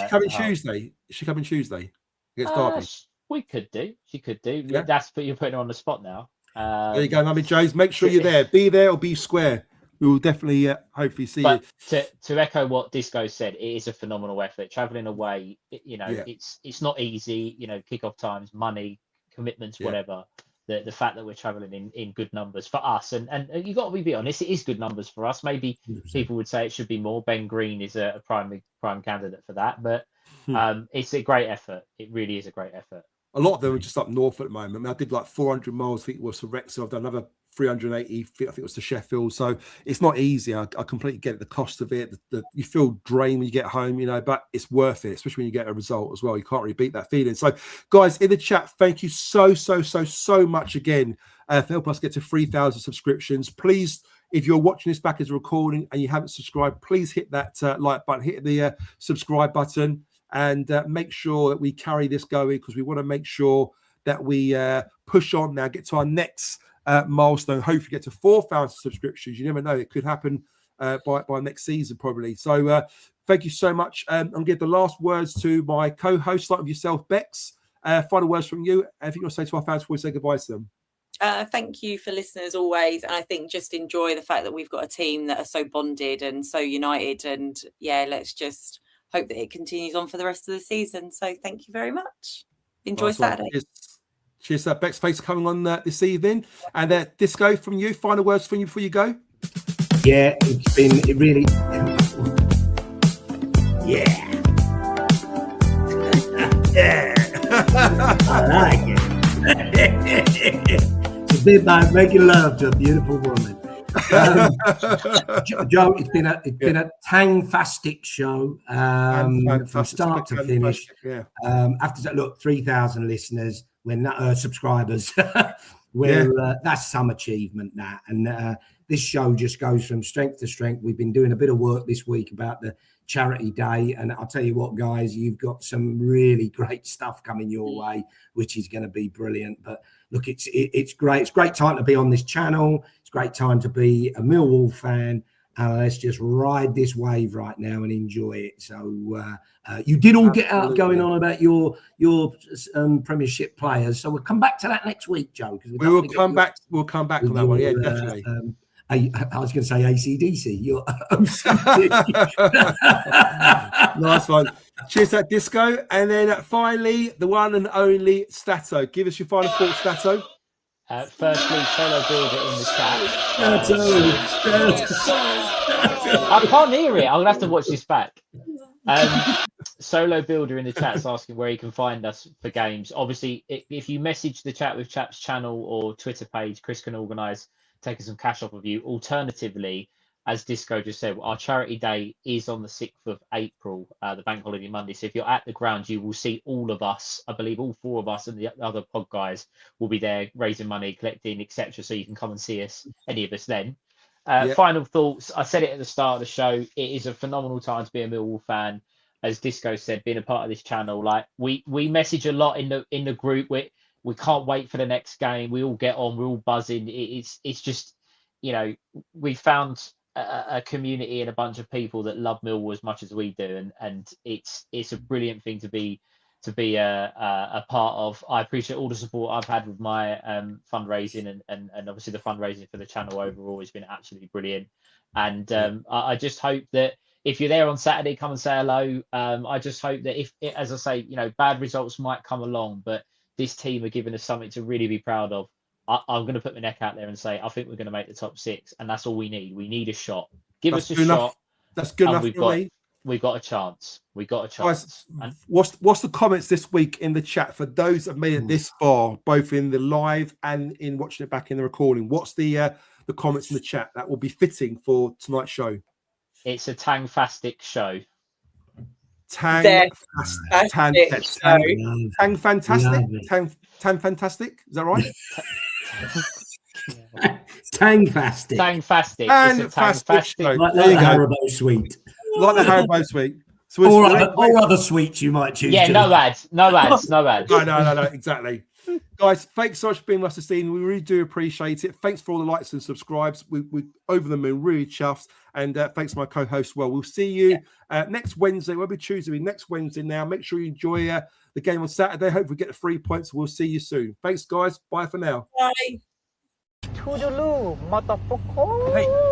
coming Tuesday? Is she coming Tuesday against Derby?
We could do. She could do. Yeah. You're putting her on the spot now.
There you go, Mummy Jones. Make sure you're there. Be there or be square. We will definitely, hopefully, see you.
To echo what Disco said, it is a phenomenal effort. Traveling away, it's not easy. Kickoff times, money, commitments, whatever. The fact that we're traveling in good numbers for us, and you got to be honest, it is good numbers for us. Maybe people would say it should be more. Ben Green is a prime candidate for that, but it's a great effort. It really is a great effort.
A lot of them are just up north at the moment. I mean, I did like 400 miles. I think it was to Wrexham. I've done another 380. I think it was to Sheffield. So it's not easy. I completely get it. The cost of it. You feel drained when you get home, but it's worth it, especially when you get a result as well. You can't really beat that feeling. So, guys, in the chat, thank you so much again for helping us get to 3,000 subscriptions. Please, if you're watching this back as a recording and you haven't subscribed, please hit that like button, hit the subscribe button. And make sure that we carry this going, because we want to make sure that we push on now, get to our next milestone, hopefully get to 4,000 subscriptions. You never know, it could happen by next season probably. So thank you so much. I'm going to give the last words to my co-host, start with yourself, Bex. Final words from you. Anything you want to say to our fans before we say goodbye to them?
Thank you for listening as always, and I think just enjoy the fact that we've got a team that are so bonded and so united, and let's just hope that it continues on for the rest of the season. So thank you very much. Enjoy Saturday.
Cheers, Bex. Thanks for coming on this evening. And Disco, from you, final words from you before you go.
Yeah, it really. Yeah. I like it. It's a bit like making love to a beautiful woman. Joe, it's been a tang-fastic show from start to finish. After that, look, 3,000 listeners, we're not subscribers. That's some achievement, that. And this show just goes from strength to strength. We've been doing a bit of work this week about the charity day, and I'll tell you what, guys, you've got some really great stuff coming your way, which is going to be brilliant. But look, it's great. It's a great time to be on this channel. It's a great time to be a Millwall fan. Let's just ride this wave right now and enjoy it. So you did all get out going on about your Premiership players. So we'll come back to that next week, Joe.
We will come back. We'll come back on that one. Yeah, definitely.
I was going to say AC/DC.
Nice one. Cheers, that Disco. And then finally, the one and only Stato. Give us your final thoughts, Stato.
Firstly, Solo Builder in the chat. I can't hear it. I'm going to have to watch this back. Solo Builder in the chat is asking where you can find us for games. Obviously, if you message the chat with Chap's channel or Twitter page, Chris can organise taking some cash off of you. Alternatively, as Disco just said, our charity day is on the 6th of April, the bank holiday Monday. So if you're at the ground, you will see all of us. I believe all 4 of us and the other pod guys will be there raising money, collecting, etc. So you can come and see us, any of us then. Final thoughts. I said it at the start of the show. It is a phenomenal time to be a Millwall fan. As Disco said, being a part of this channel, like we message a lot in the group. We can't wait for the next game. We all get on. We're all buzzing. It's just, you know, we found a community and a bunch of people that love Millwall as much as we do, and it's a brilliant thing to be a part of. I appreciate all the support I've had with my fundraising and obviously the fundraising for the channel overall has been absolutely brilliant. And I just hope that if you're there on Saturday, come and say hello. I just hope that if, as I say, you know, bad results might come along, but this team are giving us something to really be proud of. I'm going to put my neck out there and say, I think we're going to make the top 6, and that's all we need. We need a shot. Give us a shot.
That's good enough.
We've got a chance. We got a chance.
Guys, what's the comments this week in the chat for those that have made it this far, both in the live and in watching it back in the recording? What's the comments in the chat that will be fitting for tonight's show?
It's a tang-fastic show.
Tang fantastic. Is that right?
Tang-fastic.
Tang-fastic.
Like the Haribo sweet.
Like the Haribo sweet. So
or other sweets you might choose.
Yeah, no ads. No,
exactly. Guys, thanks so much for being with us this evening. We really do appreciate it. Thanks for all the likes and subscribes. We're over the moon, really chuffed. And thanks to my co-host. Well, we'll see you next Wednesday. Won't be Tuesday, next Wednesday now. Make sure you enjoy the game on Saturday. Hope we get the 3 points. We'll see you soon. Thanks, guys. Bye for now.
Bye.
Toodaloo, motherfucker.